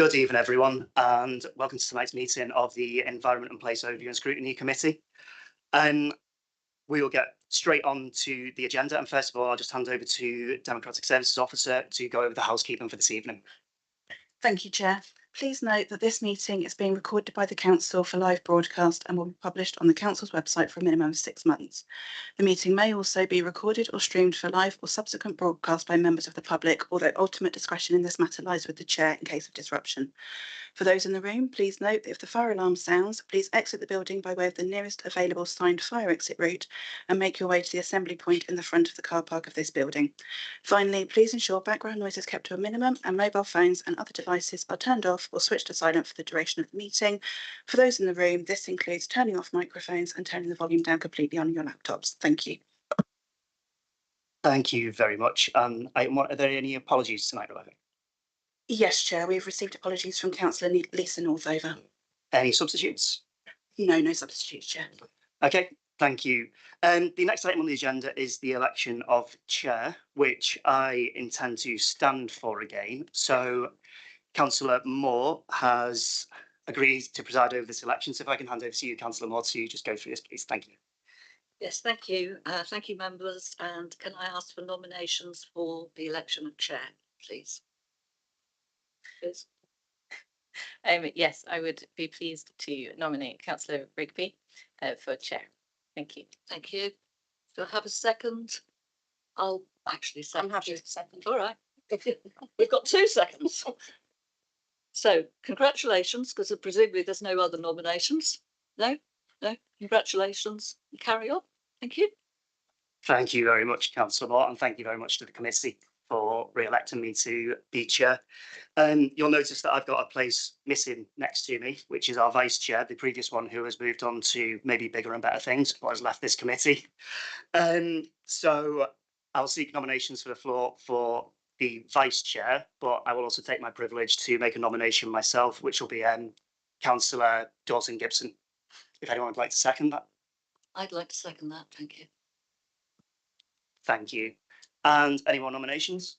Good evening, everyone, and welcome to tonight's meeting of the Environment and Place Overview and Scrutiny Committee. We will get straight on to the agenda, and first of all, I'll just hand over to Democratic Services Officer to go over the housekeeping for this evening. Thank you, Chair. Please note that this meeting is being recorded by the Council for live broadcast and will be published on the Council's website for a minimum of 6 months. The meeting may also be recorded or streamed for live or subsequent broadcast by members of the public, although ultimate discretion in this matter lies with the Chair in case of disruption. For those in the room, please note that if the fire alarm sounds, please exit the building by way of the nearest available signed fire exit route and make your way to the assembly point in the front of the car park of this building. Finally, please ensure background noise is kept to a minimum and mobile phones and other devices are turned off or switched to silent for the duration of the meeting. For those in the room, this includes turning off microphones and turning the volume down completely on your laptops. Thank you. Thank you very much. Are there any apologies tonight, Rebecca? Yes, Chair, we've received apologies from Councillor Lisa Northover. Any substitutes? No substitutes, Chair. Okay, thank you. The next item on the agenda is the election of chair, which I intend to stand for again. So Councillor Moore has agreed to preside over this election. So if I can hand over to you, Councillor Moore, to just go through this, please. Thank you. Yes, thank you. Thank you, members. And can I ask for nominations for the election of chair, please? Yes, I would be pleased to nominate Councillor Rigby for chair. Thank you. Thank you. Do I have a second? I'll actually second. I'm happy to second. All right. We've got 2 seconds. So congratulations, because presumably there's no other nominations. No? Congratulations. Carry on. Thank you. Thank you very much, Councillor Moore, and thank you very much to the committee for re-electing me to be chair. You'll notice that I've got a place missing next to me, which is our vice chair, the previous one who has moved on to maybe bigger and better things, but has left this committee. So I'll seek nominations for the floor for the vice chair, but I will also take my privilege to make a nomination myself, which will be Councillor Dawson Gibson. If anyone would like to second that. I'd like to second that. Thank you. Thank you. And any more nominations?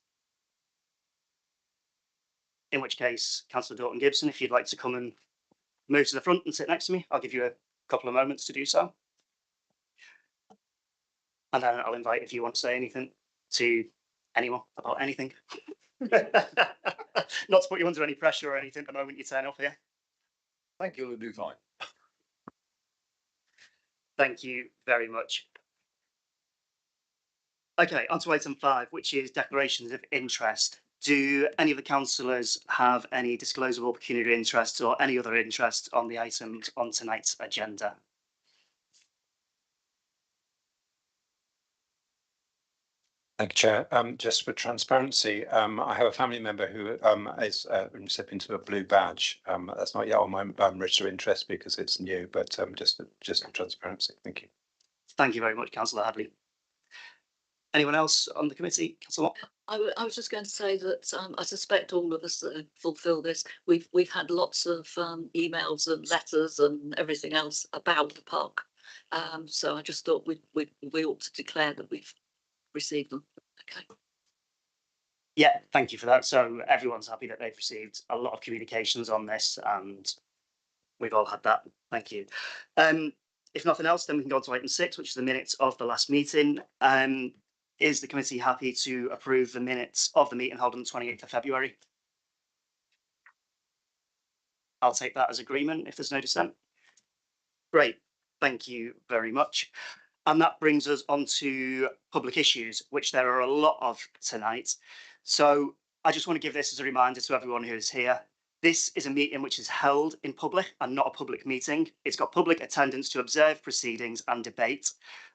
In which case, Councillor Dalton Gibson, if you'd like to come and move to the front and sit next to me, I'll give you a couple of moments to do so. And then I'll invite if you want to say anything to anyone about anything. Not to put you under any pressure or anything the moment you turn up here. Thank you, you'll do fine. Thank you very much. Okay, on to item 5, which is declarations of interest. Do any of the councillors have any disclosable pecuniary interests or any other interest on the items on tonight's agenda? Thank you, Chair. Just for transparency, I have a family member who is recipient of a blue badge. That's not yet on my register of interest because it's new, but just for transparency. Thank you. Thank you very much, Councillor Hadley. Anyone else on the committee? Councillor Watt? I was just going to say that I suspect all of us fulfil this. We've had lots of emails and letters and everything else about the park. So I just thought we ought to declare that we've received them. Okay. Yeah, thank you for that. So everyone's happy that they've received a lot of communications on this, and we've all had that. Thank you. If nothing else, then we can go on to item 6, which is the minutes of the last meeting. Is the committee happy to approve the minutes of the meeting held on the 28th of February? I'll take that as agreement if there's no dissent. Great, thank you very much. And that brings us on to public issues, which there are a lot of tonight. So I just want to give this as a reminder to everyone who is here. This is a meeting which is held in public and not a public meeting. It's got public attendance to observe proceedings and debate.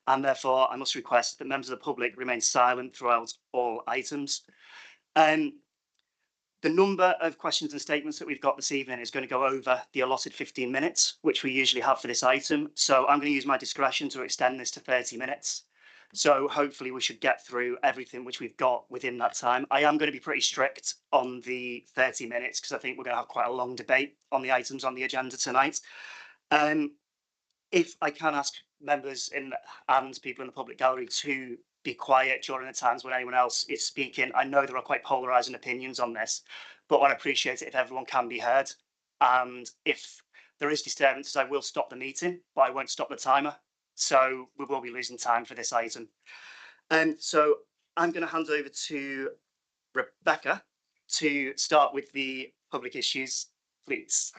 And therefore, I must request that members of the public remain silent throughout all items. The number of questions and statements that we've got this evening is going to go over the allotted 15 minutes, which we usually have for this item. So I'm going to use my discretion to extend this to 30 minutes. So hopefully we should get through everything which we've got within that time. I am going to be pretty strict on the 30 minutes because I think we're going to have quite a long debate on the items on the agenda tonight. If I can ask members and people in the public gallery to be quiet during the times when anyone else is speaking. I know there are quite polarising opinions on this, but I'd appreciate it if everyone can be heard. And if there is disturbances, I will stop the meeting, but I won't stop the timer. So we will be losing time for this item. So I'm going to hand over to Rebecca to start with the public issues, please.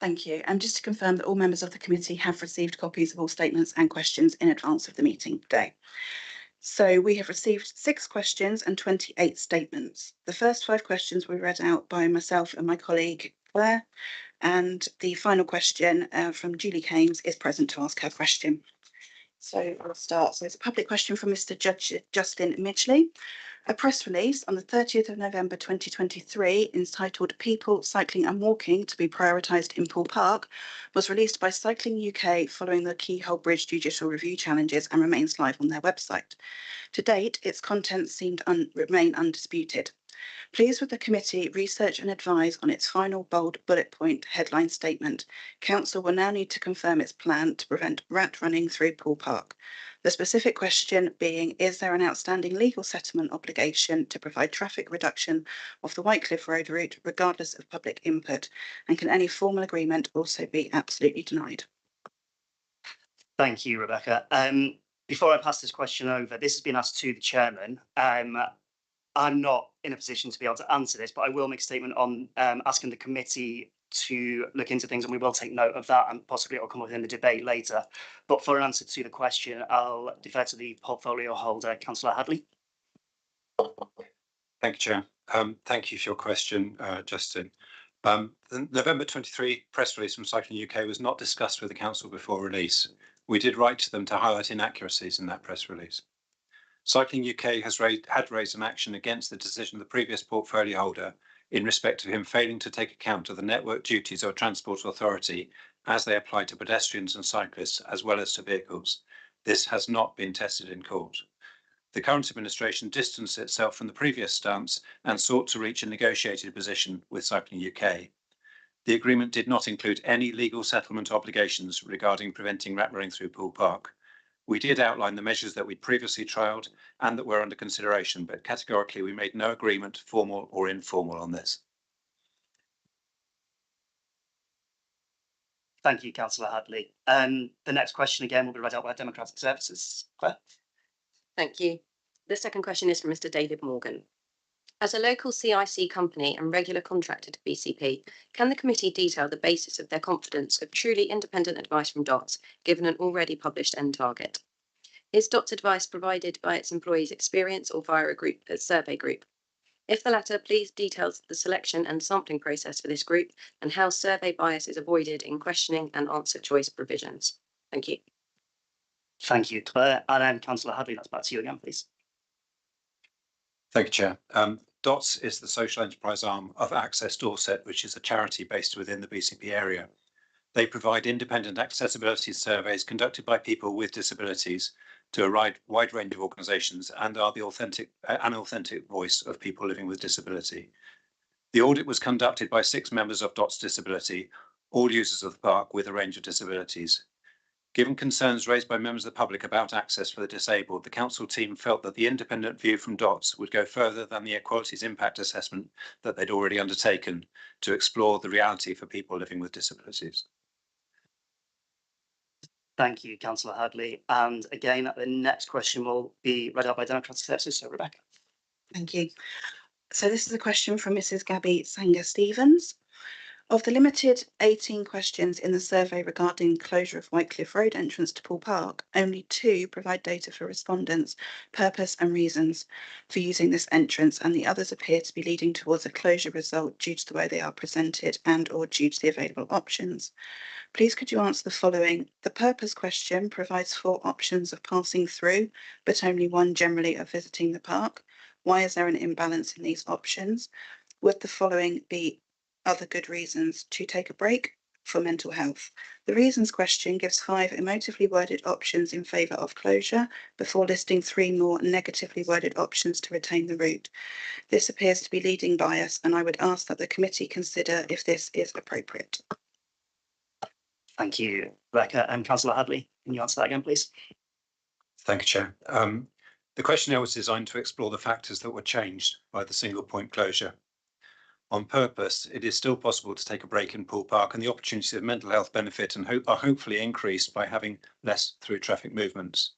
Thank you. And just to confirm that all members of the committee have received copies of all statements and questions in advance of the meeting today. So we have received 6 questions and 28 statements. The first 5 questions were read out by myself and my colleague Claire, and the final question from Julie Kames is present to ask her question. So I'll start. So it's a public question from Mr. Justin Midgley. A press release on the 30th of November 2023 entitled People, Cycling and Walking to be prioritised in Poole Park was released by Cycling UK following the Keyhole Bridge judicial review challenges and remains live on their website. To date, its contents remain undisputed. Please would the committee research and advise on its final bold bullet point headline statement. Council will now need to confirm its plan to prevent rat running through Poole Park. The specific question being, is there an outstanding legal settlement obligation to provide traffic reduction of the Whitecliffe Road route regardless of public input? And can any formal agreement also be absolutely denied? Thank you, Rebecca. Before I pass this question over, this has been asked to the chairman. I'm not in a position to be able to answer this, but I will make a statement on asking the committee to look into things, and we will take note of that, and possibly it will come up in the debate later. But for an answer to the question, I'll defer to the portfolio holder, Councillor Hadley. Thank you, Chair. Thank you for your question, Justin. The November 23 press release from Cycling UK was not discussed with the council before release. We did write to them to highlight inaccuracies in that press release. Cycling UK had raised an action against the decision of the previous portfolio holder in respect of him failing to take account of the network duties of a transport authority as they apply to pedestrians and cyclists as well as to vehicles. This has not been tested in court. The current administration distanced itself from the previous stance and sought to reach a negotiated position with Cycling UK. The agreement did not include any legal settlement obligations regarding preventing rat running through Poole Park. We did outline the measures that we'd previously trialled and that were under consideration, but categorically we made no agreement, formal or informal, on this. Thank you, Councillor Hadley. The next question again will be read out by Democratic Services. Claire? Thank you. The second question is from Mr. David Morgan. As a local CIC company and regular contractor to BCP, can the committee detail the basis of their confidence of truly independent advice from DOTS, given an already published end target? Is DOTS advice provided by its employees' experience or via a survey group? If the latter, please detail the selection and sampling process for this group and how survey bias is avoided in questioning and answer choice provisions. Thank you. Thank you, Claire. And Councillor Hadley, that's back to you again, please. Thank you, Chair. DOTS is the social enterprise arm of Access Dorset, which is a charity based within the BCP area. They provide independent accessibility surveys conducted by people with disabilities to a wide range of organisations and are the authentic voice of people living with disability. The audit was conducted by 6 members of DOTS Disability, all users of the park with a range of disabilities. Given concerns raised by members of the public about access for the disabled, the council team felt that the independent view from DOTS would go further than the equalities impact assessment that they'd already undertaken to explore the reality for people living with disabilities. Thank you, Councillor Hadley. And again, the next question will be read out by Democratic Services. So, Rebecca. Thank you. So this is a question from Mrs. Gabby Sanger-Stevens. Of the limited 18 questions in the survey regarding closure of Whitecliffe Road entrance to Poole Park, only 2 provide data for respondents, purpose and reasons for using this entrance, and the others appear to be leading towards a closure result due to the way they are presented and or due to the available options. Please could you answer the following? The purpose question provides 4 options of passing through, but only 1 generally of visiting the park. Why is there an imbalance in these options? Would the following be other good reasons? To take a break, for mental health. The reasons question gives 5 emotively worded options in favour of closure before listing 3 more negatively worded options to retain the route. This appears to be leading bias, and I would ask that the committee consider if this is appropriate. Thank you, Rebecca. And Councillor Hadley, can you answer that again, please? Thank you, Chair. The questionnaire was designed to explore the factors that were changed by the single point closure. On purpose, it is still possible to take a break in Poole Park, and the opportunities of mental health benefit are hopefully increased by having less through traffic movements.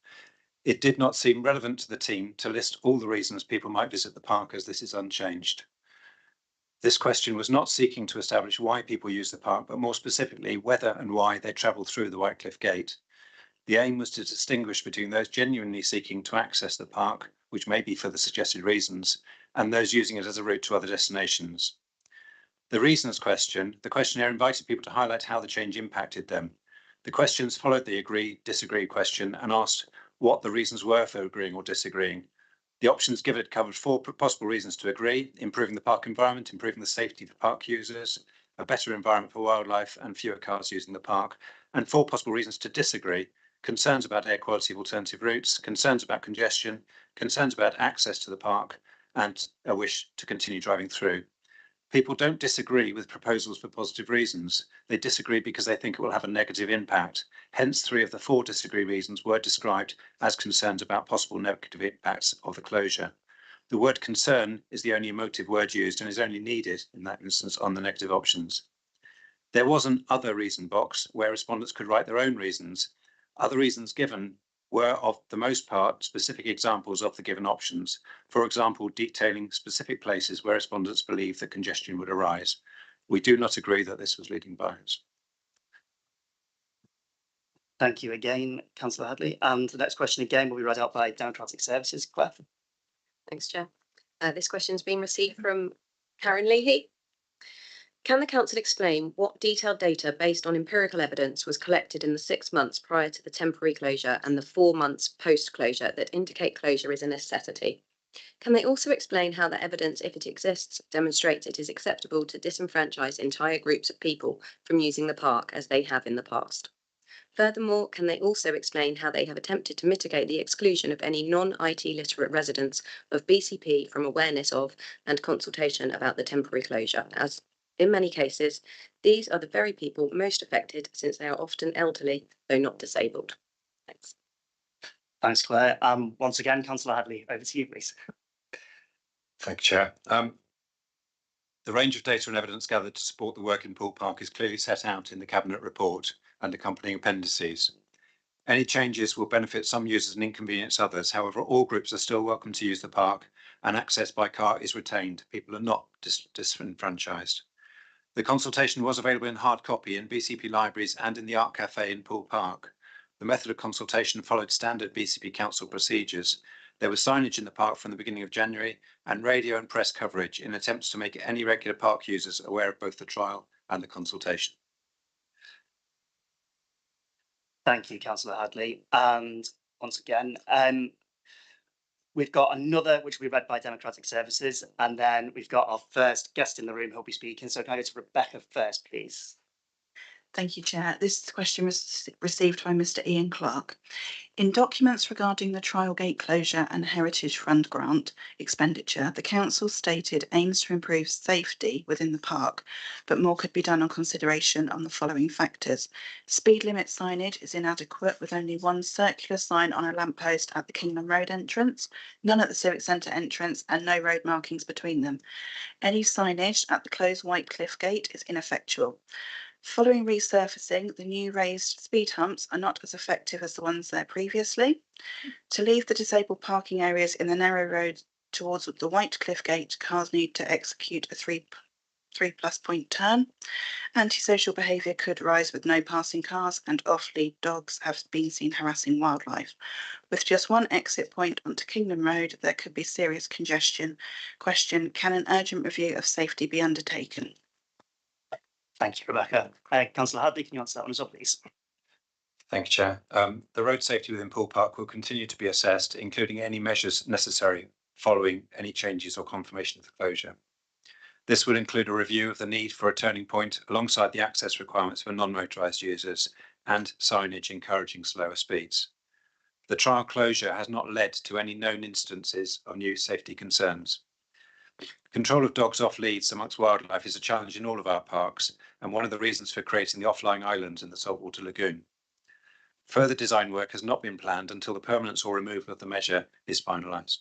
It did not seem relevant to the team to list all the reasons people might visit the park, as this is unchanged. This question was not seeking to establish why people use the park, but more specifically whether and why they travel through the Whitecliffe Gate. The aim was to distinguish between those genuinely seeking to access the park, which may be for the suggested reasons, and those using it as a route to other destinations. The reasons question, the questionnaire invited people to highlight how the change impacted them. The questions followed the agree, disagree question and asked what the reasons were for agreeing or disagreeing. The options given covered 4 possible reasons to agree: improving the park environment, improving the safety for park users, a better environment for wildlife and fewer cars using the park, and 4 possible reasons to disagree: concerns about air quality of alternative routes, concerns about congestion, concerns about access to the park, and a wish to continue driving through. People don't disagree with proposals for positive reasons. They disagree because they think it will have a negative impact. Hence, 3 of the 4 disagree reasons were described as concerns about possible negative impacts of the closure. The word concern is the only emotive word used and is only needed in that instance on the negative options. There was an other reason box where respondents could write their own reasons. Other reasons given were, of the most part, specific examples of the given options. For example, detailing specific places where respondents believe that congestion would arise. We do not agree that this was leading bias. Thank you again, Councillor Hadley. And the next question again will be read out by Democratic Services. Claire. Thanks, Chair. This question's been received from Karen Leahy. Can the council explain what detailed data based on empirical evidence was collected in the 6 months prior to the temporary closure and the 4 months post-closure that indicate closure is a necessity? Can they also explain how the evidence, if it exists, demonstrates it is acceptable to disenfranchise entire groups of people from using the park as they have in the past? Furthermore, can they also explain how they have attempted to mitigate the exclusion of any non-IT literate residents of BCP from awareness of and consultation about the temporary closure, as in many cases, these are the very people most affected since they are often elderly, though not disabled? Thanks. Thanks, Claire. Once again, Councillor Hadley, over to you, please. Thank you, Chair. The range of data and evidence gathered to support the work in Poole Park is clearly set out in the Cabinet report and accompanying appendices. Any changes will benefit some users and inconvenience others. However, all groups are still welcome to use the park and access by car is retained. People are not disenfranchised. The consultation was available in hard copy in BCP libraries and in the Art Cafe in Poole Park. The method of consultation followed standard BCP Council procedures. There was signage in the park from the beginning of January and radio and press coverage in attempts to make any regular park users aware of both the trial and the consultation. Thank you, Councillor Hadley. And once again, we've got another which will be read by Democratic Services, and then we've got our first guest in the room who'll be speaking. So can I go to Rebecca first, please? Thank you, Chair. This question was received by Mr. Ian Clark. In documents regarding the trial gate closure and Heritage Fund grant expenditure, the council stated aims to improve safety within the park, but more could be done on consideration on the following factors. Speed limit signage is inadequate, with only 1 circular sign on a lamppost at the Kingdom Road entrance, none at the Civic Centre entrance, and no road markings between them. Any signage at the closed Whitecliffe Gate is ineffectual. Following resurfacing, the new raised speed humps are not as effective as the ones there previously. To leave the disabled parking areas in the narrow road towards the Whitecliffe Gate, cars need to execute a 3+ point turn. Antisocial behaviour could rise with no passing cars, and off-lead dogs have been seen harassing wildlife. With just 1 exit point onto Kingdom Road, there could be serious congestion. Question: can an urgent review of safety be undertaken? Thank you, Rebecca. Councillor Hadley, can you answer that one as well, please? Thank you, Chair. The road safety within Poole Park will continue to be assessed, including any measures necessary following any changes or confirmation of the closure. This will include a review of the need for a turning point alongside the access requirements for non-motorised users and signage encouraging slower speeds. The trial closure has not led to any known instances of new safety concerns. Control of dogs off leads amongst wildlife is a challenge in all of our parks and one of the reasons for creating the off-lying islands in the saltwater lagoon. Further design work has not been planned until the permanence or removal of the measure is finalised.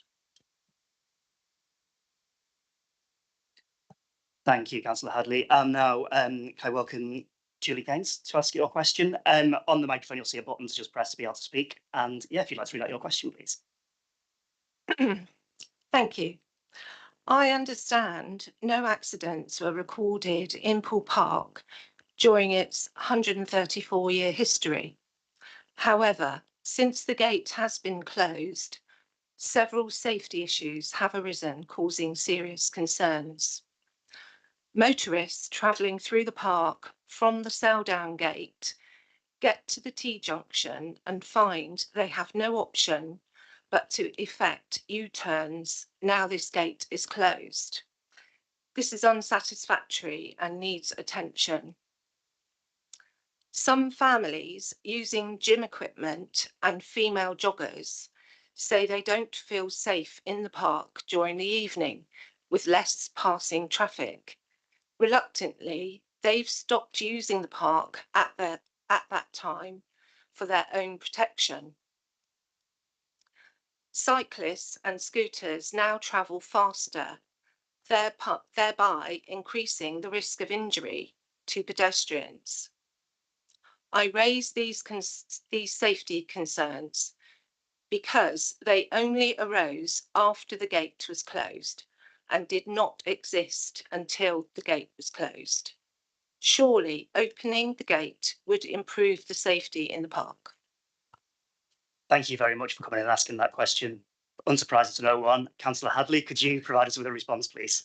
Thank you, Councillor Hadley. Now, can I welcome Julie Gaines to ask your question? On the microphone, you'll see a button to just press to be able to speak. And yeah, if you'd like to read out your question, please. Thank you. I understand no accidents were recorded in Poole Park during its 134-year history. However, since the gate has been closed, several safety issues have arisen, causing serious concerns. Motorists travelling through the park from the Seldown gate get to the T-junction and find they have no option but to effect U-turns now this gate is closed. This is unsatisfactory and needs attention. Some families using gym equipment and female joggers say they don't feel safe in the park during the evening with less passing traffic. Reluctantly, they've stopped using the park at that time for their own protection. Cyclists and scooters now travel faster, thereby increasing the risk of injury to pedestrians. I raise these safety concerns because they only arose after the gate was closed and did not exist until the gate was closed. Surely opening the gate would improve the safety in the park. Thank you very much for coming and asking that question. Unsurprising to no one. Councillor Hadley, could you provide us with a response, please?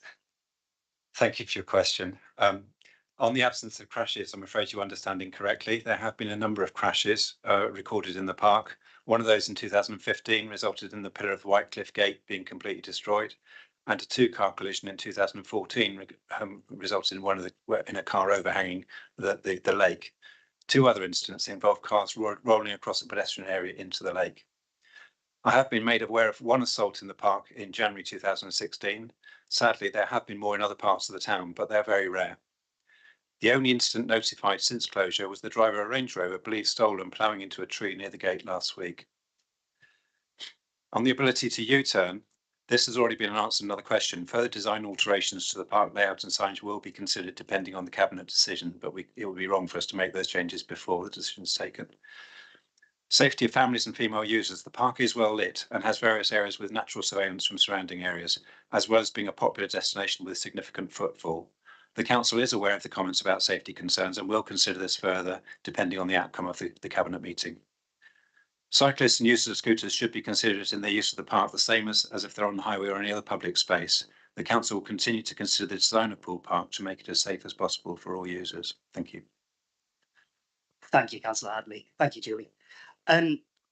Thank you for your question. On the absence of crashes, I'm afraid you understand incorrectly. There have been a number of crashes recorded in the park. One of those in 2015 resulted in the pillar of the Whitecliff Gate being completely destroyed, and a two-car collision in 2014 resulted in a car overhanging the lake. Two other incidents involved cars rolling across a pedestrian area into the lake. I have been made aware of one assault in the park in January 2016. Sadly, there have been more in other parts of the town, but they're very rare. The only incident notified since closure was the driver of a Range Rover believed stolen ploughing into a tree near the gate last week. On the ability to U-turn, this has already been answered in another question. Further design alterations to the park layout and signage will be considered depending on the Cabinet decision, but it would be wrong for us to make those changes before the decision is taken. Safety of families and female users. The park is well lit and has various areas with natural surveillance from surrounding areas, as well as being a popular destination with significant footfall. The Council is aware of the comments about safety concerns and will consider this further depending on the outcome of the Cabinet meeting. Cyclists and users of scooters should be considered in their use of the park the same as if they're on the highway or any other public space. The Council will continue to consider the design of Poole Park to make it as safe as possible for all users. Thank you. Thank you, Councillor Hadley. Thank you, Julie.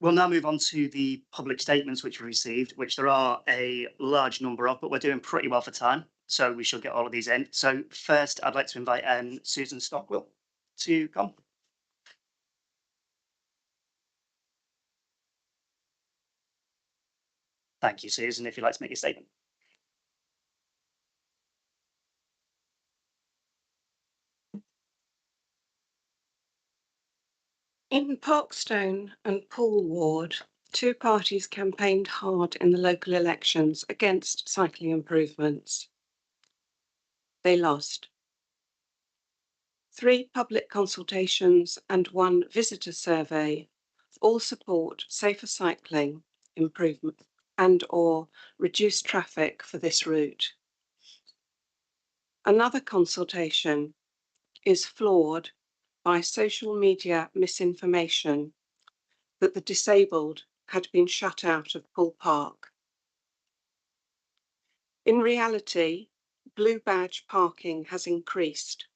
We'll now move on to the public statements which we received, which there are a large number of, but we're doing pretty well for time, so we should get all of these in. So first, I'd like to invite Susan Stockwell to come. Thank you, Susan, if you'd like to make your statement. In Parkstone and Poole Ward, two parties campaigned hard in the local elections against cycling improvements. They lost. 3 public consultations and 1 visitor survey all support safer cycling improvement and/or reduced traffic for this route. Another consultation is flawed by social media misinformation that the disabled had been shut out of Poole Park. In reality, blue badge parking has increased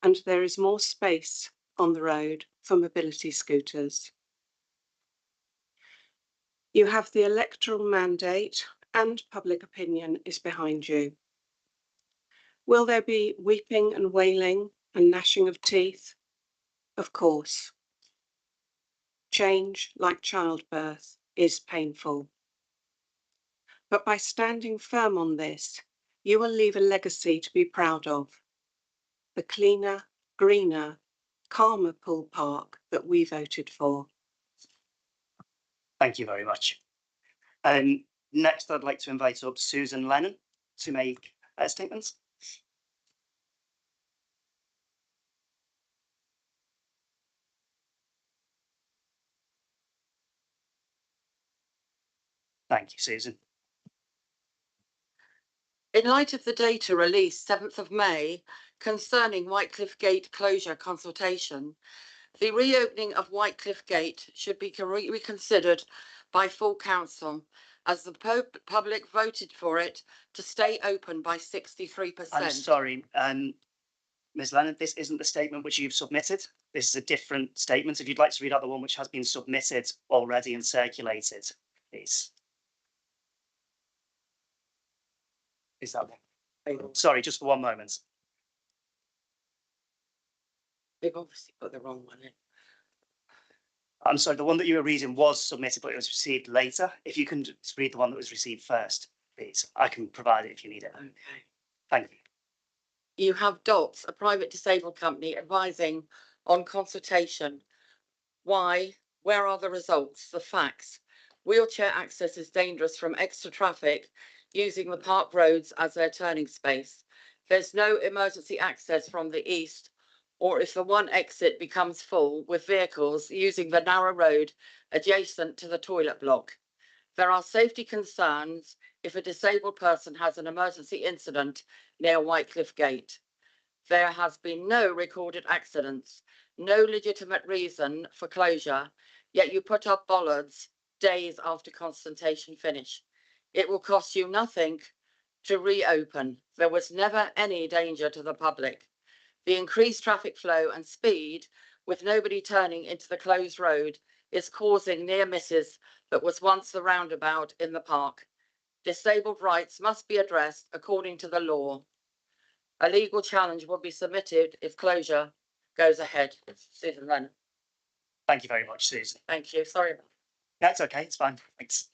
and there is more space on the road for mobility scooters. You have the electoral mandate and public opinion is behind you. Will there be weeping and wailing and gnashing of teeth? Of course. Change, like childbirth, is painful. But by standing firm on this, you will leave a legacy to be proud of. The cleaner, greener, calmer Poole Park that we voted for. Thank you very much. Next, I'd like to invite up Susan Lennon to make statements. Thank you, Susan. In light of the data released 7th of May concerning Whitecliff Gate closure consultation, the reopening of Whitecliff Gate should be reconsidered by full council as the public voted for it to stay open by 63%. I'm sorry, Ms. Lennon, this isn't the statement which you've submitted. This is a different statement. If you'd like to read out the one which has been submitted already and circulated, please. Is that one? Sorry, just for one moment. They've obviously put the wrong one in. I'm sorry, the one that you were reading was submitted, but it was received later. If you can just read the one that was received first, please. I can provide it if you need it. Okay. Thank you. You have DOTS, a private disabled company, advising on consultation. Why? Where are the results? The facts. Wheelchair access is dangerous from extra traffic using the park roads as their turning space. There's no emergency access from the east, or if the one exit becomes full with vehicles using the narrow road adjacent to the toilet block. There are safety concerns if a disabled person has an emergency incident near Whitecliff Gate. There has been no recorded accidents, no legitimate reason for closure, yet you put up bollards days after consultation finish. It will cost you nothing to reopen. There was never any danger to the public. The increased traffic flow and speed with nobody turning into the closed road is causing near misses that was once the roundabout in the park. Disabled rights must be addressed according to the law. A legal challenge will be submitted if closure goes ahead. Susan Lennon. Thank you very much, Susan. Thank you. Sorry about that. That's okay, it's fine. Thanks.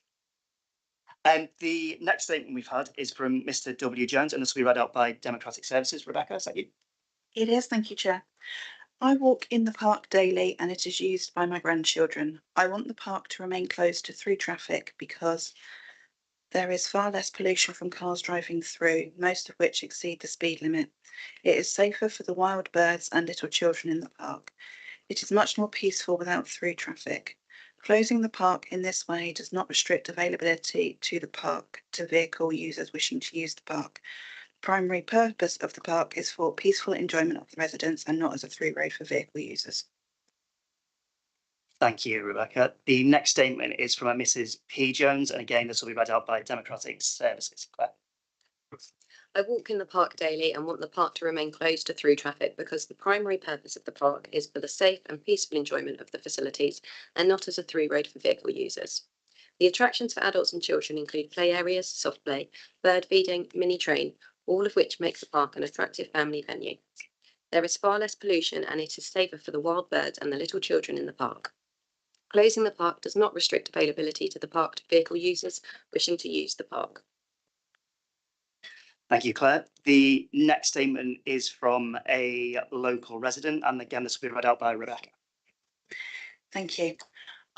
And the next statement we've had is from Mr. W. Jones, and this will be read out by Democratic Services. Rebecca, is that you? It is, thank you, Chair. I walk in the park daily and it is used by my grandchildren. I want the park to remain closed to through traffic because there is far less pollution from cars driving through, most of which exceed the speed limit. It is safer for the wild birds and little children in the park. It is much more peaceful without through traffic. Closing the park in this way does not restrict availability to the park to vehicle users wishing to use the park. The primary purpose of the park is for peaceful enjoyment of the residents and not as a through road for vehicle users. Thank you, Rebecca. The next statement is from a Mrs. P. Jones, and again, this will be read out by Democratic Services. Claire. I walk in the park daily and want the park to remain closed to through traffic because the primary purpose of the park is for the safe and peaceful enjoyment of the facilities and not as a through road for vehicle users. The attractions for adults and children include play areas, soft play, bird feeding, mini train, all of which makes the park an attractive family venue. There is far less pollution and it is safer for the wild birds and the little children in the park. Closing the park does not restrict availability to the park to vehicle users wishing to use the park. Thank you, Claire. The next statement is from a local resident, and again, this will be read out by Rebecca. Thank you.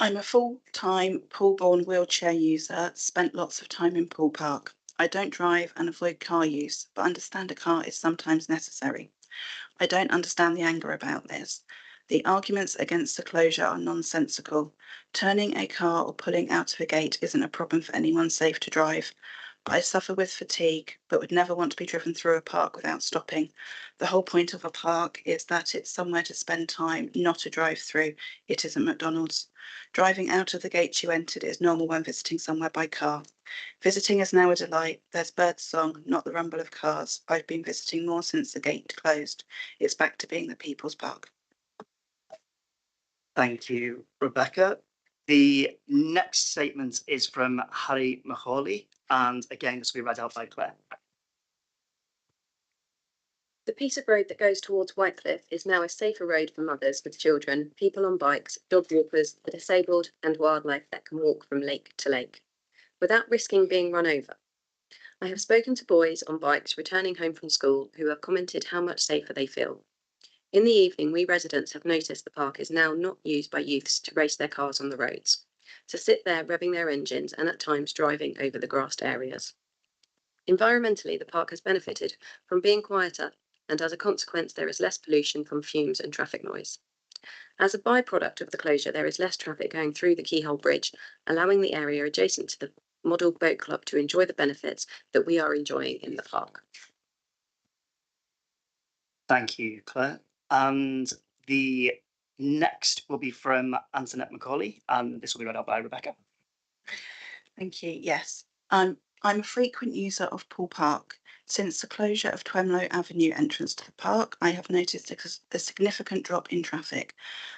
I'm a full-time Poole-born wheelchair user, spent lots of time in Poole Park. I don't drive and avoid car use, but understand a car is sometimes necessary. I don't understand the anger about this. The arguments against the closure are nonsensical. Turning a car or pulling out of a gate isn't a problem for anyone safe to drive. I suffer with fatigue, but would never want to be driven through a park without stopping. The whole point of a park is that it's somewhere to spend time, not a drive-through. It isn't McDonald's. Driving out of the gate you entered is normal when visiting somewhere by car. Visiting is now a delight. There's bird song, not the rumble of cars. I've been visiting more since the gate closed. It's back to being the People's Park. Thank you, Rebecca. The next statement is from Harry Macaulay, and again, this will be read out by Claire. The piece of road that goes towards Whitecliff is now a safer road for mothers with children, people on bikes, dog walkers, the disabled, and wildlife that can walk from lake to lake, without risking being run over. I have spoken to boys on bikes returning home from school who have commented how much safer they feel. In the evening, we residents have noticed the park is now not used by youths to race their cars on the roads. to sit there revving their engines and at times driving over the grassed areas. Environmentally, the park has benefited from being quieter, and as a consequence, there is less pollution from fumes and traffic noise. As a byproduct of the closure, there is less traffic going through the Keyhole Bridge, allowing the area adjacent to the Model Boat Club to enjoy the benefits that we are enjoying in the park. Thank you, Claire. And the next will be from Antoinette Macaulay, and this will be read out by Rebecca. Thank you. Yes, I'm a frequent user of Poole Park. Since the closure of Twemlow Avenue entrance to the park, I have noticed a significant drop in traffic.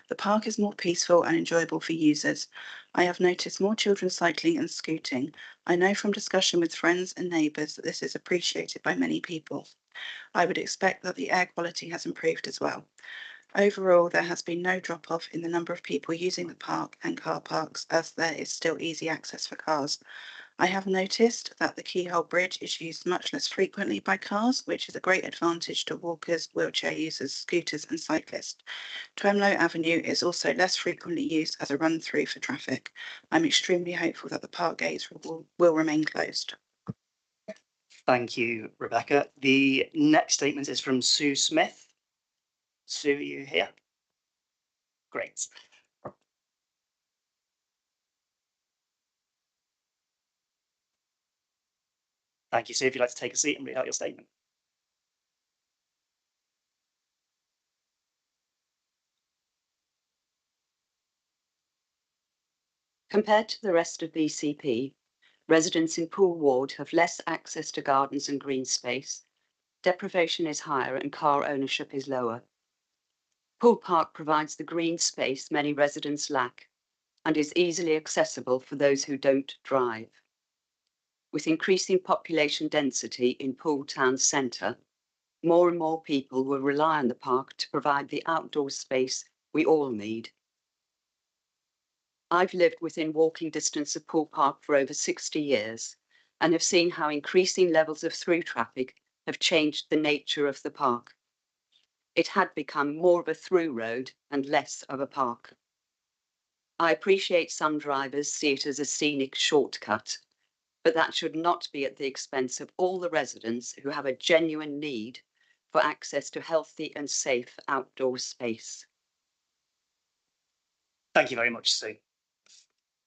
The park is more peaceful and enjoyable for users. I have noticed more children cycling and scooting. I know from discussion with friends and neighbours that this is appreciated by many people. I would expect that the air quality has improved as well. Overall, there has been no drop-off in the number of people using the park and car parks, as there is still easy access for cars. I have noticed that the Keyhole Bridge is used much less frequently by cars, which is a great advantage to walkers, wheelchair users, scooters and cyclists. Twemlow Avenue is also less frequently used as a run-through for traffic. I'm extremely hopeful that the park gates will remain closed. Thank you, Rebecca. The next statement is from Sue Smith. Sue, are you here? Great. Thank you, Sue. If you'd like to take a seat and read out your statement. Compared to the rest of BCP, residents in Poole Ward have less access to gardens and green space, deprivation is higher and car ownership is lower. Poole Park provides the green space many residents lack and is easily accessible for those who don't drive. With increasing population density in Poole town centre, more and more people will rely on the park to provide the outdoor space we all need. I've lived within walking distance of Poole Park for over 60 years and have seen how increasing levels of through traffic have changed the nature of the park. It had become more of a through road and less of a park. I appreciate some drivers see it as a scenic shortcut, but that should not be at the expense of all the residents who have a genuine need for access to healthy and safe outdoor space. Thank you very much, Sue.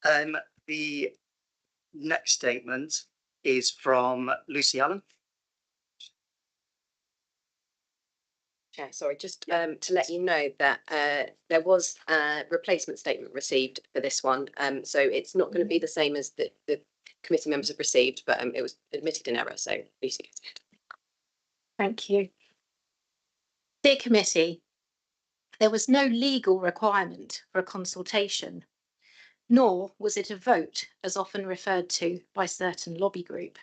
The next statement is from Lucy Allen. Chair, sorry, just to let you know that there was a replacement statement received for this one. So it's not going to be the same as the committee members have received, but it was admitted in error. So Lucy goes ahead. Thank you. Dear committee, there was no legal requirement for a consultation, nor was it a vote as often referred to by certain lobby group.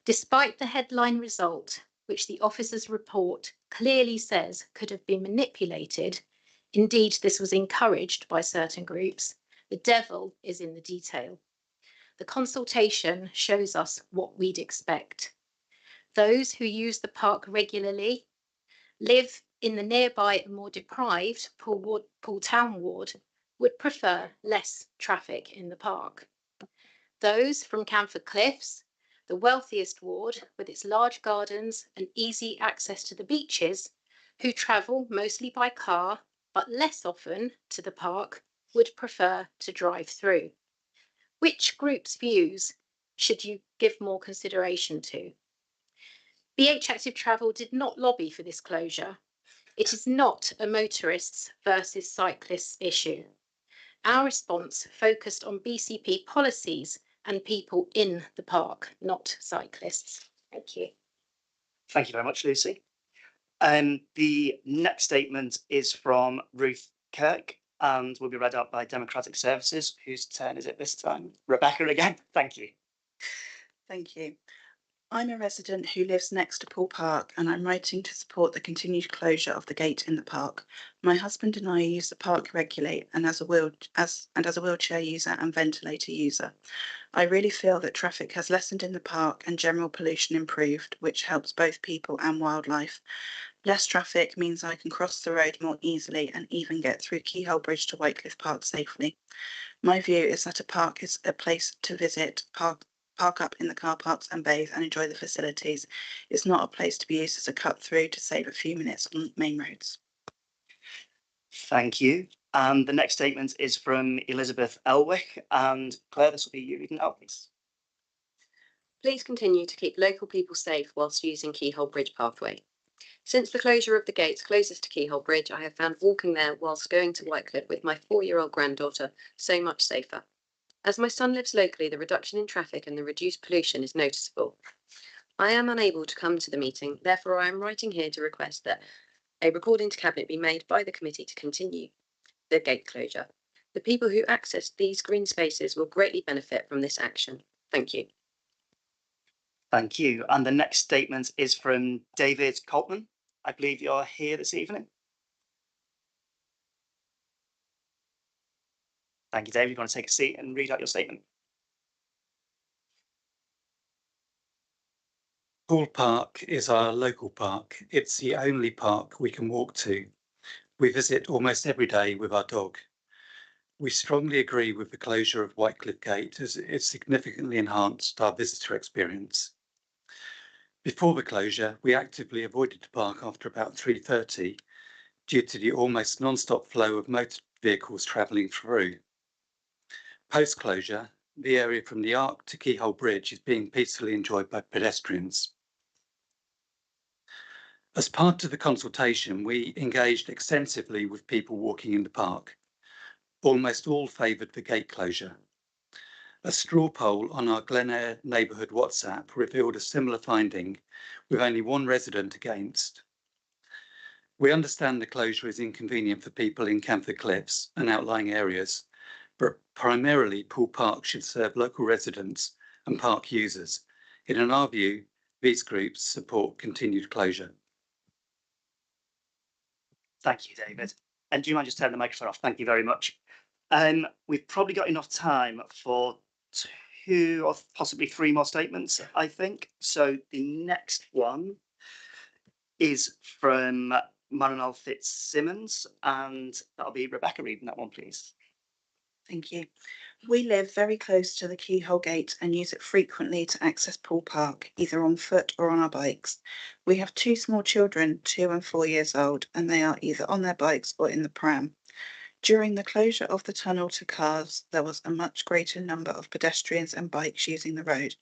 Despite the headline result, which the officer's report clearly says could have been manipulated, indeed this was encouraged by certain groups, the devil is in the detail. The consultation shows us what we'd expect. Those who use the park regularly, live in the nearby and more deprived Poole Town ward, would prefer less traffic in the park. Those from Camford Cliffs, the wealthiest ward with its large gardens and easy access to the beaches, who travel mostly by car but less often to the park, would prefer to drive through. Which group's views should you give more consideration to? BH Active Travel did not lobby for this closure. It is not a motorists versus cyclists issue. Our response focused on BCP policies and people in the park, not cyclists. Thank you. Thank you very much, Lucy. The next statement is from Ruth Kirk and will be read out by Democratic Services. Whose turn is it this time? Rebecca again. Thank you. Thank you. I'm a resident who lives next to Poole Park and I'm writing to support the continued closure of the gate in the park. My husband and I use the park regularly and as a wheelchair user and ventilator user. I really feel that traffic has lessened in the park and general pollution improved, which helps both people and wildlife. Less traffic means I can cross the road more easily and even get through Keyhole Bridge to Wycliffe Park safely. My view is that a park is a place to visit, park up in the car parks and bathe and enjoy the facilities. It's not a place to be used as a cut through to save a few minutes on main roads. Thank you. And the next statement is from Elizabeth Elwick. And Claire, this will be you reading out, please. Please continue to keep local people safe whilst using Keyhole Bridge pathway. Since the closure of the gates closest to Keyhole Bridge, I have found walking there whilst going to Wycliffe with my 4-year-old granddaughter so much safer. As my son lives locally, the reduction in traffic and the reduced pollution is noticeable. I am unable to come to the meeting, therefore I am writing here to request that a recording to Cabinet be made by the committee to continue the gate closure. The people who access these green spaces will greatly benefit from this action. Thank you. Thank you. And the next statement is from David Coltman. I believe you're here this evening. Thank you, David. You're going to take a seat and read out your statement. Poole Park is our local park. It's the only park we can walk to. We visit almost every day with our dog. We strongly agree with the closure of Wycliffe Gate as it significantly enhanced our visitor experience. Before the closure, we actively avoided the park after about 3:30 due to the almost non-stop flow of motor vehicles travelling through. Post-closure, the area from the Arc to Keyhole Bridge is being peacefully enjoyed by pedestrians. As part of the consultation, we engaged extensively with people walking in the park. Almost all favoured the gate closure. A straw poll on our Glen neighbourhood WhatsApp revealed a similar finding, with only one resident against. We understand the closure is inconvenient for people in Camphor Cliffs and outlying areas, but primarily Poole Park should serve local residents and park users. And in our view, these groups support continued closure. Thank you, David. And do you mind just turning the microphone off? Thank you very much. We've probably got enough time for 2 or possibly 3 more statements, I think. So the next one is from Manuel Fitzsimmons, and that'll be Rebecca reading that one, please. Thank you. We live very close to the Keyhole Gate and use it frequently to access Poole Park, either on foot or on our bikes. We have 2 small children, 2 and 4 years old, and they are either on their bikes or in the pram. During the closure of the tunnel to cars, there was a much greater number of pedestrians and bikes using the road,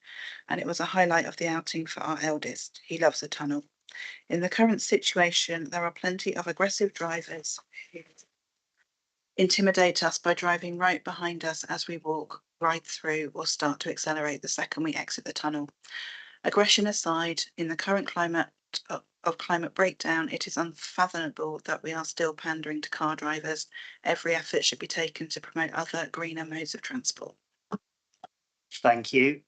and it was a highlight of the outing for our eldest. He loves the tunnel. In the current situation, there are plenty of aggressive drivers who intimidate us by driving right behind us as we walk, ride through, or start to accelerate the second we exit the tunnel. Aggression aside, in the current climate of climate breakdown, it is unfathomable that we are still pandering to car drivers. Every effort should be taken to promote other greener modes of transport. Thank you.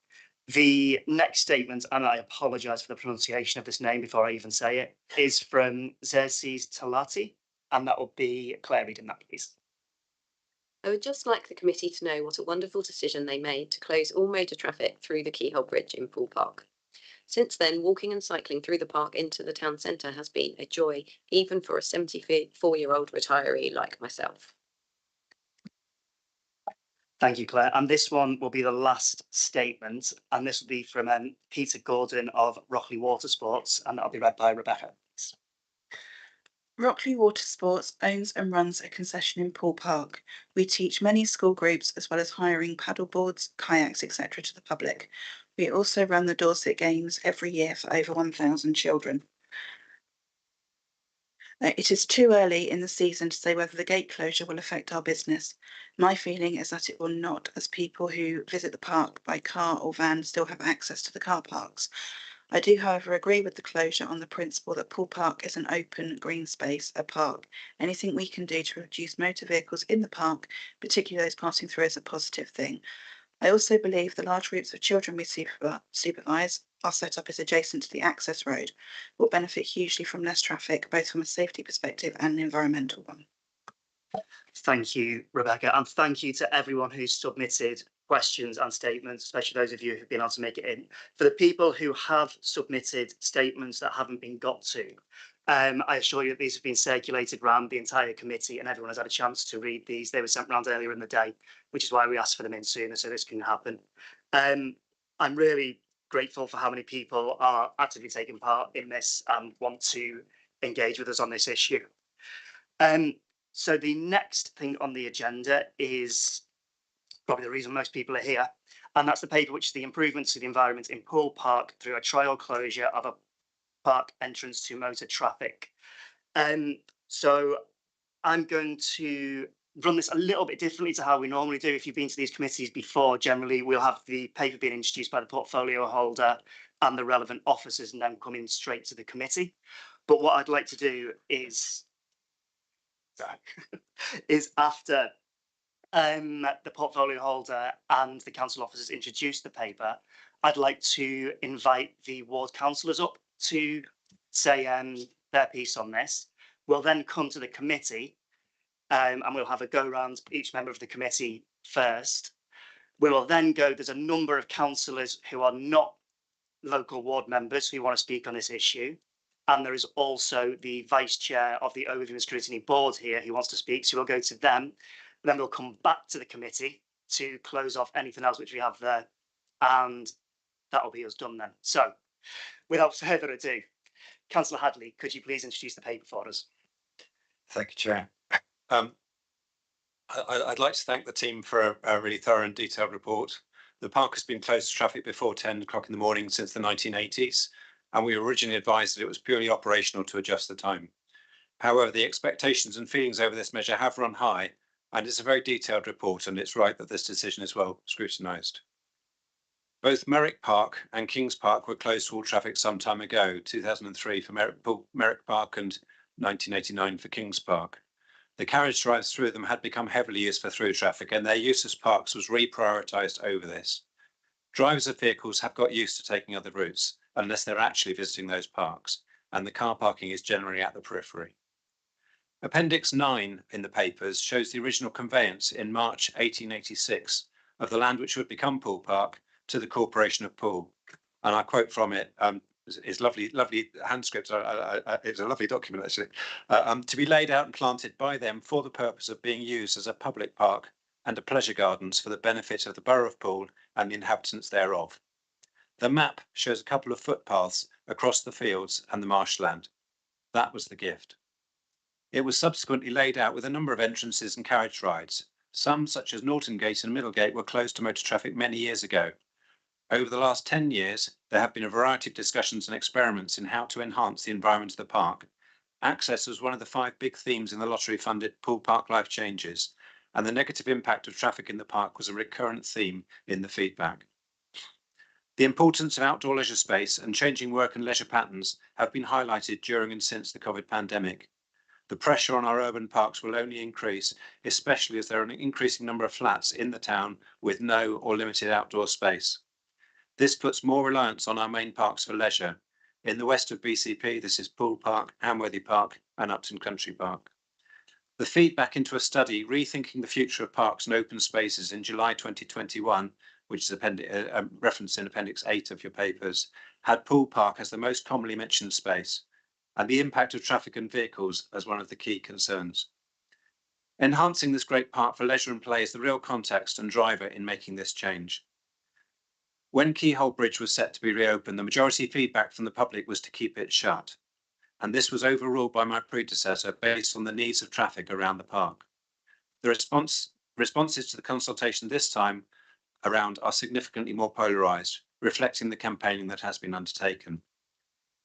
The next statement, and I apologise for the pronunciation of this name before I even say it, is from Xerxes Talati, and that will be Claire reading that, please. I would just like the committee to know what a wonderful decision they made to close all motor traffic through the Keyhole Bridge in Poole Park. Since then, walking and cycling through the park into the town centre has been a joy, even for a 74-year-old retiree like myself. Thank you, Claire. And this one will be the last statement, and this will be from Peter Gordon of Rockley Water Sports, and that'll be read by Rebecca. Rockley Water Sports owns and runs a concession in Poole Park. We teach many school groups as well as hiring paddle boards, kayaks, etc. to the public. We also run the Dorset Games every year for over 1,000 children. It is too early in the season to say whether the gate closure will affect our business. My feeling is that it will not, as people who visit the park by car or van still have access to the car parks. I do, however, agree with the closure on the principle that Poole Park is an open green space, a park. Anything we can do to reduce motor vehicles in the park, particularly those passing through, is a positive thing. I also believe the large groups of children we supervise, our setup is adjacent to the access road, will benefit hugely from less traffic, both from a safety perspective and an environmental one. Thank you, Rebecca, and thank you to everyone who submitted questions and statements, especially those of you who've been able to make it in. For the people who have submitted statements that haven't been got to, I assure you that these have been circulated around the entire committee and everyone has had a chance to read these. They were sent round earlier in the day, which is why we asked for them in sooner so this can happen. I'm really grateful for how many people are actively taking part in this and want to engage with us on this issue. So the next thing on the agenda is probably the reason most people are here, and that's the paper which is the improvements to the environment in Poole Park through a trial closure of a park entrance to motor traffic. So I'm going to run this a little bit differently to how we normally do. If you've been to these committees before, generally we'll have the paper being introduced by the portfolio holder and the relevant officers and then coming straight to the committee. But what I'd like to do is after the portfolio holder and the council officers introduce the paper, I'd like to invite the ward councillors up to say their piece on this. We'll then come to the committee and we'll have a go round each member of the committee first. We will then go, there's a number of councillors who are not local ward members who want to speak on this issue. And there is also the vice chair of the Overview and Scrutiny board here who wants to speak. So we'll go to them. Then we'll come back to the committee to close off anything else which we have there. And that'll be us done then. So without further ado, Councillor Hadley, could you please introduce the paper for us? Thank you, Chair. I'd like to thank the team for a really thorough and detailed report. The park has been closed to traffic before 10 o'clock in the morning since the 1980s, and we were originally advised that it was purely operational to adjust the time. However, the expectations and feelings over this measure have run high, and it's a very detailed report, and it's right that this decision is well scrutinised. Both Merrick Park and Kings Park were closed to all traffic some time ago, 2003 for Merrick Park and 1989 for Kings Park. The carriage drives through them had become heavily used for through traffic, and their use as parks was reprioritised over this. Drivers of vehicles have got used to taking other routes, unless they're actually visiting those parks, and the car parking is generally at the periphery. Appendix 9 in the papers shows the original conveyance in March 1886 of the land which would become Poole Park to the Corporation of Poole. And I quote from it, it's lovely hand script, it's a lovely document actually, to be laid out and planted by them for the purpose of being used as a public park and a pleasure gardens for the benefit of the borough of Poole and the inhabitants thereof. The map shows a couple of footpaths across the fields and the marshland. That was the gift. It was subsequently laid out with a number of entrances and carriage rides. Some, such as Norton Gate and Middlegate, were closed to motor traffic many years ago. Over the last 10 years, there have been a variety of discussions and experiments in how to enhance the environment of the park. Access was one of the 5 big themes in the lottery-funded Poole Park Life Changes, and the negative impact of traffic in the park was a recurrent theme in the feedback. The importance of outdoor leisure space and changing work and leisure patterns have been highlighted during and since the COVID pandemic. The pressure on our urban parks will only increase, especially as there are an increasing number of flats in the town with no or limited outdoor space. This puts more reliance on our main parks for leisure. In the west of BCP, this is Poole Park, Hamworthy Park and Upton Country Park. The feedback into a study rethinking the future of parks and open spaces in July 2021, which is referenced in Appendix 8 of your papers, had Poole Park as the most commonly mentioned space, and the impact of traffic and vehicles as one of the key concerns. Enhancing this great park for leisure and play is the real context and driver in making this change. When Keyhole Bridge was set to be reopened, the majority feedback from the public was to keep it shut, and this was overruled by my predecessor based on the needs of traffic around the park. The responses to the consultation this time around are significantly more polarised, reflecting the campaigning that has been undertaken.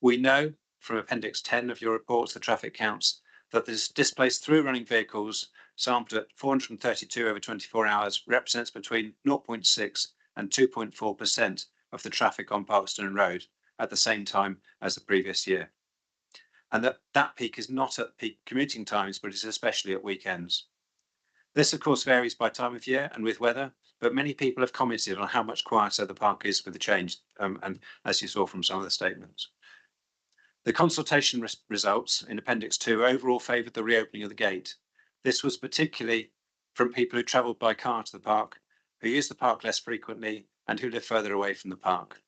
We know from Appendix 10 of your reports, the traffic counts, that this displaced through running vehicles sampled at 432 over 24 hours represents between 0.6 and 2.4% of the traffic on Parkstone Road at the same time as the previous year. And that peak is not at peak commuting times, but is especially at weekends. This, of course, varies by time of year and with weather, but many people have commented on how much quieter the park is with the change, and as you saw from some of the statements. The consultation results in Appendix 2 overall favoured the reopening of the gate. This was particularly from people who travelled by car to the park, who use the park less frequently, and who live further away from the park.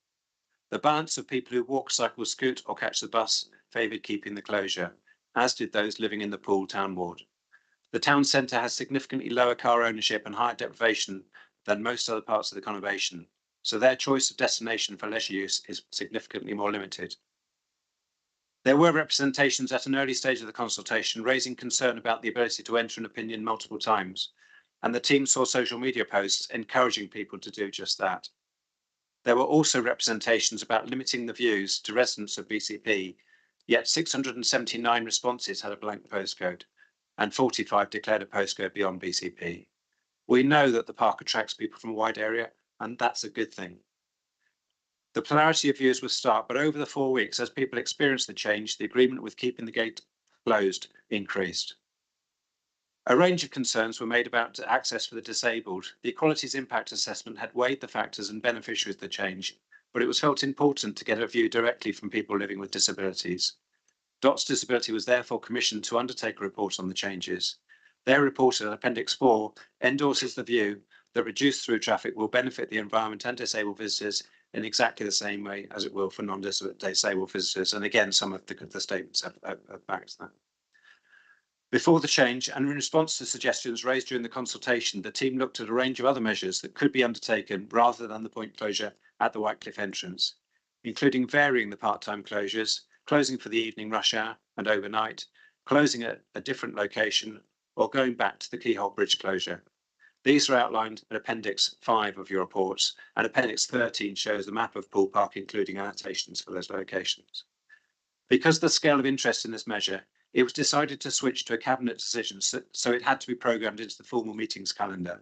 The balance of people who walk, cycle, scoot or catch the bus favoured keeping the closure, as did those living in the Poole town ward. The town centre has significantly lower car ownership and higher deprivation than most other parts of the conurbation, so their choice of destination for leisure use is significantly more limited. There were representations at an early stage of the consultation raising concern about the ability to enter an opinion multiple times, and the team saw social media posts encouraging people to do just that. There were also representations about limiting the views to residents of BCP, yet 679 responses had a blank postcode, and 45 declared a postcode beyond BCP. We know that the park attracts people from a wide area, and that's a good thing. The plurality of views was stark, but over the 4 weeks, as people experienced the change, the agreement with keeping the gate closed increased. A range of concerns were made about access for the disabled. The Equalities Impact Assessment had weighed the factors and beneficiaries of the change, but it was felt important to get a view directly from people living with disabilities. DOTS Disability was therefore commissioned to undertake a report on the changes. Their report at Appendix 4 endorses the view that reduced through traffic will benefit the environment and disabled visitors in exactly the same way as it will for non-disabled visitors. And again, some of the statements have backed that. Before the change, and in response to suggestions raised during the consultation, the team looked at a range of other measures that could be undertaken rather than the point closure at the Whitecliffe entrance, including varying the part-time closures, closing for the evening rush hour and overnight, closing at a different location, or going back to the Keyhole Bridge closure. These are outlined in Appendix 5 of your reports, and Appendix 13 shows the map of Poole Park, including annotations for those locations. Because of the scale of interest in this measure, it was decided to switch to a cabinet decision, so it had to be programmed into the formal meetings calendar.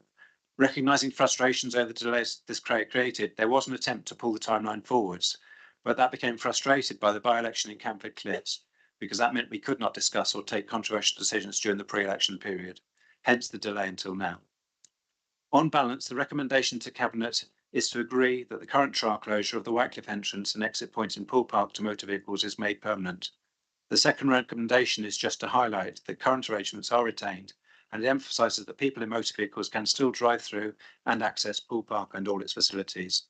Recognising frustrations over the delays this created, there was an attempt to pull the timeline forwards, but that became frustrated by the by-election in Camford Cliffs, because that meant we could not discuss or take controversial decisions during the pre-election period, hence the delay until now. On balance, the recommendation to Cabinet is to agree that the current trial closure of the Whitecliffe entrance and exit point in Poole Park to motor vehicles is made permanent. The second recommendation is just to highlight that current arrangements are retained, and it emphasises that people in motor vehicles can still drive through and access Poole Park and all its facilities.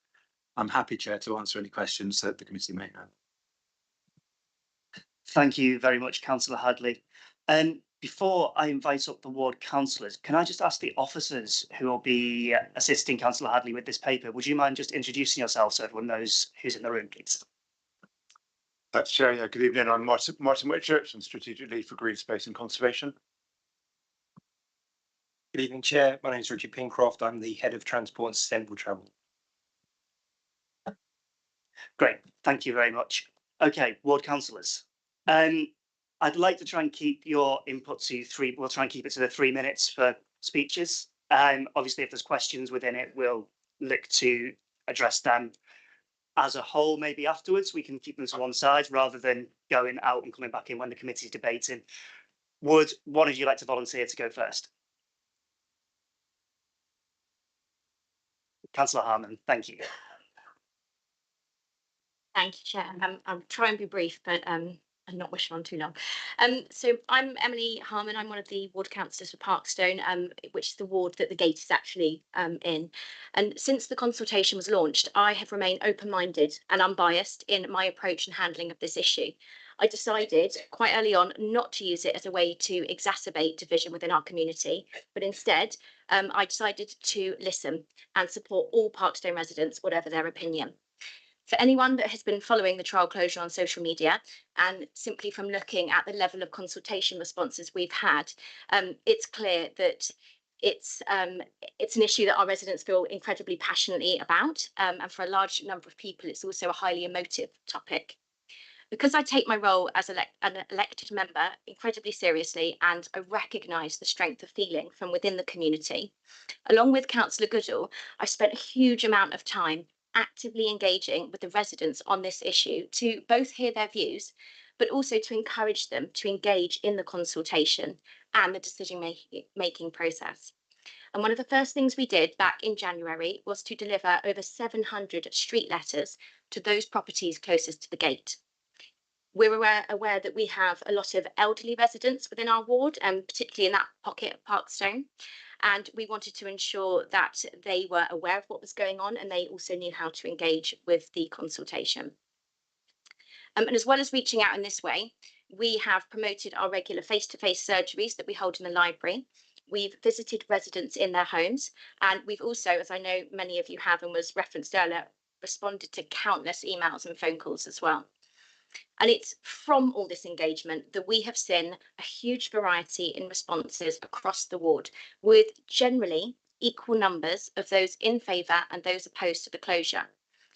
I'm happy, Chair, to answer any questions that the committee may have. Thank you very much, Councillor Hadley. Before I invite up the ward councillors, can I just ask the officers who will be assisting Councillor Hadley with this paper, would you mind just introducing yourself so everyone knows who's in the room, please? That's Chair. Yeah, good evening. I'm Martin Whitchurch and Strategic Lead for Green Space and Conservation. Good evening, Chair. My name is Richard Pincroft. I'm the Head of Transport and Sustainable Travel. Great, thank you very much. Okay, ward councillors. I'd like to try and keep your input to we'll try and keep it to the 3 minutes for speeches. Obviously, if there's questions within it, we'll look to address them as a whole, maybe afterwards. We can keep them to one side rather than going out and coming back in when the committee's debating. Would one of you like to volunteer to go first? Councillor Harman, thank you. Thank you, Chair. I'll try and be brief, but and not wish on too long. So I'm Emily Harman. I'm one of the ward councillors for Parkstone, which is the ward that the gate is actually in. And since the consultation was launched, I have remained open-minded and unbiased in my approach and handling of this issue. I decided quite early on not to use it as a way to exacerbate division within our community, but instead I decided to listen and support all Parkstone residents, whatever their opinion. For anyone that has been following the trial closure on social media, and simply from looking at the level of consultation responses we've had, it's clear that it's an issue that our residents feel incredibly passionately about, and for a large number of people, it's also a highly emotive topic. Because I take my role as an elected member incredibly seriously, and I recognise the strength of feeling from within the community, along with Councillor Goodall, I've spent a huge amount of time actively engaging with the residents on this issue to both hear their views, but also to encourage them to engage in the consultation and the decision-making process. And one of the first things we did back in January was to deliver over 700 street letters to those properties closest to the gate. We're aware that we have a lot of elderly residents within our ward, and particularly in that pocket of Parkstone. And we wanted to ensure that they were aware of what was going on and they also knew how to engage with the consultation. And as well as reaching out in this way, we have promoted our regular face-to-face surgeries that we hold in the library. We've visited residents in their homes, and we've also, as I know many of you have and was referenced earlier, responded to countless emails and phone calls as well. And it's from all this engagement that we have seen a huge variety in responses across the ward, with generally equal numbers of those in favour and those opposed to the closure,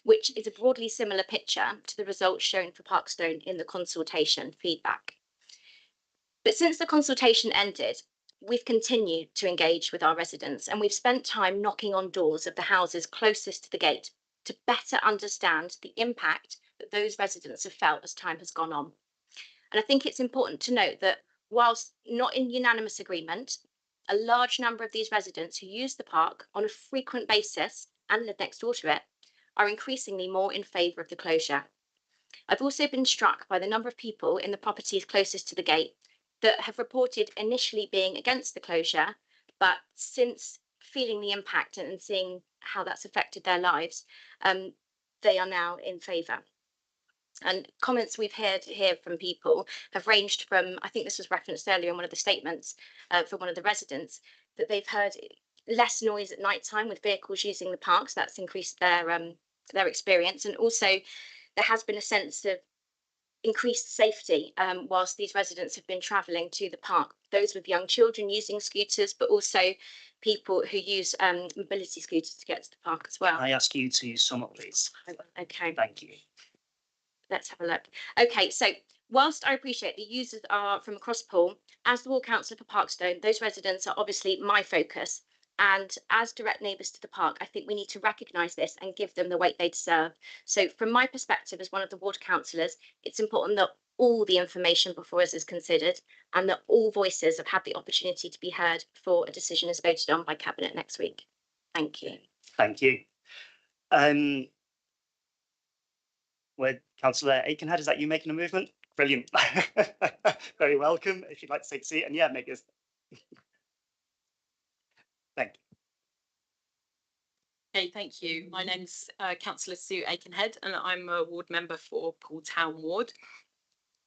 which is a broadly similar picture to the results shown for Parkstone in the consultation feedback. But since the consultation ended, we've continued to engage with our residents, and we've spent time knocking on doors of the houses closest to the gate to better understand the impact that those residents have felt as time has gone on. And I think it's important to note that whilst not in unanimous agreement, a large number of these residents who use the park on a frequent basis and live next door to it are increasingly more in favour of the closure. I've also been struck by the number of people in the properties closest to the gate that have reported initially being against the closure, but since feeling the impact and seeing how that's affected their lives, they are now in favour. And comments we've heard here from people have ranged from, I think this was referenced earlier in one of the statements from one of the residents, that they've heard less noise at night time with vehicles using the parks. That's increased their experience. And also there has been a sense of increased safety whilst these residents have been travelling to the park. Those with young children using scooters, but also people who use mobility scooters to get to the park as well. I ask you to sum up, please. Okay. Thank you. Let's have a look. Okay, so whilst I appreciate the users are from across Poole, as the ward councillor for Parkstone, those residents are obviously my focus. And as direct neighbours to the park, I think we need to recognise this and give them the weight they deserve. So from my perspective as one of the ward councillors, it's important that all the information before us is considered and that all voices have had the opportunity to be heard before a decision is voted on by Cabinet next week. Thank you. Thank you. With Councillor Aikenhead, is that you making a movement? Brilliant. Very welcome. If you'd like to take a seat, and yeah, make us. Thank you. Okay, thank you. My name's Councillor Sue Aikenhead, and I'm a ward member for Poole Town Ward.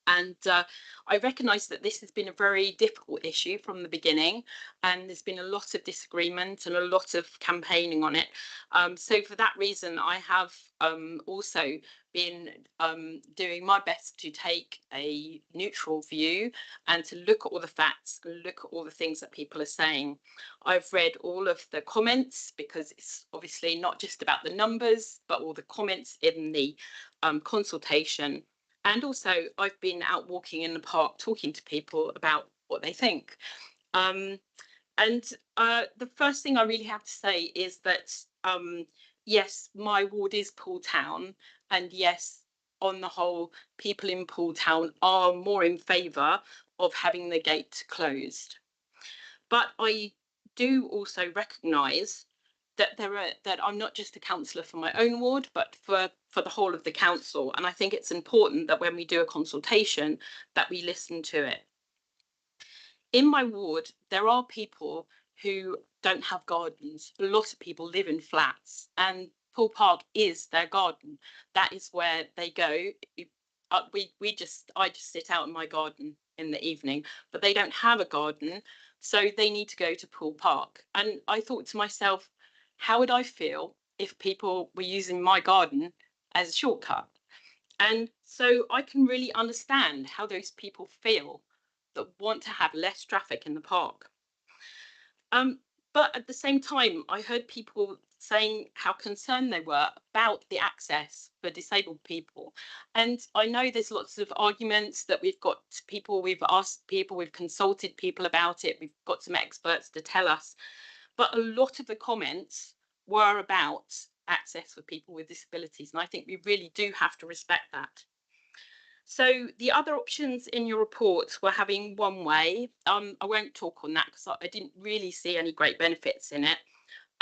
And I recognise that this has been a very difficult issue from the beginning, and there's been a lot of disagreement and a lot of campaigning on it. So for that reason, I have also been doing my best to take a neutral view and to look at all the facts, look at all the things that people are saying. I've read all of the comments because it's obviously not just about the numbers, but all the comments in the consultation. And also, I've been out walking in the park talking to people about what they think. The first thing I really have to say is that, yes, my ward is Poole Town. And yes, on the whole, people in Poole Town are more in favour of having the gate closed. But I do also recognise that I'm not just a councillor for my own ward, but for the whole of the council. And I think it's important that when we do a consultation, that we listen to it. In my ward, there are people who don't have gardens. A lot of people live in flats, and Poole Park is their garden. That is where they go. I just sit out in my garden in the evening, but they don't have a garden, so they need to go to Poole Park. And I thought to myself, how would I feel if people were using my garden as a shortcut? And so I can really understand how those people feel that want to have less traffic in the park. But at the same time, I heard people saying how concerned they were about the access for disabled people. And I know there's lots of arguments that we've got people, we've asked people, we've consulted people about it, we've got some experts to tell us. But a lot of the comments were about access for people with disabilities. And I think we really do have to respect that. So the other options in your report were having one way. I won't talk on that because I didn't really see any great benefits in it.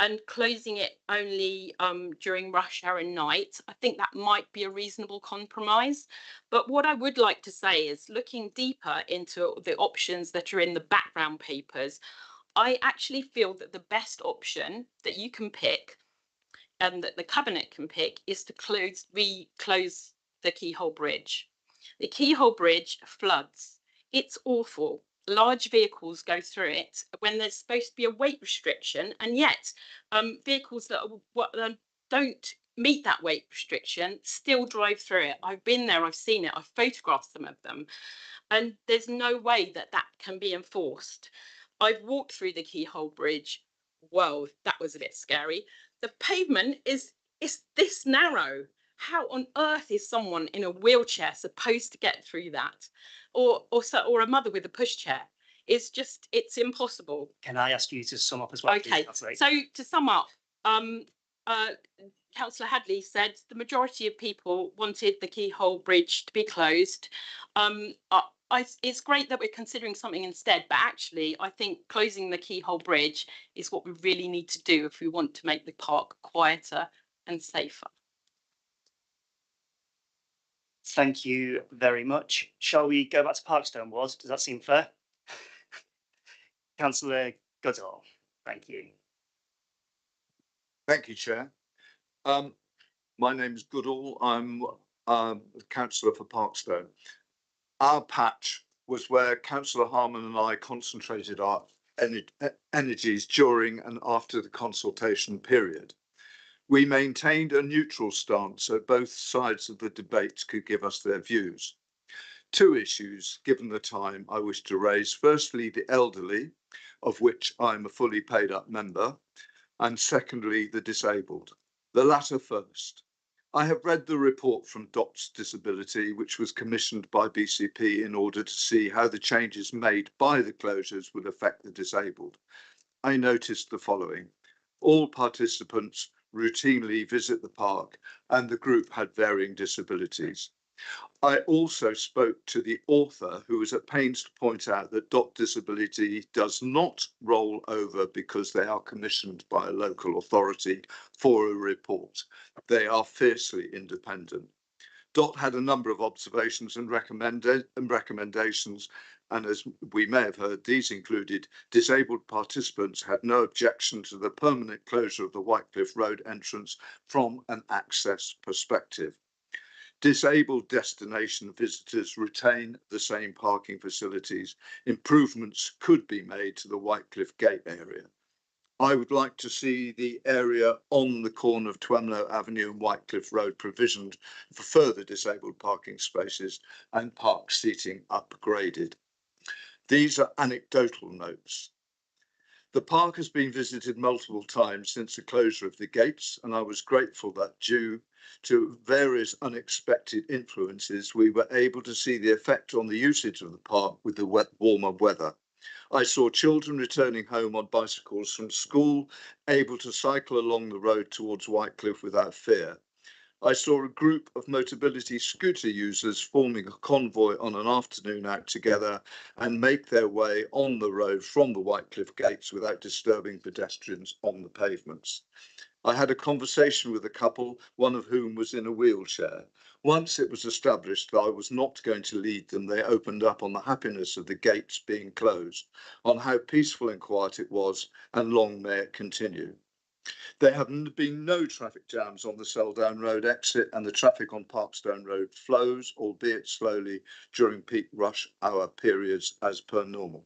And closing it only during rush hour and night, I think that might be a reasonable compromise. But what I would like to say is looking deeper into the options that are in the background papers, I actually feel that the best option that you can pick and that the Cabinet can pick is to reclose the Keyhole Bridge. The Keyhole Bridge floods. It's awful. Large vehicles go through it when there's supposed to be a weight restriction, and yet vehicles that don't meet that weight restriction still drive through it. I've been there, I've seen it, I've photographed some of them, and there's no way that that can be enforced. I've walked through the Keyhole Bridge. Whoa, that was a bit scary. The pavement is this narrow. How on earth is someone in a wheelchair supposed to get through that? Or a mother with a pushchair? It's impossible. Can I ask you to sum up as well? Okay, Please, so to sum up, Councillor Hadley said the majority of people wanted the Keyhole Bridge to be closed. It's great that we're considering something instead, but actually I think closing the Keyhole Bridge is what we really need to do if we want to make the park quieter and safer. Thank you very much. Shall we go back to Parkstone Ward? Does that seem fair? Councillor Goodall, thank you. Thank you, Chair. My name is Goodall. I'm a councillor for Parkstone. Our patch was where Councillor Harman and I concentrated our energies during and after the consultation period. We maintained a neutral stance so both sides of the debate could give us their views. Two issues, given the time, I wish to raise. Firstly, the elderly, of which I'm a fully paid up member, and secondly, the disabled. The latter first. I have read the report from DOTS Disability, which was commissioned by BCP in order to see how the changes made by the closures would affect the disabled. I noticed the following. All participants routinely visit the park and the group had varying disabilities. I also spoke to the author, who was at pains to point out that DOT Disability does not roll over because they are commissioned by a local authority for a report. They are fiercely independent. DOT had a number of observations and recommendations, and as we may have heard, these included disabled participants had no objection to the permanent closure of the Whitecliffe Road entrance from an access perspective. Disabled destination visitors retain the same parking facilities. Improvements could be made to the Whitecliffe Gate area. I would like to see the area on the corner of Twemlow Avenue and Whitecliffe Road provisioned for further disabled parking spaces and park seating upgraded. These are anecdotal notes. The park has been visited multiple times since the closure of the gates, and I was grateful that due to various unexpected influences, we were able to see the effect on the usage of the park with the warmer weather. I saw children returning home on bicycles from school, able to cycle along the road towards Whitecliffe without fear. I saw a group of Motability scooter users forming a convoy on an afternoon out together and make their way on the road from the Whitecliffe gates without disturbing pedestrians on the pavements. I had a conversation with a couple, one of whom was in a wheelchair. Once it was established that I was not going to lead them, they opened up on the happiness of the gates being closed, on how peaceful and quiet it was, and long may it continue. There have been no traffic jams on the Seldown Road exit, and the traffic on Parkstone Road flows, albeit slowly, during peak rush hour periods as per normal.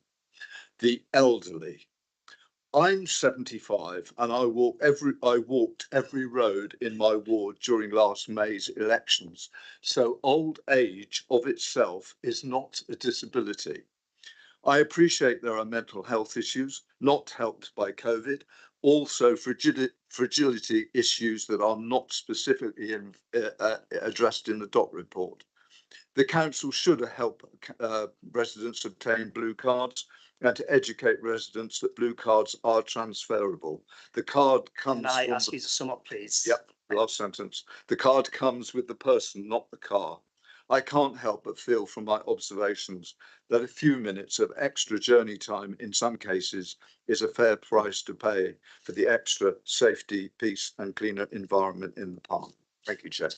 The elderly. I'm 75 and I walked every road in my ward during last May's elections. So old age of itself is not a disability. I appreciate there are mental health issues not helped by COVID, also fragility issues that are not specifically addressed in the DOT report. The council should help residents obtain blue cards and to educate residents that blue cards are transferable. The card comes. Can I ask you to sum up, please? Yep, last sentence. The card comes with the person, not the car. I can't help but feel from my observations that a few minutes of extra journey time in some cases is a fair price to pay for the extra safety, peace and cleaner environment in the park. Thank you, Chair.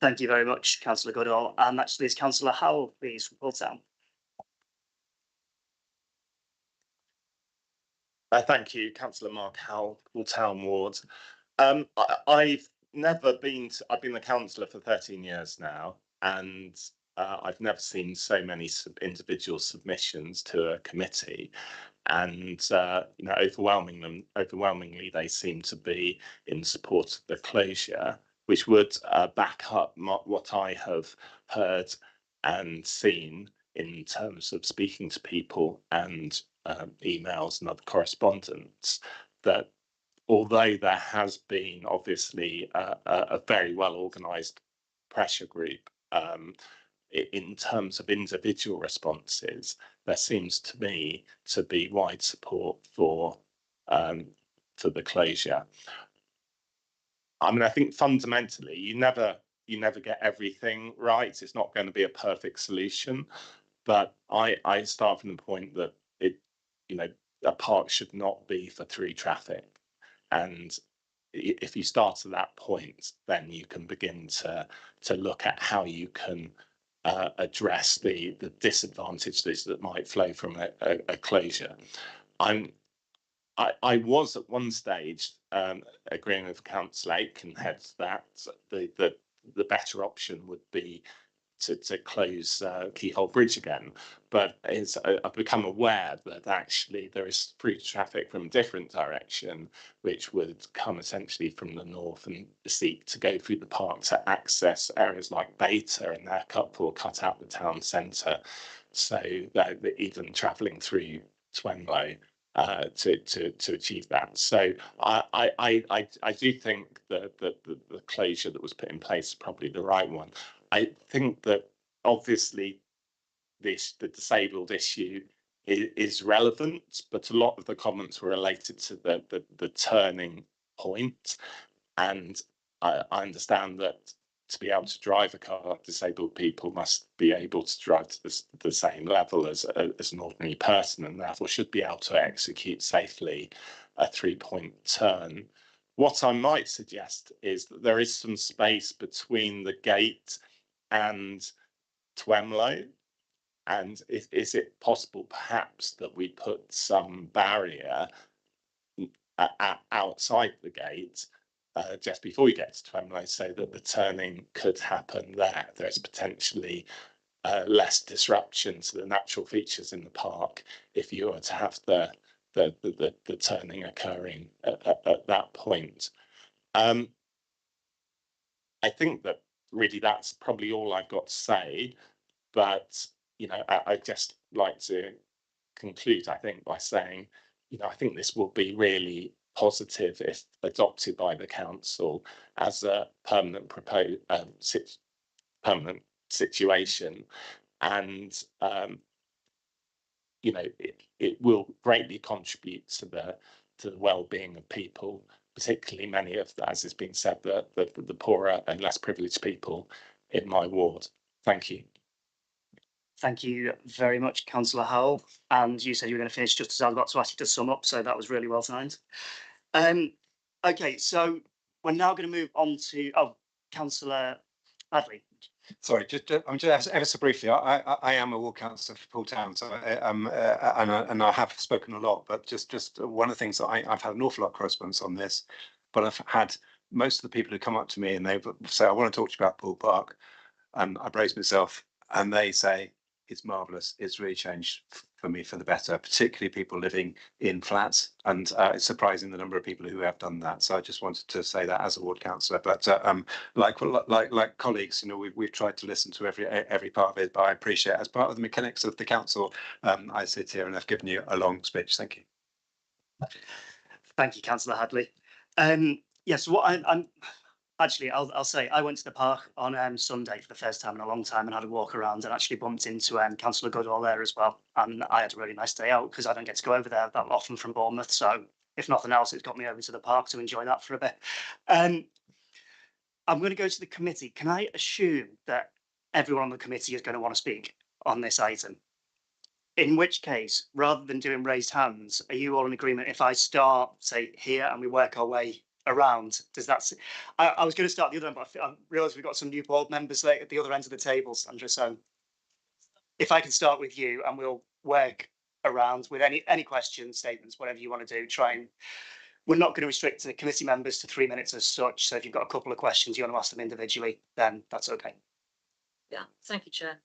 Thank you very much, Councillor Goodall. And actually, is Councillor Howell, please, from Poole Town. Thank you, Councillor Mark Howell, Poole Town Ward. I've never been I've been the councillor for 13 years now, and I've never seen so many individual submissions to a committee, and overwhelmingly they seem to be in support of the closure, which would back up what I have heard and seen in terms of speaking to people and emails and other correspondence, that although there has been obviously a very well organised pressure group, in terms of individual responses, there seems to me to be wide support for the closure. I mean, I think fundamentally you never get everything right. It's not going to be a perfect solution, but I start from the point that a park should not be for through traffic, and if you start at that point, then you can begin to look at how you can address the disadvantages that might flow from a closure. I was at one stage agreeing with Councillor Aikenhead that the better option would be to close Keyhole Bridge again, but I've become aware that actually there is through traffic from a different direction, which would come essentially from the north and seek to go through the park to access areas like Beta and therefore cut out the town centre, so that even travelling through Twenlow to achieve that. So I do think that the closure that was put in place is probably the right one. I think that obviously the disabled issue is relevant, but a lot of the comments were related to the turning point, and I understand that to be able to drive a car, disabled people must be able to drive to the same level as an ordinary person, and therefore should be able to execute safely a 3-point turn. What I might suggest is that there is some space between the gate and Twemlow, and is it possible perhaps that we put some barrier outside the gate just before you get to Twemlow, so that the turning could happen there? There's potentially less disruption to the natural features in the park if you were to have the turning occurring at that point. I think that really that's probably all I've got to say, but I'd just like to conclude, I think, by saying, I think this will be really positive if adopted by the council as a permanent permanent situation, and it will greatly contribute to the well-being of people, particularly many of, as has been said, the poorer and less privileged people in my ward. Thank you. Thank you very much, Councillor Howell. And you said you were going to finish just as I was about to ask you to sum up, so that was really well timed. Okay, so we're now going to move on to Councillor Hadley. Sorry, I'm just ever so briefly. I am a ward councillor for Poole Town, so and I have spoken a lot. But just one of the things that I've had an awful lot of correspondence on this, but I've had most of the people who come up to me and they say, "I want to talk to you about Poole Park," and I brace myself, and they say, "It's marvellous. It's really changed for me for the better," particularly people living in flats. And it's surprising the number of people who have done that. So I just wanted to say that as a ward councillor. But like colleagues, we've tried to listen to every part of it. But I appreciate, as part of the mechanics of the council, I sit here and I've given you a long speech. Thank you. Thank you, Councillor Hadley. Yes, what I'm actually, I'll say I went to the park on Sunday for the first time in a long time and had a walk around, and actually bumped into Councillor Goodall there as well. And I had a really nice day out because I don't get to go over there that often from Bournemouth. So if nothing else, it's got me over to the park to enjoy that for a bit. I'm going to go to the committee. Can I assume that everyone on the committee is going to want to speak on this item? In which case, rather than doing raised hands, are you all in agreement if I start, say, here and we work our way around? Does that? I was going to start the other end, but I realised we've got some new board members at the other end of the table, Sandra. So if I can start with you and we'll work around with any questions, statements, whatever you want to do. We're not going to restrict the committee members to 3 minutes as such. So if you've got a couple of questions you want to ask them individually, then that's okay. Yeah, thank you, Chair.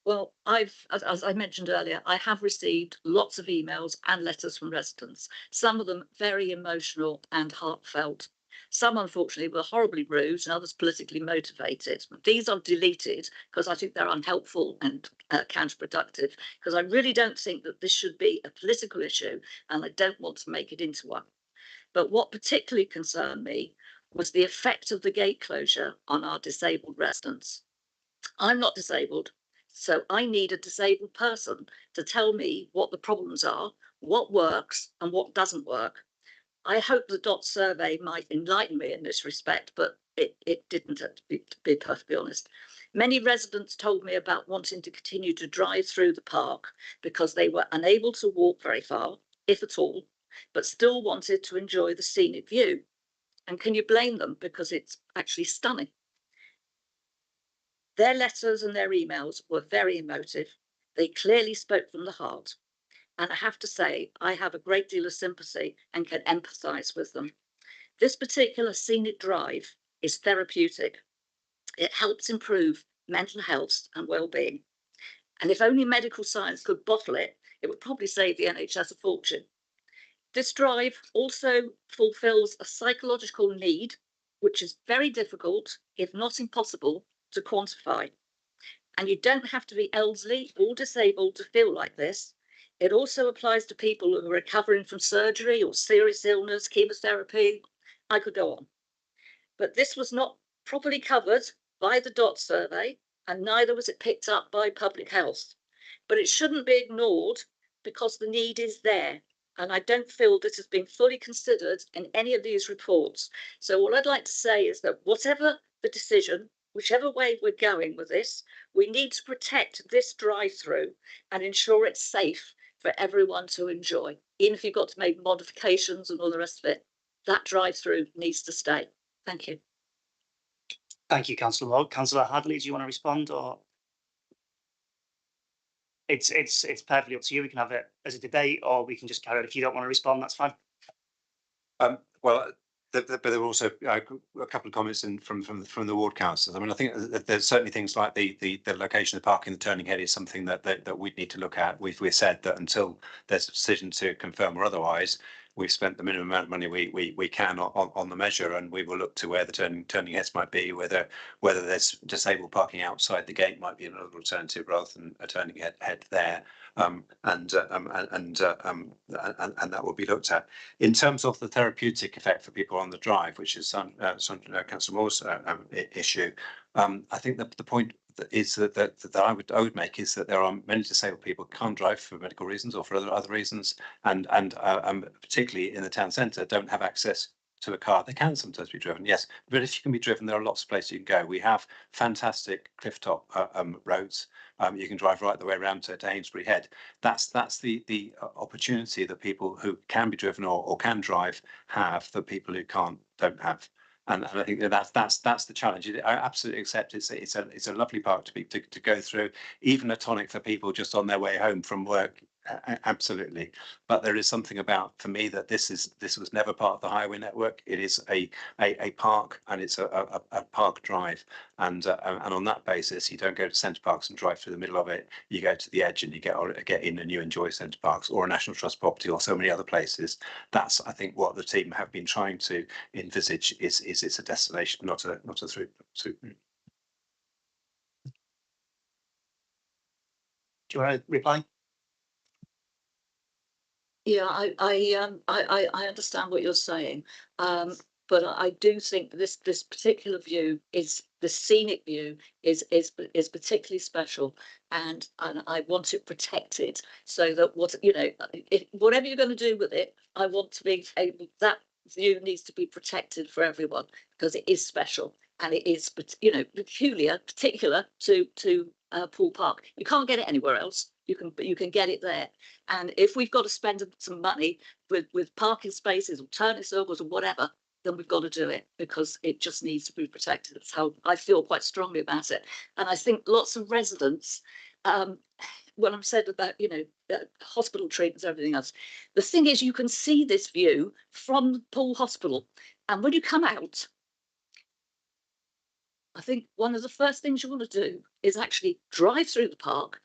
Well, as I mentioned earlier, I have received lots of emails and letters from residents, some of them very emotional and heartfelt. Some, unfortunately, were horribly rude and others politically motivated. These are deleted because I think they're unhelpful and counterproductive, because I really don't think that this should be a political issue and I don't want to make it into one. But what particularly concerned me was the effect of the gate closure on our disabled residents. I'm not disabled, so I need a disabled person to tell me what the problems are, what works and what doesn't work. I hope the DOT survey might enlighten me in this respect, but it didn't, to be perfectly honest. Many residents told me about wanting to continue to drive through the park because they were unable to walk very far, if at all, but still wanted to enjoy the scenic view. And can you blame them? Because it's actually stunning. Their letters and their emails were very emotive. They clearly spoke from the heart. And I have to say, I have a great deal of sympathy and can empathise with them. This particular scenic drive is therapeutic. It helps improve mental health and well-being. And if only medical science could bottle it, it would probably save the NHS a fortune. This drive also fulfills a psychological need, which is very difficult, if not impossible, to quantify. And you don't have to be elderly or disabled to feel like this. It also applies to people who are recovering from surgery or serious illness, chemotherapy. I could go on. But this was not properly covered by the DOT survey, and neither was it picked up by public health. But it shouldn't be ignored because the need is there. And I don't feel this has been fully considered in any of these reports. So what I'd like to say is that whatever the decision, whichever way we're going with this, we need to protect this drive-through and ensure it's safe for everyone to enjoy. Even if you've got to make modifications and all the rest of it, that drive-through needs to stay. Thank you. Thank you, Councillor Ward. Councillor Hadley, do you want to respond, or? It's perfectly up to you. We can have it as a debate, or we can just carry it. If you don't want to respond, that's fine. Well, but there were also a couple of comments from the ward councillors. I mean, I think that there's certainly things like the location of the parking, the turning head is something that we'd need to look at. We've said that until there's a decision to confirm or otherwise, we've spent the minimum amount of money we can on the measure, and we will look to where the turning heads might be, whether there's disabled parking outside the gate might be another alternative rather than a turning head there. And that will be looked at. In terms of the therapeutic effect for people on the drive, which is Councillor Moore's issue, I think that the point is that I would make is that there are many disabled people who can't drive for medical reasons or for other reasons, and particularly in the town centre don't have access to a car. They can sometimes be driven, yes, but if you can be driven, there are lots of places you can go. We have fantastic cliff top roads. You can drive right the way around to Amesbury Head. That's the opportunity that people who can be driven or can drive have that people who can't don't have. And I think that's the challenge. I absolutely accept it's a lovely park to go through, even a tonic for people just on their way home from work. Absolutely, but there is something about, for me, that this was never part of the highway network. It is a park, and it's a park drive, and on that basis, you don't go to Centre Parks and drive through the middle of it. You go to the edge and you get in and you enjoy Centre Parks or a National Trust property or so many other places. That's, I think, what the team have been trying to envisage is it's a destination, not a through. Do you want to reply? Yeah, I understand what you're saying, but I do think this particular view is the scenic view is particularly special, and I want it protected so that whatever you're going to do with it, I want to be able, that view needs to be protected for everyone because it is special and it is particular to Poole Park. You can't get it anywhere else. You can get it there, and if we've got to spend some money with parking spaces, alternative circles, or whatever, then we've got to do it because it just needs to be protected. That's how I feel quite strongly about it, and I think lots of residents. When I'm said about hospital treatments, everything else, the thing is you can see this view from Poole Hospital, and when you come out, I think one of the first things you want to do is actually drive through the park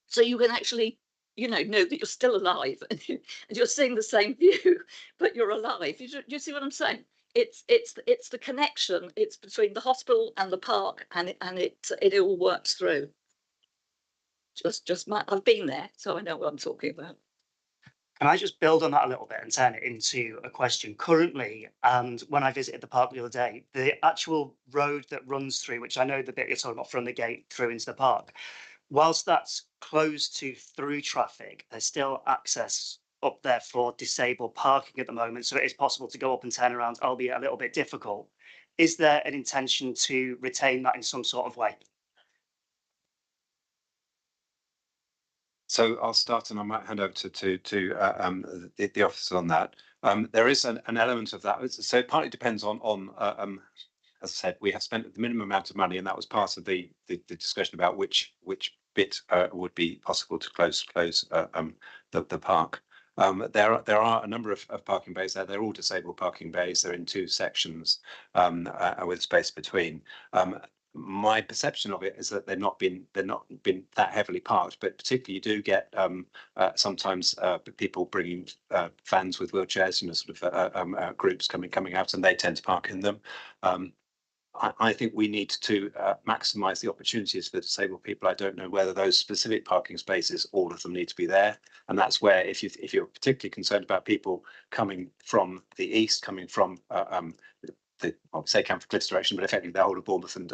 so you can actually, know that you're still alive and you're seeing the same view, but you're alive. You see what I'm saying? It's the connection. It's between the hospital and the park, and it all works through. I've been there, so I know what I'm talking about. Can I just build on that a little bit and turn it into a question? Currently, and when I visited the park the other day, the actual road that runs through, which I know the bit you're talking about from the gate through into the park, whilst that's closed to through traffic, there's still access up there for disabled parking at the moment. So it is possible to go up and turn around, albeit a little bit difficult. Is there an intention to retain that in some sort of way? So I'll start, and I might hand over to the officers on that. There is an element of that. So it partly depends on as I said, we have spent the minimum amount of money, and that was part of the discussion about which bit would be possible to close the park. There are a number of parking bays there. They're all disabled parking bays. They're in two sections with space between. My perception of it is that they're not been that heavily parked, but particularly you do get sometimes people bringing fans with wheelchairs, sort of groups coming out, and they tend to park in them. I think we need to maximise the opportunities for disabled people. I don't know whether those specific parking spaces, all of them, need to be there, and that's where if you're particularly concerned about people coming from the east, coming from say Camford Cliffs direction, but effectively the whole of Bournemouth and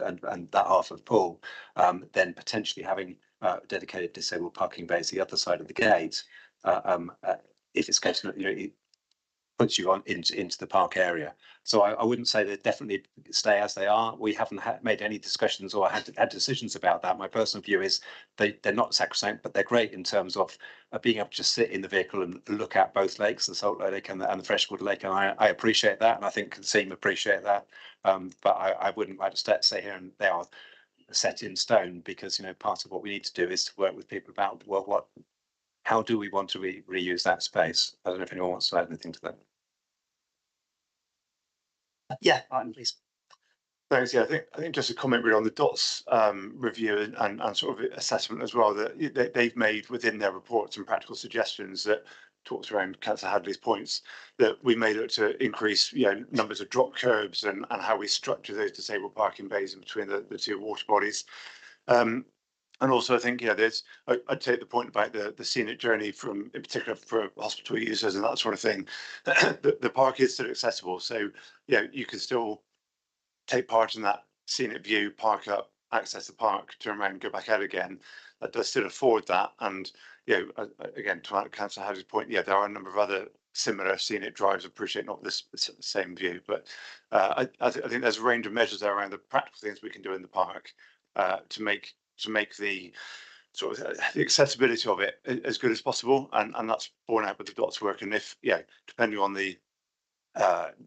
that half of Poole, then potentially having dedicated disabled parking bays the other side of the gate, if it's case, it puts you on into the park area. So I wouldn't say they definitely stay as they are. We haven't made any discussions or had decisions about that. My personal view is they're not sacrosanct, but they're great in terms of being able to just sit in the vehicle and look at both lakes, the Salt Lake and the Freshwater Lake. And I appreciate that, and I think the team appreciate that. But I wouldn't like to stay here and they are set in stone, because part of what we need to do is to work with people about, well, how do we want to reuse that space? I don't know if anyone wants to add anything to that. Yeah, Martin, please. Thanks. Yeah, I think just a comment really on the DOTS review and sort of assessment as well, that they've made within their reports and practical suggestions that talks around Councillor Hadley's points, that we may look to increase numbers of drop curbs and how we structure those disabled parking bays in between the two water bodies. And also, I think, I'd take the point about the scenic journey in particular for hospital users and that sort of thing. The park is still accessible, so you can still take part in that scenic view, park up, access the park, turn around, go back out again. That does still afford that. And again, to Councillor Hadley's point, there are a number of other similar scenic drives. Appreciate not this same view, but I think there's a range of measures there around the practical things we can do in the park to make the sort of the accessibility of it as good as possible, and that's borne out with the DOTS work. And if depending on the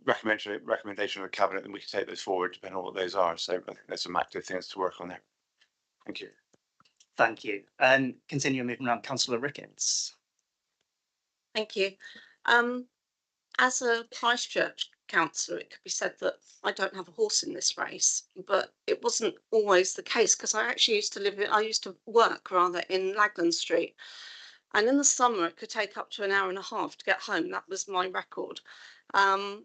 recommendation of the cabinet, then we can take those forward depending on what those are. So I think there's some active things to work on there. Thank you. Thank you. And continue moving around, Councillor Ricketts. Thank you. As a Christchurch councillor, it could be said that I don't have a horse in this race, but it wasn't always the case, because I actually used to work rather in Lagland Street, and in the summer it could take up to an hour and a half to get home. That was my record. And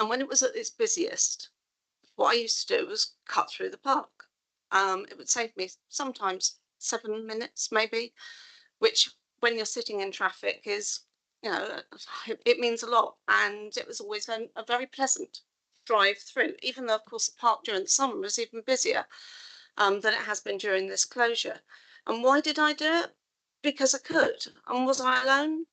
when it was at its busiest, what I used to do was cut through the park. It would save me sometimes 7 minutes maybe, which when you're sitting in traffic is, it means a lot. And it was always a very pleasant drive through, even though of course the park during the summer was even busier than it has been during this closure. And why did I do it? Because I could. And was I alone?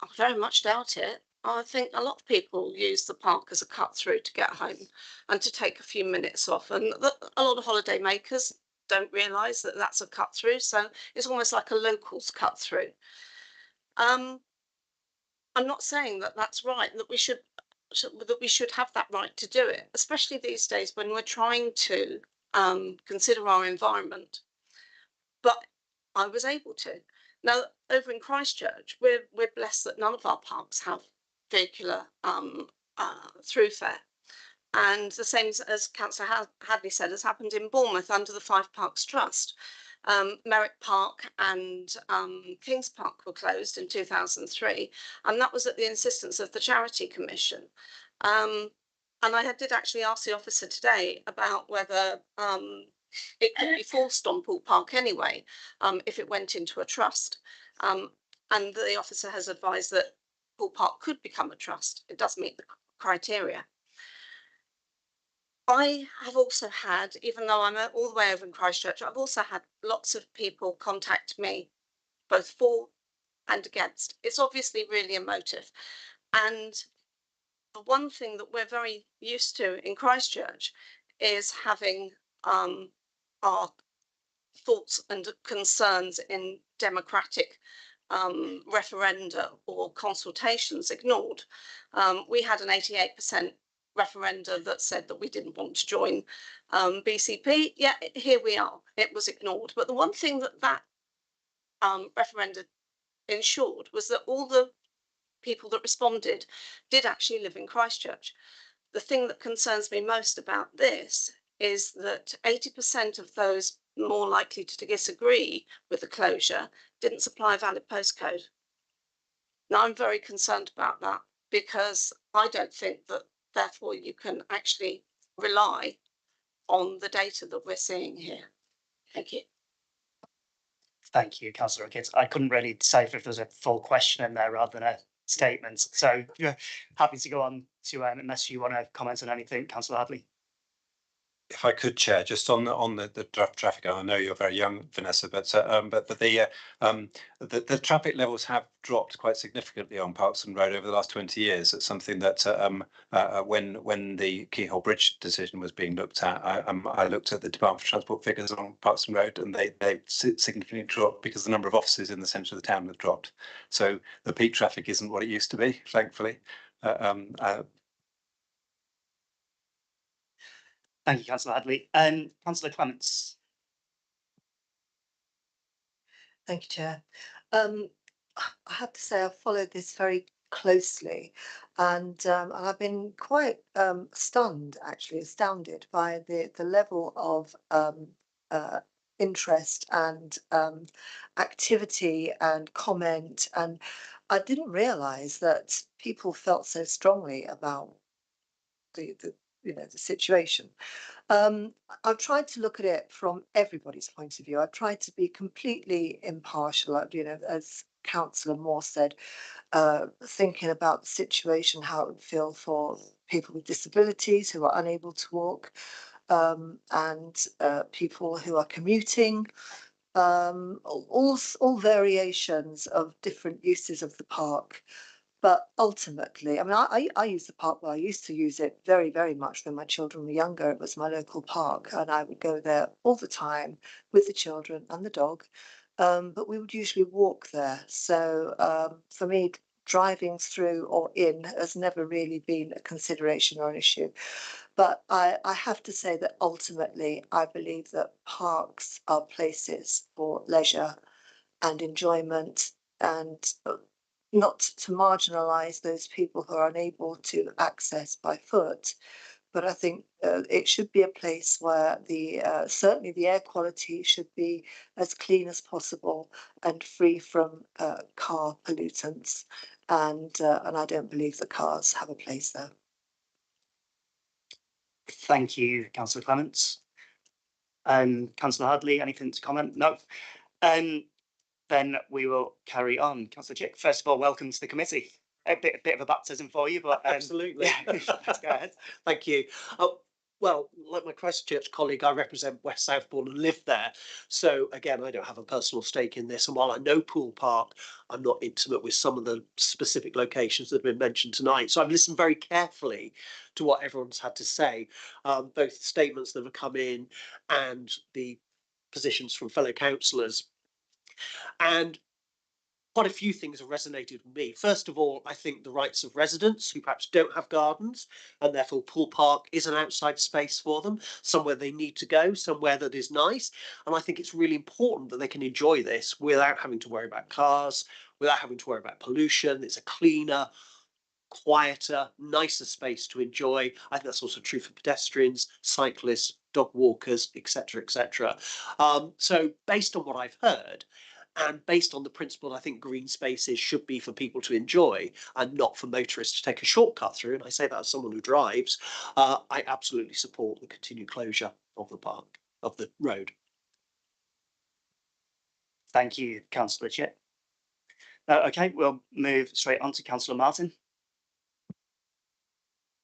I very much doubt it. I think a lot of people use the park as a cut through to get home and to take a few minutes off. And a lot of holiday makers don't realise that that's a cut through. So it's almost like a locals cut through. I'm not saying that that's right, that we should have that right to do it, especially these days when we're trying to consider our environment. But I was able to. Now, over in Christchurch, we're blessed that none of our parks have vehicular through fare. And the same as Councillor Hadley said has happened in Bournemouth under the Five Parks Trust. Merrick Park and Kings Park were closed in 2003, and that was at the insistence of the Charity Commission. And I did actually ask the officer today about whether it could be forced on Poole Park anyway, if it went into a trust. And the officer has advised that Poole Park could become a trust. It does meet the criteria. I have also had, even though I'm all the way over in Christchurch, I've also had lots of people contact me, both for and against. It's obviously really emotive. And the one thing that we're very used to in Christchurch is having our thoughts and concerns in democratic referenda or consultations ignored. We had an 88% referenda that said that we didn't want to join BCP. Yeah, here we are. It was ignored. But the one thing that referenda ensured was that all the people that responded did actually live in Christchurch. The thing that concerns me most about this is that 80% of those more likely to disagree with the closure didn't supply a valid postcode. Now, I'm very concerned about that because I don't think that therefore you can actually rely on the data that we're seeing here. Thank you. Thank you, Councillor Ricketts. I couldn't really decipher if there's a full question in there rather than a statement. So yeah, happy to go on to unless you want to comment on anything, Councillor Hadley. If I could, Chair, just on the traffic, I know you're very young, Vanessa, but the traffic levels have dropped quite significantly on Parkson Road over the last 20 years. It's something that when the Keyhole Bridge decision was being looked at, I looked at the Department for Transport figures on Parkson Road, and they significantly dropped because the number of offices in the centre of the town have dropped. So the peak traffic isn't what it used to be, thankfully. Thank you, Councillor Hadley. Councillor Clements. Thank you, Chair. I have to say I've followed this very closely, and I've been quite stunned, actually astounded by the level of interest and activity and comment, and I didn't realise that people felt so strongly about the situation. I've tried to look at it from everybody's point of view. I've tried to be completely impartial, as Councillor Moore said, thinking about the situation, how it would feel for people with disabilities who are unable to walk, and people who are commuting, all variations of different uses of the park. But ultimately, I mean, I use the park well. I used to use it very, very much when my children were younger. It was my local park, and I would go there all the time with the children and the dog. But we would usually walk there. So for me, driving through or in has never really been a consideration or an issue. But I have to say that ultimately, I believe that parks are places for leisure and enjoyment, and not to marginalise those people who are unable to access by foot, but I think it should be a place where certainly the air quality should be as clean as possible and free from car pollutants, and I don't believe the cars have a place there. Thank you, Councillor Clements. Councillor Hadley, anything to comment? No. Then we will carry on. Councillor Chick, first of all, welcome to the committee. A bit of a baptism for you, but absolutely. Yeah, let's go ahead. Thank you. Well, like my Christchurch colleague, I represent West Southbourne and live there. So again, I don't have a personal stake in this. And while I know Poole Park, I'm not intimate with some of the specific locations that have been mentioned tonight. So I've listened very carefully to what everyone's had to say, both the statements that have come in and the positions from fellow councillors. And quite a few things have resonated with me. First of all, I think the rights of residents who perhaps don't have gardens, and therefore Poole Park is an outside space for them, somewhere they need to go, somewhere that is nice. And I think it's really important that they can enjoy this without having to worry about cars, without having to worry about pollution. It's a cleaner, quieter, nicer space to enjoy. I think that's also true for pedestrians, cyclists, dog walkers, etc., etc. So based on what I've heard, and based on the principle, I think green spaces should be for people to enjoy and not for motorists to take a shortcut through. And I say that as someone who drives. I absolutely support the continued closure of the park, of the road. Thank you, Councillor Chip. Okay, we'll move straight on to Councillor Martin.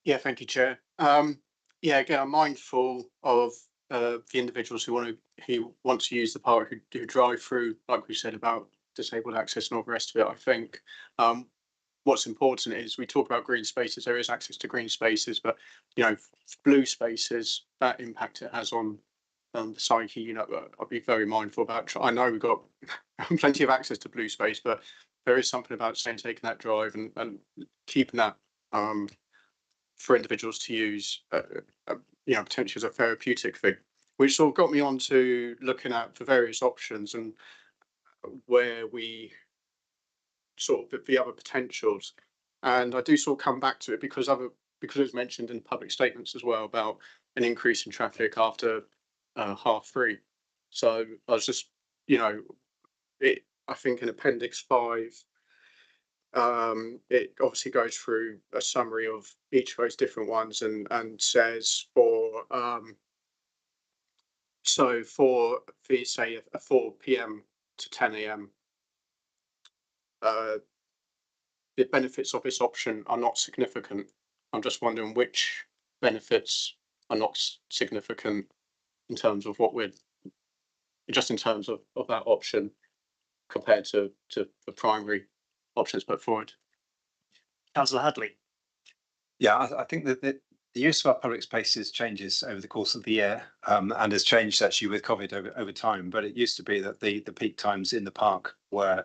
Yeah, thank you, Chair. Yeah, again, I'm mindful of the individuals who want to use the park, who drive through, like we said about disabled access and all the rest of it. I think what's important is we talk about green spaces. There is access to green spaces, but blue spaces, that impact it has on the psyche. I'll be very mindful about. I know we've got plenty of access to blue space, but there is something about taking that drive and keeping that for individuals to use, potentially as a therapeutic thing, which sort of got me on to looking at the various options and where we sort of the other potentials. And I do sort of come back to it because it was mentioned in public statements as well about an increase in traffic after 3:30. So I was just, I think in Appendix 5, it obviously goes through a summary of each of those different ones and says for so for the say a 4 p.m. to 10 a.m. The benefits of this option are not significant. I'm just wondering which benefits are not significant in terms of in terms of that option compared to the primary options put forward. Councillor Hadley. Yeah, I think that the use of our public spaces changes over the course of the year, and has changed actually with COVID over time. But it used to be that the peak times in the park were,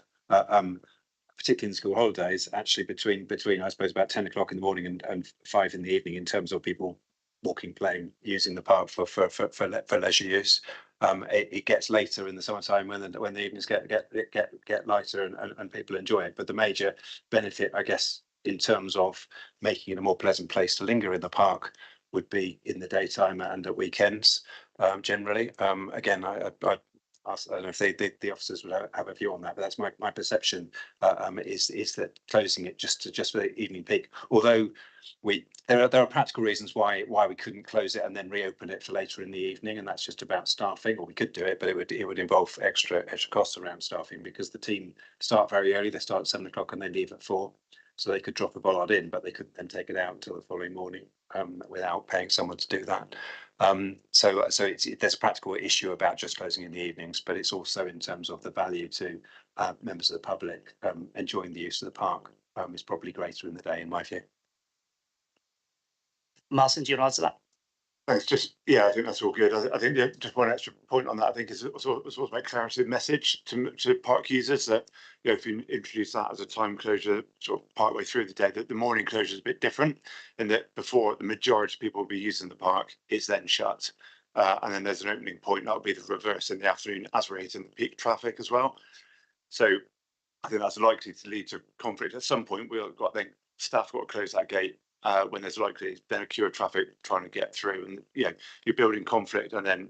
particularly in school holidays, actually between I suppose about 10 o'clock in the morning and 5 in the evening in terms of people walking, playing, using the park for leisure use. It gets later in the summertime when the evenings get lighter and people enjoy it. But the major benefit, I guess, in terms of making it a more pleasant place to linger in the park would be in the daytime and at weekends, generally. Again, I don't know if the officers would have a view on that, but that's my perception, is that closing it just for the evening peak. Although there are practical reasons why we couldn't close it and then reopen it for later in the evening, and that's just about staffing. Or we could do it, but it would involve extra costs around staffing because the team start very early. They start at 7 o'clock and they leave at 4. So they could drop a bollard in, but they couldn't then take it out until the following morning without paying someone to do that. So there's a practical issue about just closing in the evenings, but it's also in terms of the value to members of the public enjoying the use of the park is probably greater in the day, in my view. Martin, do you want to answer that? Thanks. I think that's all good. I think just one extra point on that, I think, is also about clarity of message to park users that, if you introduce that as a time closure sort of partway through the day, that the morning closure is a bit different, and that before the majority of people will be using the park, it's then shut. And then there's an opening point, that'll be the reverse in the afternoon as we're hitting the peak traffic as well. So I think that's likely to lead to conflict. At some point, staff got to close that gate when there's likely then a queue of traffic trying to get through, and you're building conflict. And then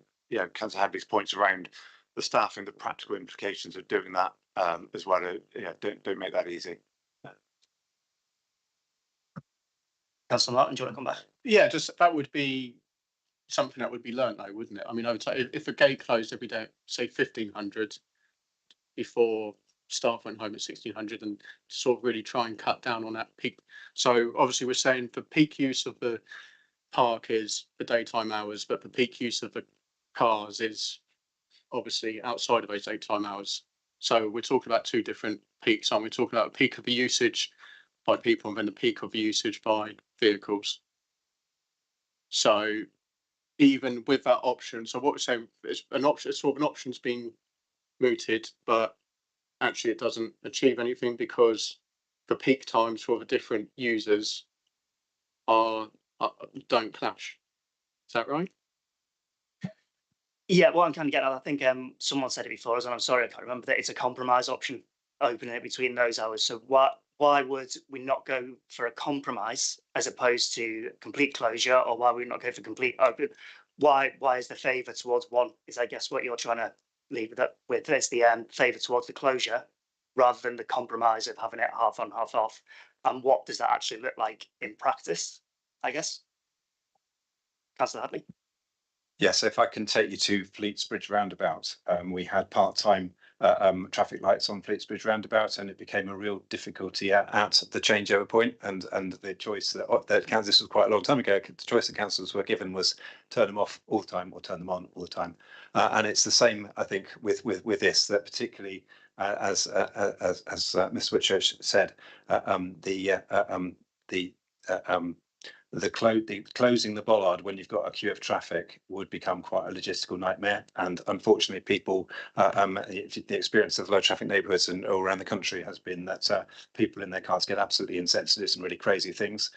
Councillor Hadley's points around the staff and the practical implications of doing that as well. Don't make that easy. Councillor Martin, do you want to come back? Yeah, just that would be something that would be learned, though, wouldn't it? I mean, I would say if a gate closed every day, say 1500, before staff went home at 1600, and sort of really try and cut down on that peak. So obviously we're saying the peak use of the park is the daytime hours, but the peak use of the cars is obviously outside of those daytime hours. So we're talking about two different peaks, aren't we? Talking about a peak of the usage by people and then the peak of usage by vehicles. So even with that option, so what we're saying is an option, sort of an option's been mooted, but actually it doesn't achieve anything because the peak times for the different users don't clash. Is that right? Yeah, what I'm kind of getting at, I think someone said it before, and I'm sorry I can't remember that it's a compromise option, opening it between those hours. So what why would we not go for a compromise as opposed to complete closure, or why would we not go for complete open? Why is the favour towards one? Is I guess what you're trying to leave that with is the favour towards the closure rather than the compromise of having it half on, half off. And what does that actually look like in practice? I guess. Councillor Hadley. Yes, if I can take you to Fleetsbridge roundabout, we had part-time traffic lights on Fleetsbridge roundabout, and it became a real difficulty at the changeover point. And the choice that this was quite a long time ago. The choice that councils were given was turn them off all the time or turn them on all the time. And it's the same, I think, with this, that particularly as Ms. Whitchurch said, closing the bollard when you've got a queue of traffic would become quite a logistical nightmare. And unfortunately, people, the experience of low traffic neighbourhoods and all around the country has been that people in their cars get absolutely insensitive and really crazy things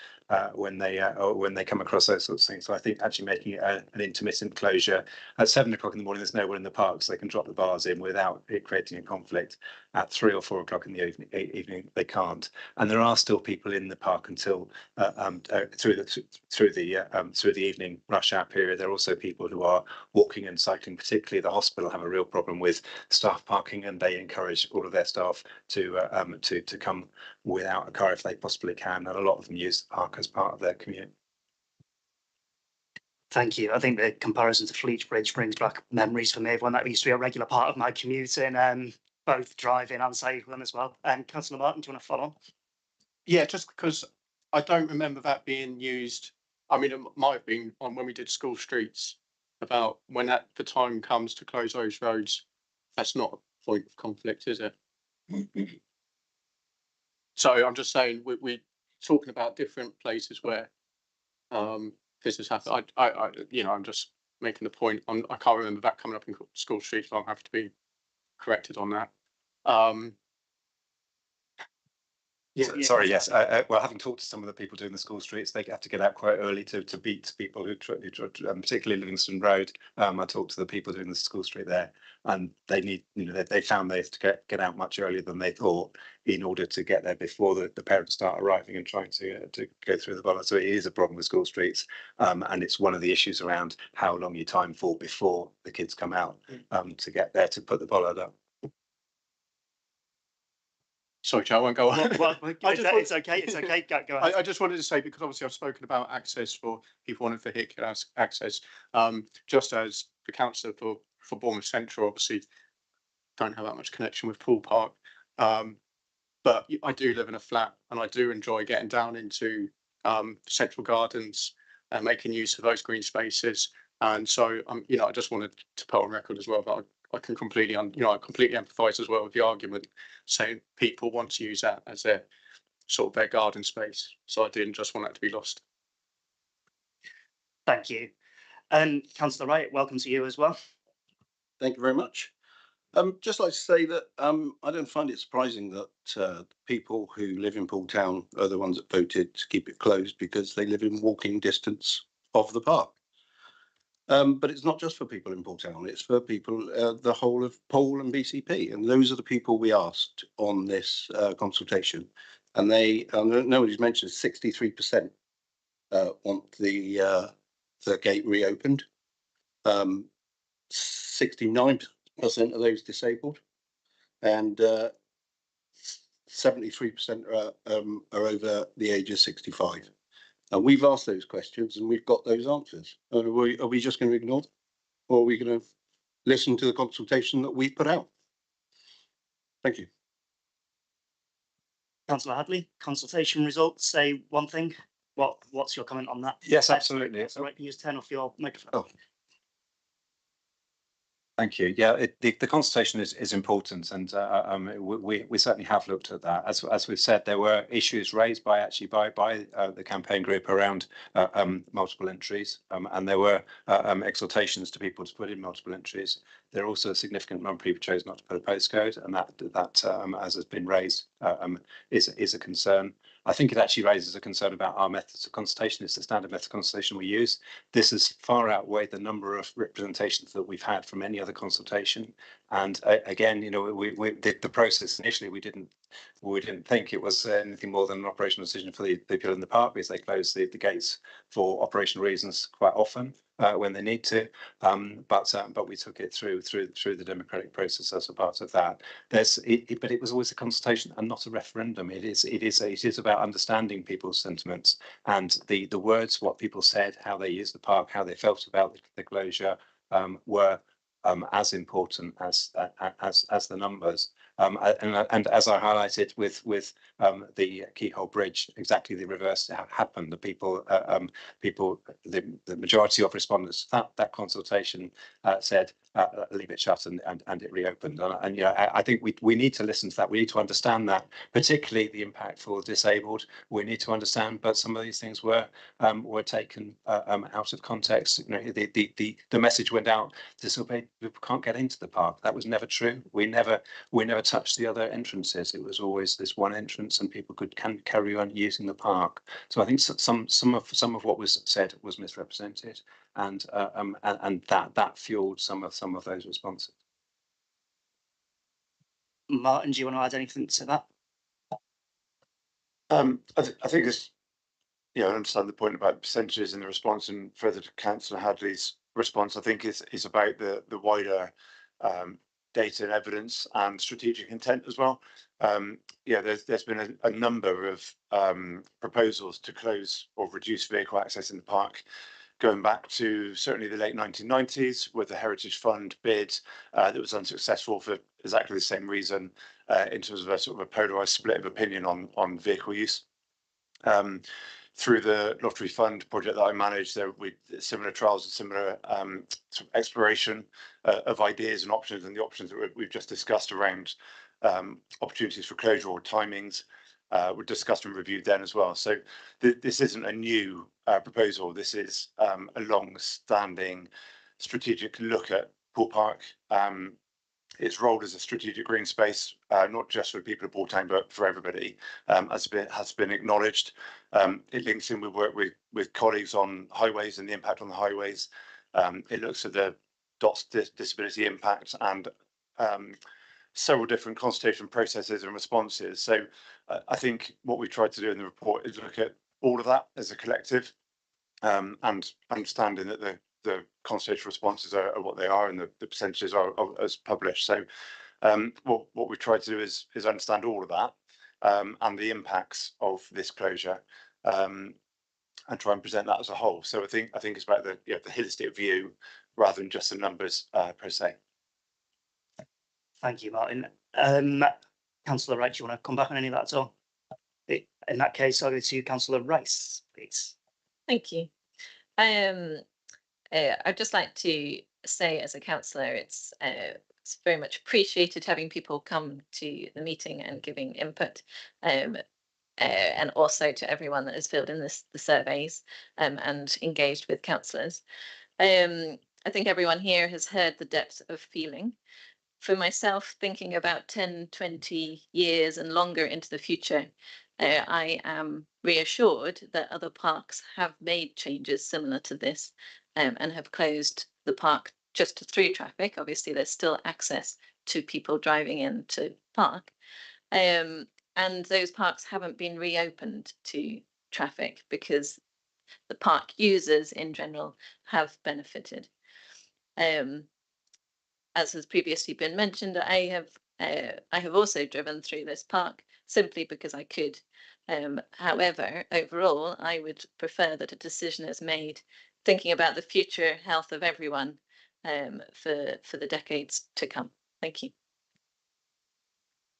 when they come across those sorts of things. So I think actually making it an intermittent closure at 7 o'clock in the morning, there's no one in the park, so they can drop the bars in without it creating a conflict. At 3 or 4 o'clock in the evening, they can't. And there are still people in the park until through the evening rush hour period. There are also people who are walking and cycling. Particularly, the hospital have a real problem with staff parking, and they encourage all of their staff to come without a car if they possibly can. And a lot of them use the park as part of their commute. Thank you. I think the comparison to Fleetsbridge brings back memories for me of when that used to be a regular part of my commute in both driving and cycling as well. Councillor Martin, do you want to follow on? Yeah, just because I don't remember that being used. I mean, it might have been on when we did school streets about when the time comes to close those roads. That's not a point of conflict, is it? So I'm just saying we're talking about different places where this has happened. I'm just making the point. I can't remember that coming up in school streets, so I'll have to be corrected on that. Sorry, yes. Well, having talked to some of the people doing the school streets, they have to get out quite early to beat people who particularly Livingston Road. I talked to the people doing the school street there, and they need, they found they have to get out much earlier than they thought in order to get there before the parents start arriving and trying to go through the bollard. So it is a problem with school streets, and it's one of the issues around how long you time for before the kids come out to get there to put the bollard up. Sorry, Joe, I won't go on. It's okay. Go ahead. I just wanted to say, because obviously I've spoken about access for people wanting vehicular access, just as the councillor for Bournemouth Central obviously don't have that much connection with Poole Park, but I do live in a flat and I do enjoy getting down into Central Gardens and making use of those green spaces. And so, I just wanted to put on record as well that I can completely, I completely empathise as well with the argument saying people want to use that as their sort of their garden space. So I didn't just want that to be lost. Thank you. Councillor Wright, welcome to you as well. Thank you very much. Just like to say that I don't find it surprising that people who live in Poole Town are the ones that voted to keep it closed because they live in walking distance of the park. But it's not just for people in Poole Town, it's for people, the whole of Poole and BCP. And those are the people we asked on this consultation. And nobody's mentioned 63% want the gate reopened. 69% of those disabled. And 73% are over the age of 65. And we've asked those questions and we've got those answers. Are we just going to ignore them? Or are we going to listen to the consultation that we put out? Thank you. Councillor Hadley, consultation results say one thing. What's your comment on that? Yes, absolutely. It's all right, you just turn off your microphone. Oh. Thank you. Yeah, the consultation is important, and we certainly have looked at that. As we've said, there were issues raised by the campaign group around multiple entries, and there were exhortations to people to put in multiple entries. There are also a significant number of people chose not to put a postcode, and that as has been raised, is a concern. I think it actually raises a concern about our methods of consultation. It's the standard method of consultation we use. This has far outweighed the number of representations that we've had from any other consultation. And again, you know, we did the process initially. We didn't think it was anything more than an operational decision for the people in the park, because they close the gates for operational reasons quite often when they need to. But we took it through the democratic process as a part of that. But it was always a consultation and not a referendum. It is about understanding people's sentiments and the words, what people said, how they used the park, how they felt about the closure were as important as the numbers. And as I highlighted with the Keyhole Bridge, exactly the reverse happened. The people, the majority of respondents that consultation said leave it shut, and it reopened. And you know, I think we need to listen to that. We need to understand that, particularly the impact for the disabled. We need to understand, but some of these things were taken out of context. You know, the message went out to sort of people can't get into the park. That was never true. We never touched the other entrances. It was always this one entrance, and people can carry on using the park. So I think some of what was said was misrepresented, and that fueled some of those responses. Martin, do you want to add anything to that? I think it's, you know, I understand the point about percentages in the response, and further to Councillor Hadley's response, I think is about the wider data and evidence and strategic intent as well. Yeah, there's been a number of proposals to close or reduce vehicle access in the park, going back to certainly the late 1990s with the Heritage Fund bid that was unsuccessful for exactly the same reason, in terms of a sort of a polarised split of opinion on vehicle use. Through the Lottery Fund project that I managed, there were similar trials and similar sort of exploration of ideas and options, and the options that we've just discussed around opportunities for closure or timings were discussed and reviewed then as well. So this isn't a new proposal. This is a long-standing strategic look at Poole Park. Its role as a strategic green space, not just for people of Poole Town, but for everybody, has been acknowledged. It links in with work with colleagues on highways and the impact on the highways. It looks at the DOTS disability impact and several different consultation processes and responses. So I think what we tried to do in the report is look at all of that as a collective, and understanding that the consultation responses are what they are, and the percentages are as published. So what we tried to do is understand all of that and the impacts of this closure, and try and present that as a whole. So I think it's about the holistic view rather than just the numbers per se. Thank you, Martin. Councillor Wright, do you want to come back on any of that at all? In that case, I'll go to Councillor Rice, please. Thank you. I'd just like to say, as a councillor, it's very much appreciated having people come to the meeting and giving input, and also to everyone that has filled in the surveys and engaged with councillors. I think everyone here has heard the depth of feeling. For myself, thinking about 10, 20 years and longer into the future, I am reassured that other parks have made changes similar to this, and have closed the park just to through traffic. Obviously, there's still access to people driving into park, and those parks haven't been reopened to traffic because the park users in general have benefited. As has previously been mentioned, I have also driven through this park simply because I could. However, overall, I would prefer that a decision is made thinking about the future health of everyone for the decades to come. Thank you.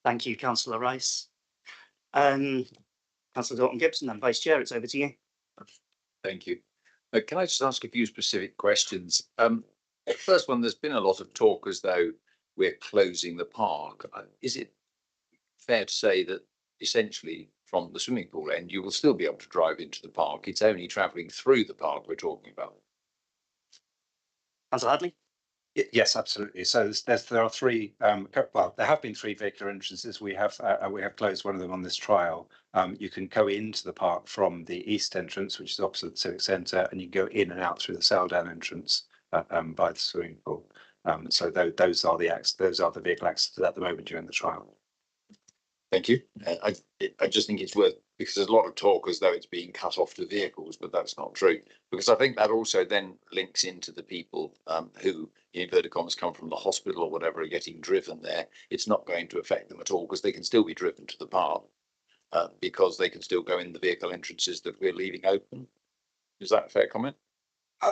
Thank you, Councillor Rice. Councillor Dalton-Gibson, then Vice Chair, it's over to you. Thank you. Can I just ask a few specific questions? The first one, there's been a lot of talk as though we're closing the park. Is it fair to say that essentially from the swimming pool end, you will still be able to drive into the park? It's only travelling through the park we're talking about. Councillor Hadley? Yes, absolutely. So there are three, well, there have been three vehicular entrances. We have closed one of them on this trial. You can go into the park from the east entrance, which is opposite the Civic Centre, and you can go in and out through the Seldown entrance by the swimming pool. So those are the vehicle accesses at the moment during the trial. Thank you. I just think it's worth, because there's a lot of talk as though it's being cut off to vehicles, but that's not true. Because I think that also then links into the people who, in inverted commas, come from the hospital or whatever, are getting driven there. It's not going to affect them at all because they can still be driven to the park because they can still go in the vehicle entrances that we're leaving open. Is that a fair comment?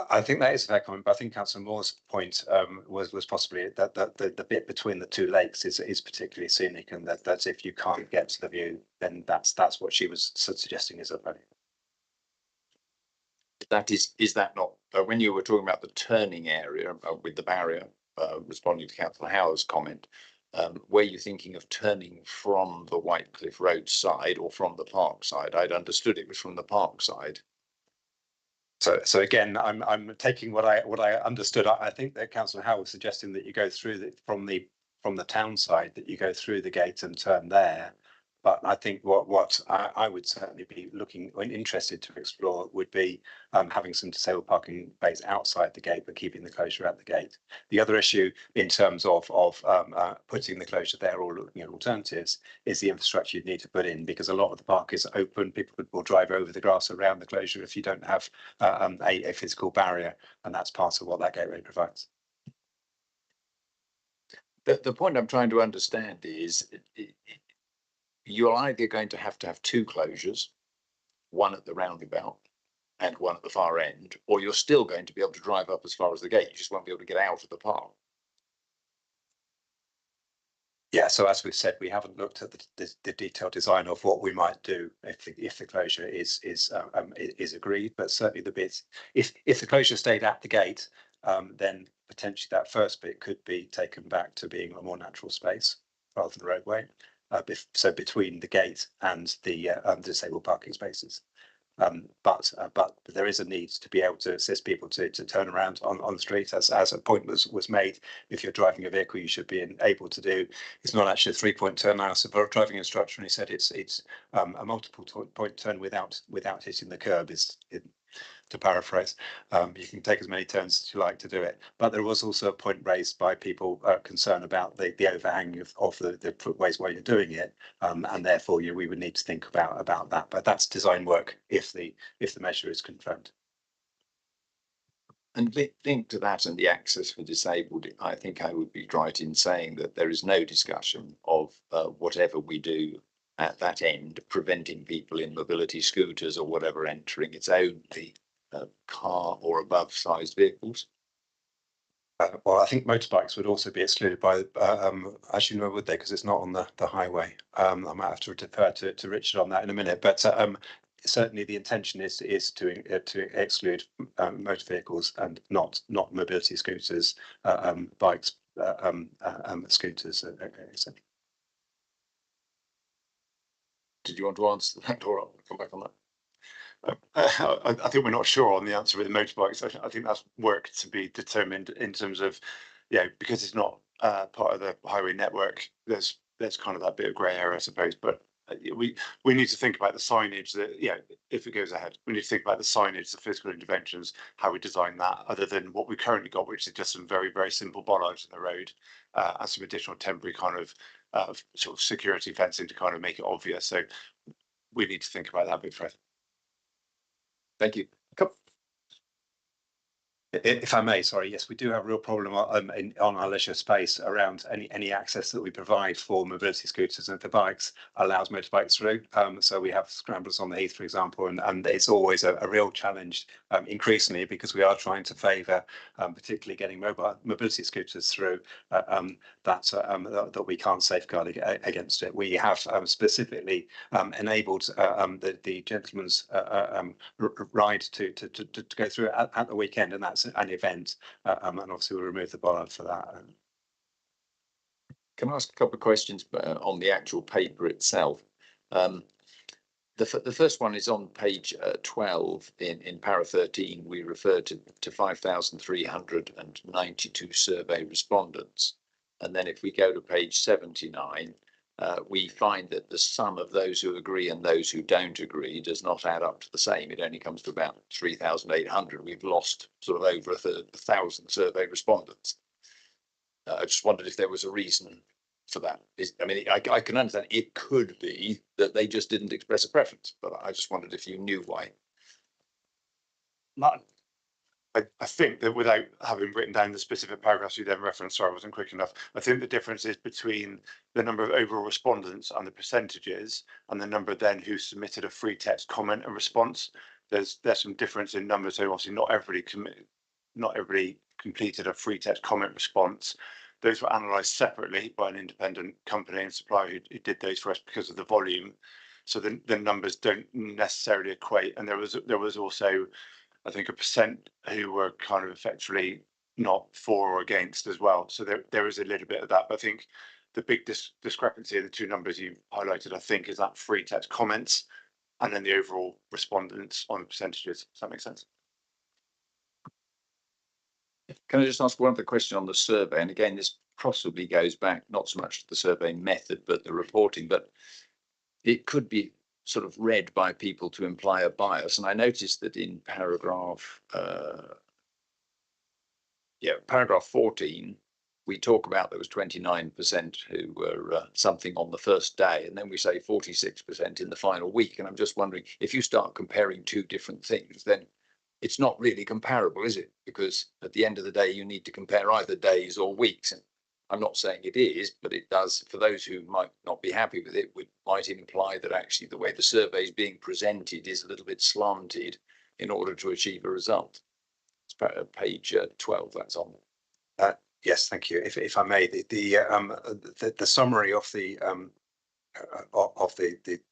I think that is a fair comment, but I think Councillor Moore's point was possibly that the bit between the two lakes is particularly scenic, and that if you can't get to the view, then that's what she was suggesting is a value. That is that not when you were talking about the turning area with the barrier, responding to Councillor Howard's comment, were you thinking of turning from the Whitecliffe Road side or from the park side? I'd understood it was from the park side. So again, I'm taking what I understood. I think that Councillor Howard was suggesting that you go through from the town side, that you go through the gate and turn there. But I think what I would certainly be looking and interested to explore would be having some disabled parking bays outside the gate, but keeping the closure at the gate. The other issue in terms of putting the closure there or looking at alternatives is the infrastructure you need to put in, because a lot of the park is open. People will drive over the grass around the closure if you don't have a physical barrier, and that's part of what that gateway provides. The point I'm trying to understand is you're either going to have two closures, one at the roundabout and one at the far end, or you're still going to be able to drive up as far as the gate. You just won't be able to get out of the park. Yeah, so as we've said, we haven't looked at the detailed design of what we might do if the closure is agreed, but certainly the bit if the closure stayed at the gate, then potentially that first bit could be taken back to being a more natural space rather than the roadway. So between the gate and the disabled parking spaces. But there is a need to be able to assist people to turn around on the street, as a point was made. If you're driving a vehicle, you should be able to do. It's not actually a 3-point turn now. So for a driving instructor, and he said it's a multiple point turn without hitting the curb. To paraphrase, you can take as many turns as you like to do it. But there was also a point raised by people concerned about the overhang of the footways while you're doing it, and therefore we would need to think about that. But that's design work if the measure is confirmed. And linked to that and the access for disabled, I think I would be right in saying that there is no discussion of whatever we do at that end preventing people in mobility scooters or whatever entering. It's only car or above sized vehicles. Well, I think motorbikes would also be excluded by, actually no, would they? Because it's not on the highway. I might have to defer to Richard on that in a minute, but certainly the intention is to exclude motor vehicles and not mobility scooters, bikes, scooters, etc. Did you want to answer that, or I'll come back on that? I think we're not sure on the answer with the motorbikes. I think that's work to be determined in terms of, because it's not part of the highway network. There's kind of that bit of grey area, I suppose. But we need to think about the signage. That if it goes ahead, we need to think about the signage, the physical interventions, how we design that, other than what we currently got, which is just some very simple bollards in the road and some additional temporary kind of sort of security fencing to kind of make it obvious. So we need to think about that a bit further. Thank you. If I may, sorry, yes, we do have a real problem on our leisure space around any access that we provide for mobility scooters and for bikes allows motorbikes through. So we have scramblers on the Heath, for example, and it's always a real challenge increasingly, because we are trying to favour particularly getting mobility scooters through that we can't safeguard against it. We have specifically enabled the gentleman's ride to go through at the weekend, and that's an event, and obviously we'll remove the bollard for that. Can I ask a couple of questions on the actual paper itself? The first one is on page 12 in para 13. We refer to 5,392 survey respondents. And then if we go to page 79, we find that the sum of those who agree and those who don't agree does not add up to the same. It only comes to about 3,800. We've lost sort of over 1,000 survey respondents. I just wondered if there was a reason for that. I mean, I can understand it could be that they just didn't express a preference, but I just wondered if you knew why. Martin. I think that without having written down the specific paragraphs you then referenced, sorry, I wasn't quick enough. I think the difference is between the number of overall respondents and the percentages and the number then who submitted a free text comment and response. There's some difference in numbers. So obviously not everybody completed a free text comment response. Those were analysed separately by an independent company and supplier who did those for us because of the volume. So the numbers don't necessarily equate. And there was also, I think, a percent who were kind of effectively not for or against as well. So there is a little bit of that. But I think the big discrepancy in the two numbers you highlighted, I think, is that free text comments and then the overall respondents on the percentages. Does that make sense? Can I just ask one other question on the survey? And again, this possibly goes back not so much to the survey method, but the reporting, but it could be sort of read by people to imply a bias. And I noticed that in paragraph 14, we talk about there was 29% who were something on the first day, and then we say 46% in the final week. And I'm just wondering, if you start comparing two different things, then it's not really comparable, is it? Because at the end of the day, you need to compare either days or weeks. And I'm not saying it is, but it does, for those who might not be happy with it, might imply that actually the way the survey is being presented is a little bit slanted in order to achieve a result. It's page 12, that's on. Yes, thank you. If I may, the summary of the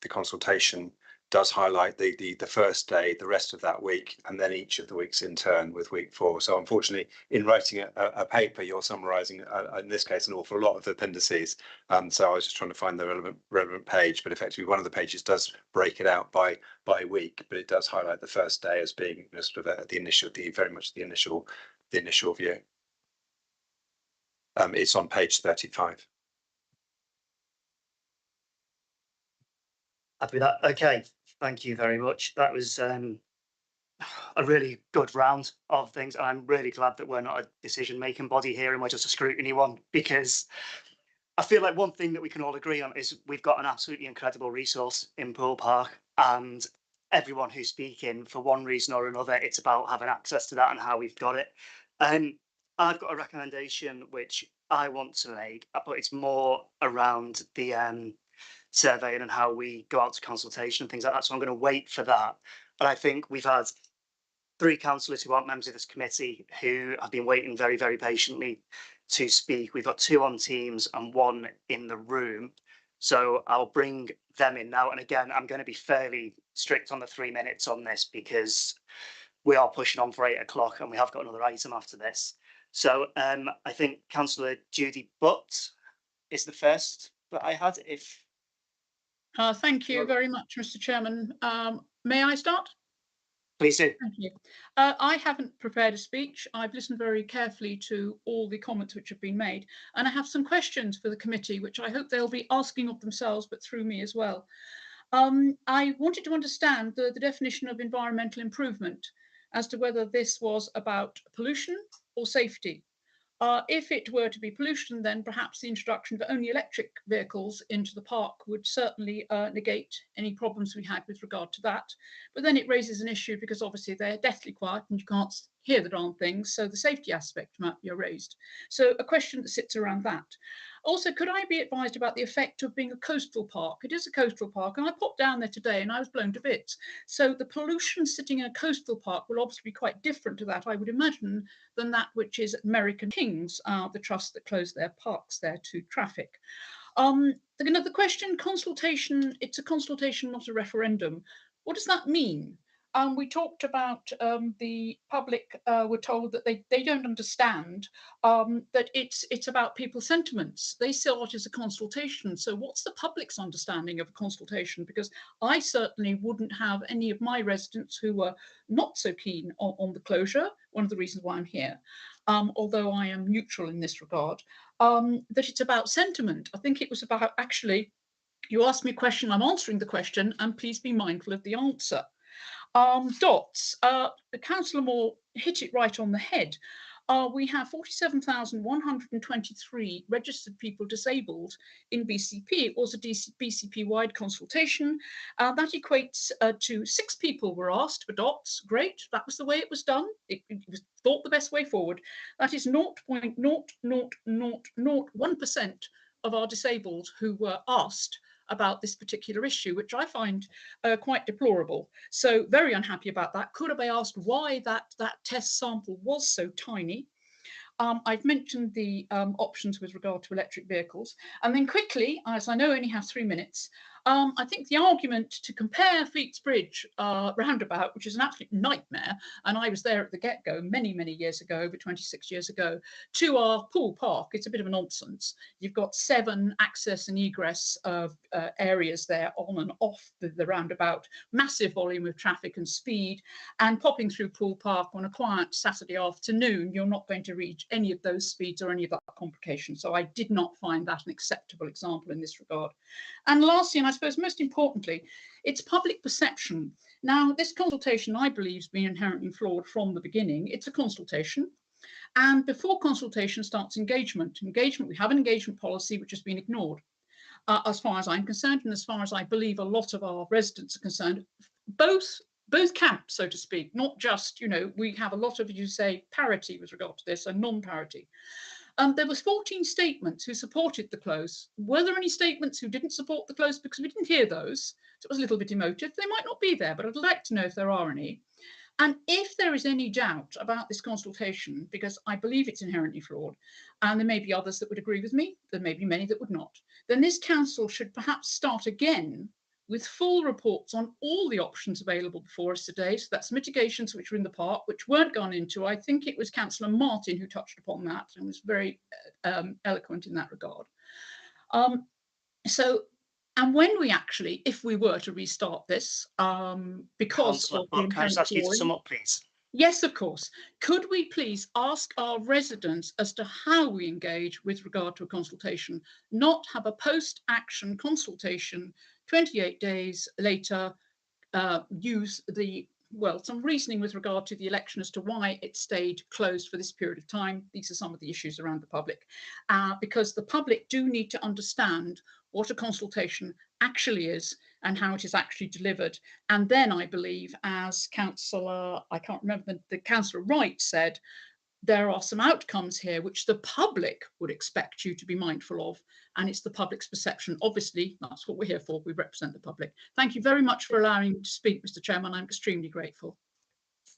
consultation does highlight the first day, the rest of that week, and then each of the weeks in turn with week 4. So unfortunately, in writing a paper, you're summarising, in this case, an awful lot of appendices. So I was just trying to find the relevant page, but effectively one of the pages does break it out by week, but it does highlight the first day as being sort of very much the initial view. It's on page 35. Happy with that? Okay, thank you very much. That was a really good round of things. And I'm really glad that we're not a decision-making body here and we're just a scrutiny one, because I feel like one thing that we can all agree on is we've got an absolutely incredible resource in Poole Park, and everyone who's speaking, for one reason or another, it's about having access to that and how we've got it. I've got a recommendation which I want to make, but it's more around the surveying and how we go out to consultation and things like that. So I'm going to wait for that. But I think we've had 3 councillors who aren't members of this committee who have been waiting very, very patiently to speak. We've got 2 on Teams and 1 in the room. So I'll bring them in now. And again, I'm going to be fairly strict on the 3 minutes on this because we are pushing on for 8 o'clock and we have got another item after this. So I think Councillor Judy Butt is the first that I had. Thank you very much, Mr. Chairman. May I start? Please do. Thank you. I haven't prepared a speech. I've listened very carefully to all the comments which have been made, and I have some questions for the committee, which I hope they'll be asking of themselves, but through me as well. I wanted to understand the definition of environmental improvement as to whether this was about pollution or safety. If it were to be pollution, then perhaps the introduction of only electric vehicles into the park would certainly negate any problems we had with regard to that. But then it raises an issue because obviously they're deathly quiet and you can't hear the darn things, so the safety aspect might be raised. So a question that sits around that. Also, could I be advised about the effect of being a coastal park? It is a coastal park, and I popped down there today and I was blown to bits. So the pollution sitting in a coastal park will obviously be quite different to that, I would imagine, than that which is American Kings, the trust that closed their parks there to traffic. The question, consultation, it's a consultation, not a referendum. What does that mean? We talked about the public were told that they don't understand that it's about people's sentiments. They saw it as a consultation. So what's the public's understanding of a consultation? Because I certainly wouldn't have any of my residents who were not so keen on the closure, one of the reasons why I'm here, although I am neutral in this regard, that it's about sentiment. I think it was about actually, you asked me a question, I'm answering the question, and please be mindful of the answer. Dots, Councillor Moore hit it right on the head. We have 47,123 registered people disabled in BCP. It was a BCP-wide consultation. That equates to 6 people were asked for dots. Great, that was the way it was done. It was thought the best way forward. That is 0.00001% of our disabled who were asked about this particular issue, which I find quite deplorable. So very unhappy about that. Could have I asked why that test sample was so tiny? I've mentioned the options with regard to electric vehicles. And then quickly, as I know I only have 3 minutes, I think the argument to compare Fleet's Bridge roundabout, which is an absolute nightmare, and I was there at the get-go many, many years ago, over 26 years ago, to our Poole Park, it's a bit of a nonsense. You've got 7 access and egress areas there on and off the roundabout, massive volume of traffic and speed, and popping through Poole Park on a quiet Saturday afternoon, you're not going to reach any of those speeds or any of that complication. So I did not find that an acceptable example in this regard. And lastly, and I suppose most importantly, it's public perception. Now, this consultation, I believe, has been inherently flawed from the beginning. It's a consultation. And before consultation starts engagement. We have an engagement policy which has been ignored. As far as I'm concerned, and as far as I believe a lot of our residents are concerned, both camps, so to speak, not just, we have a lot of, you say, parity with regard to this and non-parity. There was 14 statements who supported the close. Were there any statements who didn't support the close? Because we didn't hear those. So it was a little bit emotive. They might not be there, but I'd like to know if there are any. And if there is any doubt about this consultation, because I believe it's inherently flawed, and there may be others that would agree with me, there may be many that would not, then this council should perhaps start again with full reports on all the options available before us today. So that's mitigations which were in the park, which weren't gone into. I think it was Councillor Martin who touched upon that and was very eloquent in that regard. And when we actually, if we were to restart this, because Councillor of the Buck, can I just ask you to inherent sum up, please? Yes, of course. Could we please ask our residents as to how we engage with regard to a consultation, not have a post-action consultation 28 days later, use some reasoning with regard to the election as to why it stayed closed for this period of time. These are some of the issues around the public, because the public do need to understand what a consultation actually is and how it is actually delivered. And then I believe, as Councillor, I can't remember, the Councillor Wright said, there are some outcomes here which the public would expect you to be mindful of, and it's the public's perception. Obviously, that's what we're here for. We represent the public. Thank you very much for allowing me to speak, Mr. Chairman. I'm extremely grateful.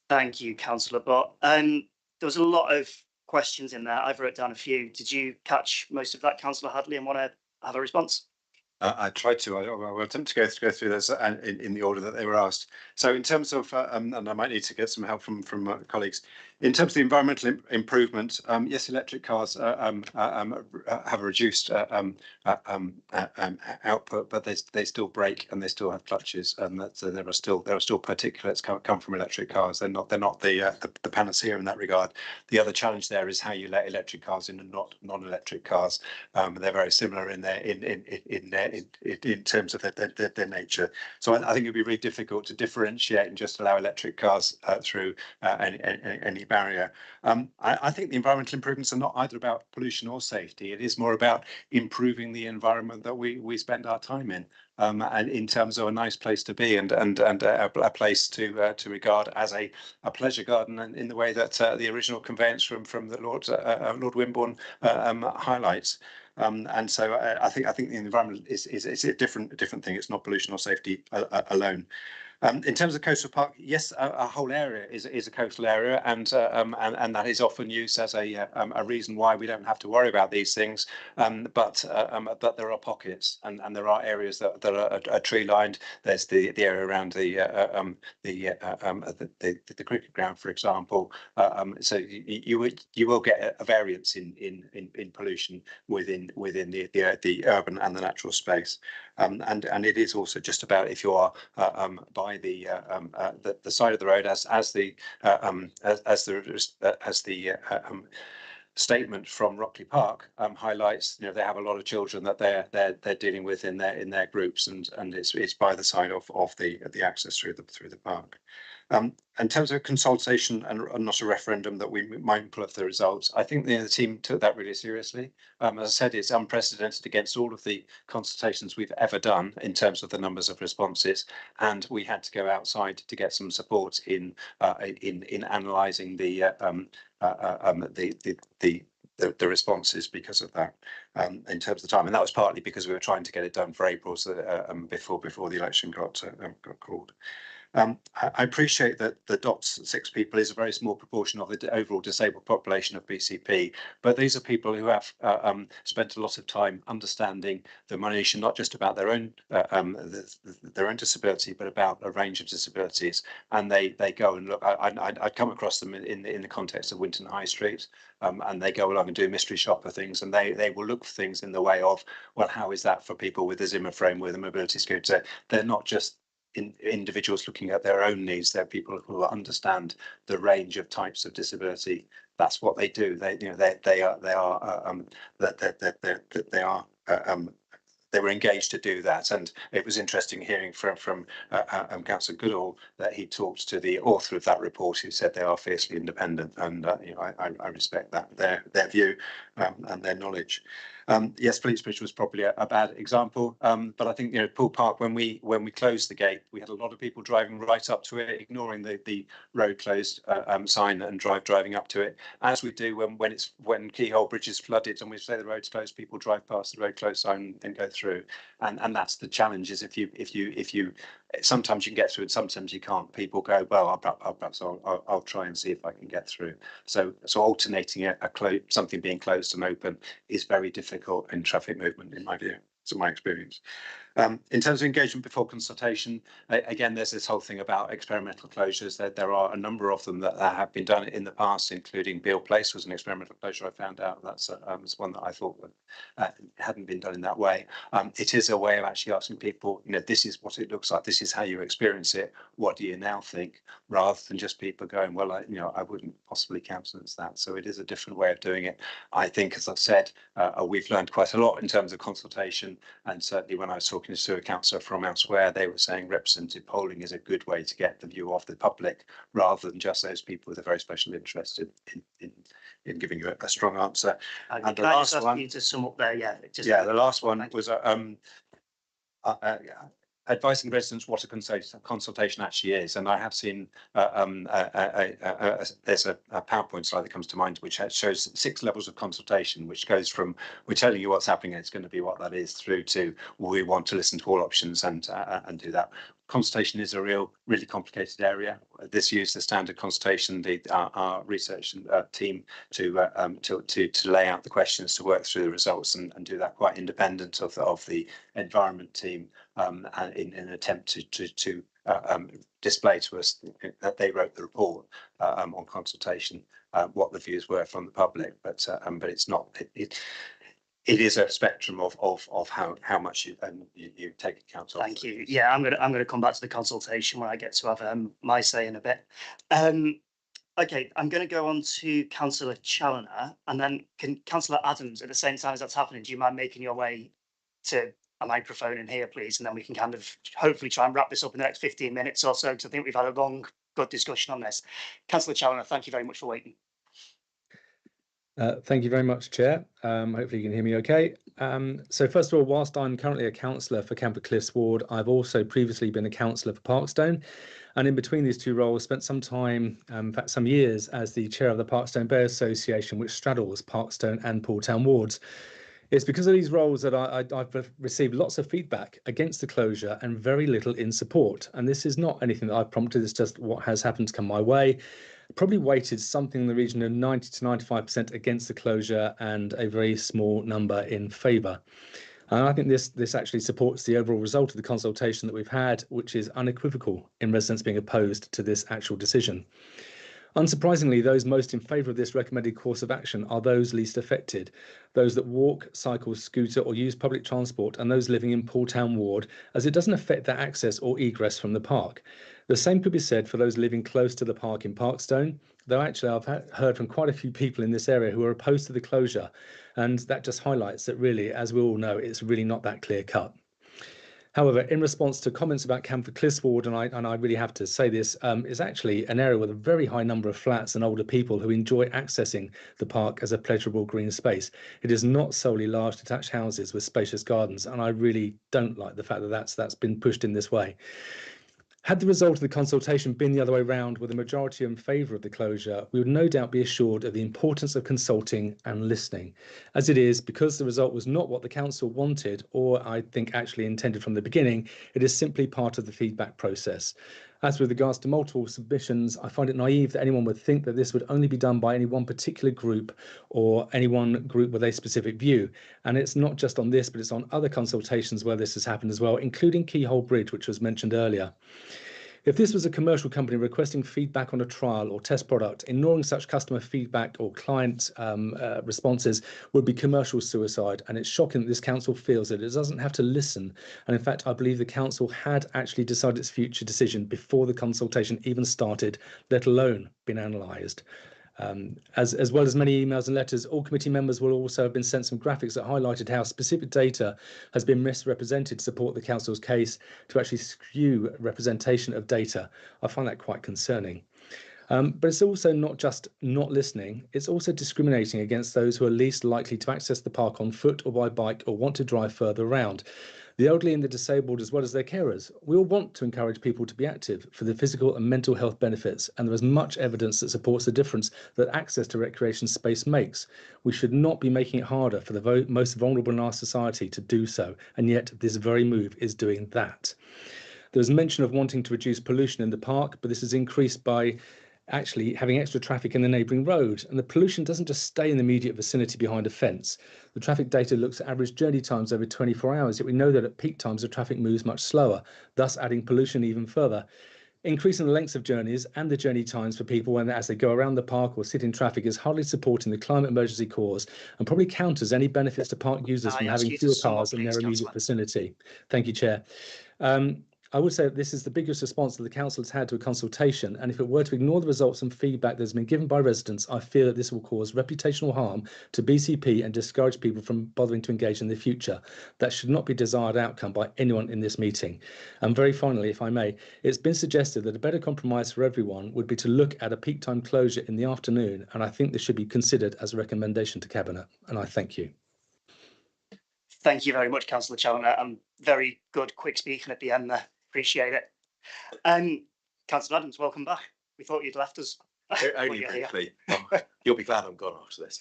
Thank you, Councillor Bott. There was a lot of questions in there. I've wrote down a few. Did you catch most of that, Councillor Hadley, and want to have a response? I tried to. I will attempt to go through those in the order that they were asked. So in terms of, and I might need to get some help from colleagues. In terms of the environmental improvement, yes, electric cars have a reduced output, but they still brake and they still have clutches, and that there are still particulates come from electric cars. They're not the panacea in that regard. The other challenge there is how you let electric cars in and not non-electric cars. They're very similar in terms of their nature. So I think it'd be really difficult to differentiate and just allow electric cars through any barrier. I think the environmental improvements are not either about pollution or safety. It is more about improving the environment that we spend our time in, and in terms of a nice place to be and a place to regard as a pleasure garden, and in the way that the original conveyance from the Lord Wimborne highlights. And so I think the environment is a different thing. It's not pollution or safety alone. In terms of coastal park, yes, a whole area is a coastal area, and that is often used as a reason why we don't have to worry about these things. But there are pockets, and there are areas that are tree lined. There's the area around the cricket ground, for example. So you will get a variance in pollution within the urban and the natural space. And it is also just about if you are by the side of the road, as the statement from Rockley Park highlights. You know, they have a lot of children that they're dealing with in their groups, and it's by the side of the access through the park. In terms of consultation and not a referendum that we might pull off the results, I think the team took that really seriously. As I said, it's unprecedented against all of the consultations we've ever done in terms of the numbers of responses, and we had to go outside to get some support in analysing the responses because of that in terms of the time, and that was partly because we were trying to get it done for April, so before the election got called. I appreciate that the DOTS 6 people is a very small proportion of the overall disabled population of BCP, but these are people who have spent a lot of time understanding the monitoring, not just about their own disability, but about a range of disabilities. And they go and look. I come across them in the context of Winton High Street, and they go along and do mystery shopper things, and they will look for things in the way of, well, how is that for people with a Zimmer frame, with a mobility scooter? They're not just individuals looking at their own needs. They're people who understand the range of types of disability. That's what they do. They were engaged to do that, and it was interesting hearing from Councillor Goodall that he talked to the author of that report, who said they are fiercely independent, and I respect that their view and their knowledge. Yes, Fleetsbridge was probably a bad example, but I think Poole Park, when we closed the gate, we had a lot of people driving right up to it, ignoring the road closed sign and driving up to it, as we do when Keyhole Bridge is flooded and we say the road's closed, people drive past the road closed sign and go through, and that's the challenge. Is if you sometimes you can get through and sometimes you can't. People go, well, perhaps I'll try and see if I can get through. So alternating something being closed and open is very difficult in traffic movement, in my view. So my experience. In terms of engagement before consultation, again, there's this whole thing about experimental closures. There are a number of them that have been done in the past, including Beale Place was an experimental closure. I found out that's one that I thought hadn't been done in that way. It is a way of actually asking people, this is what it looks like. This is how you experience it. What do you now think? Rather than just people going, well, I wouldn't possibly countenance that. So it is a different way of doing it. I think, as I've said, we've learned quite a lot in terms of consultation, and certainly when I was talking to a councillor from elsewhere, they were saying representative polling is a good way to get the view of the public, rather than just those people with a very special interest in giving you a strong answer. And the last one, you to sum up there, the last one was advising residents what a consultation actually is. And I have seen there's a PowerPoint slide that comes to mind, which shows 6 levels of consultation, which goes from we're telling you what's happening and it's going to be what that is, through to we want to listen to all options and do that. Consultation is a really complicated area. This used the standard consultation, our research team to lay out the questions, to work through the results and do that quite independent of the environment team, in an attempt to display to us that they wrote the report on consultation, what the views were from the public, but it's not. It is a spectrum of how much you take account of. Thank you. Yeah, I'm gonna come back to the consultation when I get to have my say in a bit. Okay, I'm going to go on to Councillor Challoner, and then Councillor Adams, at the same time as that's happening, do you mind making your way to a microphone in here, please? And then we can kind of hopefully try and wrap this up in the next 15 minutes or so, because I think we've had a long, good discussion on this. Councillor Challoner, thank you very much for waiting. Thank you very much, Chair. Hopefully you can hear me okay. So first of all, whilst I'm currently a councillor for Camper Cliffs Ward, I've also previously been a councillor for Parkstone. And in between these two roles, spent some time, in fact, some years as the chair of the Parkstone Bay Association, which straddles Parkstone and Poole Town wards. It's because of these roles that I've received lots of feedback against the closure and very little in support. And this is not anything that I've prompted, it's just what has happened to come my way. Probably weighted something in the region of 90 to 95% against the closure and a very small number in favour. And I think this actually supports the overall result of the consultation that we've had, which is unequivocal in residents being opposed to this actual decision. Unsurprisingly, those most in favour of this recommended course of action are those least affected, those that walk, cycle, scooter or use public transport, and those living in Poole Town ward, as it doesn't affect their access or egress from the park. The same could be said for those living close to the park in Parkstone, though actually I've heard from quite a few people in this area who are opposed to the closure, and that just highlights that really, as we all know, it's really not that clear cut. However, in response to comments about Camford Cliffs ward, and I really have to say this, is actually an area with a very high number of flats and older people who enjoy accessing the park as a pleasurable green space. It is not solely large detached houses with spacious gardens, and I really don't like the fact that that's been pushed in this way. Had the result of the consultation been the other way round, with a majority in favour of the closure, we would no doubt be assured of the importance of consulting and listening. As it is, because the result was not what the council wanted, or I think actually intended from the beginning, it is simply part of the feedback process. As with regards to multiple submissions, I find it naive that anyone would think that this would only be done by any one particular group or any one group with a specific view. And it's not just on this, but it's on other consultations where this has happened as well, including Keyhole Bridge, which was mentioned earlier. If this was a commercial company requesting feedback on a trial or test product, ignoring such customer feedback or client responses would be commercial suicide. And it's shocking that this council feels that it doesn't have to listen. And in fact, I believe the council had actually decided its future decision before the consultation even started, let alone been analysed. As well as many emails and letters, all committee members will also have been sent some graphics that highlighted how specific data has been misrepresented to support the council's case, to actually skew representation of data. I find that quite concerning. But it's also not just not listening, it's also discriminating against those who are least likely to access the park on foot or by bike or want to drive further around. The elderly and the disabled, as well as their carers. We all want to encourage people to be active for the physical and mental health benefits, and there is much evidence that supports the difference that access to recreation space makes. We should not be making it harder for the most vulnerable in our society to do so, and yet this very move is doing that. There's mention of wanting to reduce pollution in the park, but this is increased by actually having extra traffic in the neighbouring road, and the pollution doesn't just stay in the immediate vicinity behind a fence. The traffic data looks at average journey times over 24 hours, yet we know that at peak times the traffic moves much slower, thus adding pollution even further. Increasing the lengths of journeys and the journey times for people as they go around the park or sit in traffic is hardly supporting the climate emergency cause and probably counters any benefits to park users from having fewer cars in their immediate vicinity. Thank you, Chair. I would say that this is the biggest response that the council has had to a consultation, and if it were to ignore the results and feedback that has been given by residents, I fear that this will cause reputational harm to BCP and discourage people from bothering to engage in the future. That should not be a desired outcome by anyone in this meeting. And very finally, if I may, it's been suggested that a better compromise for everyone would be to look at a peak time closure in the afternoon, and I think this should be considered as a recommendation to Cabinet, and I thank you. Thank you very much, Councillor Challoner, and very good quick speaking at the end there. Appreciate it. Councillor Adams, welcome back. We thought you'd left us. Only briefly. You'll be glad I'm gone after this.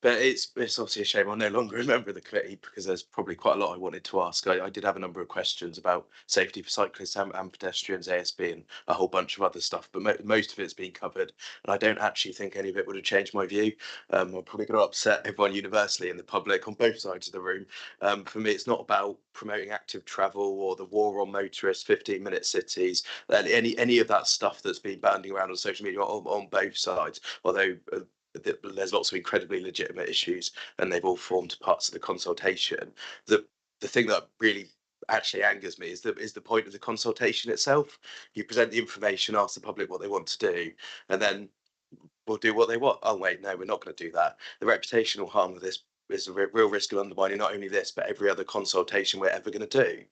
But it's obviously a shame I no longer remember the committee because there's probably quite a lot I wanted to ask. I did have a number of questions about safety for cyclists and pedestrians, ASB, and a whole bunch of other stuff, but most of it's been covered, and I don't actually think any of it would have changed my view. I'm probably going to upset everyone universally in the public on both sides of the room. For me, it's not about promoting active travel or the war on motorists, 15-minute cities, any of that stuff that's been banding around on social media on both sides, although there's lots of incredibly legitimate issues and they've all formed parts of the consultation. The thing that really actually angers me is the point of the consultation itself. You present the information, ask the public what they want to do, and then we'll do what they want. Oh wait, no, we're not going to do that. The reputational harm of this is a real risk of undermining not only this but every other consultation we're ever going to do.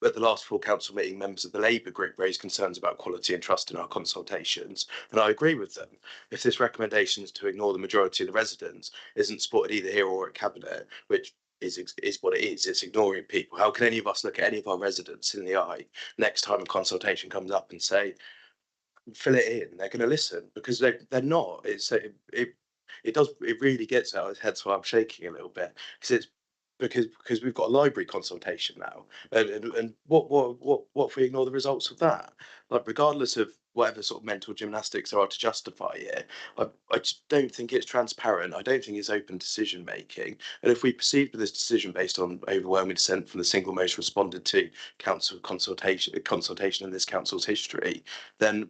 At the last full council meeting, members of the Labour group raised concerns about quality and trust in our consultations, and I agree with them. If this recommendation is to ignore the majority of the residents isn't supported either here or at Cabinet, which is what it is, it's ignoring people. How can any of us look at any of our residents in the eye next time a consultation comes up and say, fill it in? They're going to listen because they're not. It does. It really gets out of his head, so I'm shaking a little bit because we've got a library consultation now, and what if we ignore the results of that? Like, regardless of whatever sort of mental gymnastics there are to justify it, I just don't think it's transparent. I don't think it's open decision making. And if we proceed with this decision based on overwhelming dissent from the single most responded to council consultation in this council's history, then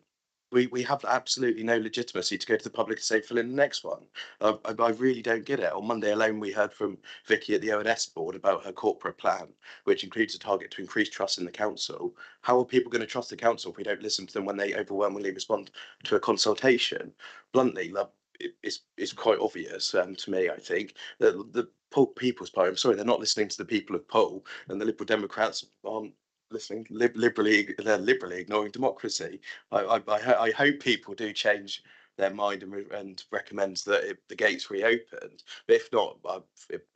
we have absolutely no legitimacy to go to the public and say fill in the next one. I really don't get it. On Monday alone, we heard from Vicky at the ONS board about her corporate plan, which includes a target to increase trust in the council. How are people going to trust the council if we don't listen to them when they overwhelmingly respond to a consultation? Bluntly, it's quite obvious to me, I think, that the People's Party, I'm sorry, they're not listening to the people of Poole, and the Liberal Democrats aren't listening liberally. They're liberally ignoring democracy. I hope people do change their mind and recommends that the gates reopened. But if not,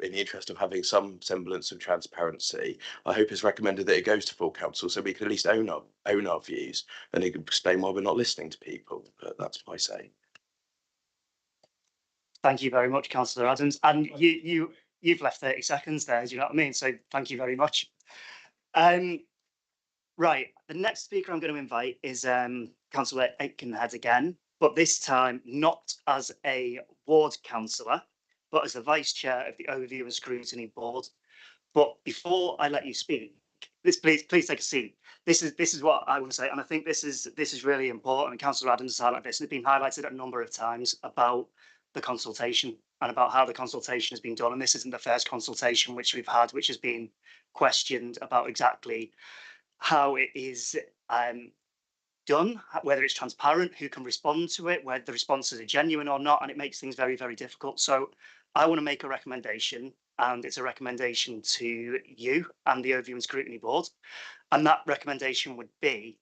in the interest of having some semblance of transparency, I hope it's recommended that it goes to full council so we can at least own our views and explain why we're not listening to people. But that's my say. Thank you very much, Councillor Adams. And you've left 30 seconds there, do you know what I mean? So thank you very much. Right, the next speaker I'm going to invite is Councillor Aikenhead again, but this time not as a ward councillor, but as the Vice Chair of the Overview and Scrutiny Board. But before I let you speak, please take a seat. This is what I want to say, and I think this is really important. And Councillor Adams has highlighted this, and it's been highlighted a number of times about the consultation and about how the consultation has been done. And this isn't the first consultation which we've had, which has been questioned about exactly how it is done, whether it's transparent, who can respond to it, whether the responses are genuine or not, and it makes things very, very difficult. So I want to make a recommendation, and it's a recommendation to you and the Overview and Scrutiny Board. And that recommendation would be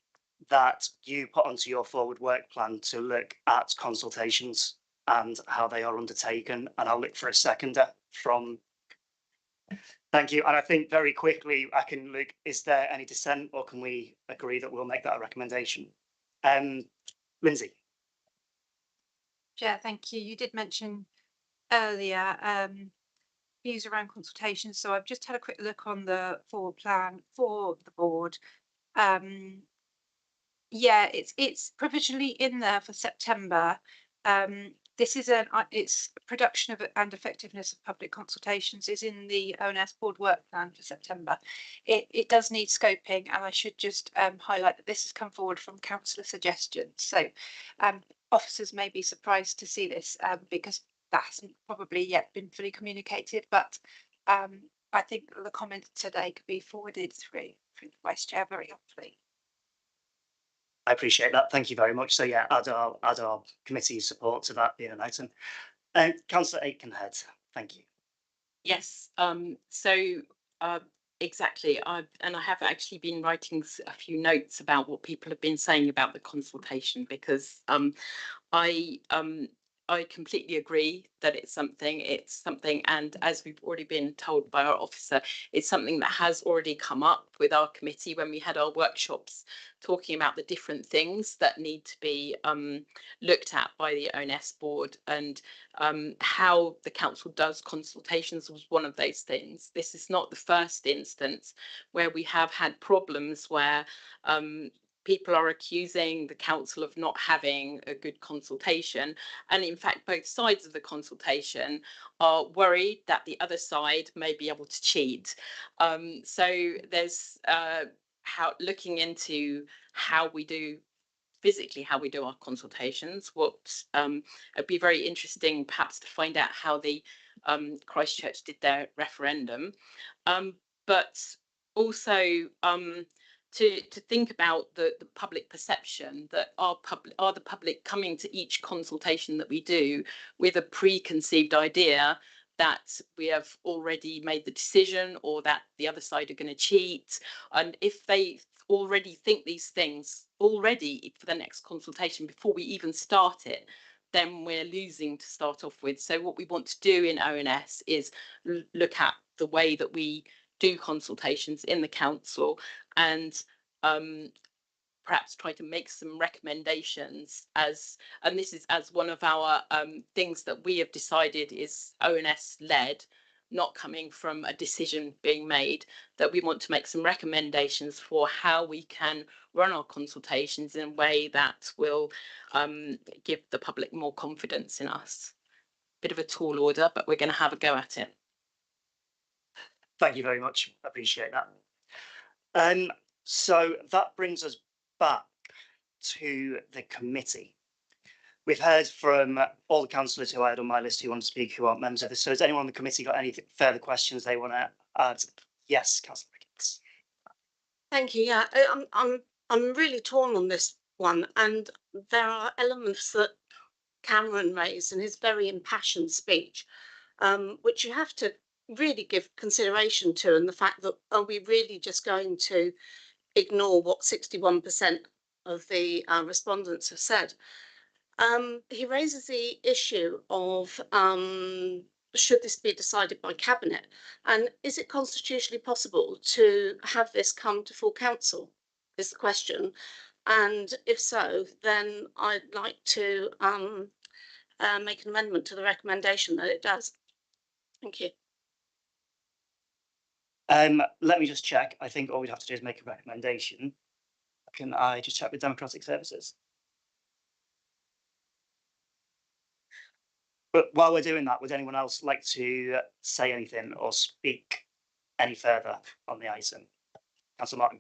that you put onto your forward work plan to look at consultations and how they are undertaken. And I'll look for a seconder from. Thank you. And I think very quickly, I can look, is there any dissent, or can we agree that we'll make that a recommendation? Lindsay. Chair, thank you. You did mention earlier views around consultations. So I've just had a quick look on the forward plan for the board. Yeah, it's provisionally in there for September. This is it's production of and effectiveness of public consultations is in the ONS board work plan for September. It does need scoping, and I should just highlight that this has come forward from councillor suggestions. So officers may be surprised to see this because that hasn't probably yet been fully communicated, but I think the comments today could be forwarded through the Vice Chair very helpfully. I appreciate that. Thank you very much. So yeah, add our committee's support to that being an item. Councillor Aikenhead, thank you. Yes. Exactly. I have actually been writing a few notes about what people have been saying about the consultation, because I completely agree that it's something, and as we've already been told by our officer, it's something that has already come up with our committee when we had our workshops talking about the different things that need to be looked at by the ONS board, and how the council does consultations was one of those things. This is not the first instance where we have had problems where people are accusing the council of not having a good consultation, and in fact both sides of the consultation are worried that the other side may be able to cheat. So there's looking into how we do physically how we do our consultations. It'd be very interesting perhaps to find out how the Christchurch did their referendum, but also to think about the public perception that are the public coming to each consultation that we do with a preconceived idea that we have already made the decision, or that the other side are going to cheat. And if they already think these things already for the next consultation before we even start it, then we're losing to start off with. So what we want to do in ONS is look at the way that we do consultations in the council, and perhaps try to make some recommendations and this is as one of our things that we have decided is ONS led, not coming from a decision being made, that we want to make some recommendations for how we can run our consultations in a way that will give the public more confidence in us. Bit of a tall order, but we're going to have a go at it. Thank you very much. I appreciate that. So that brings us back to the committee. We've heard from all the councillors who I had on my list who want to speak, who aren't members of this. So has anyone on the committee got any further questions they want to add? Yes, Councillor Ricketts. Thank you. Yeah, I'm really torn on this one, and there are elements that Cameron raised in his very impassioned speech, which you have to really give consideration to, and the fact that are we really just going to ignore what 61% of the respondents have said? He raises the issue of should this be decided by cabinet, and is it constitutionally possible to have this come to full council is the question, and if so, then I'd like to make an amendment to the recommendation that it does. Thank you. Let me just check. I think all we'd have to do is make a recommendation. Can I just check with Democratic Services? But while we're doing that, would anyone else like to say anything or speak any further on the item? Councillor Martin.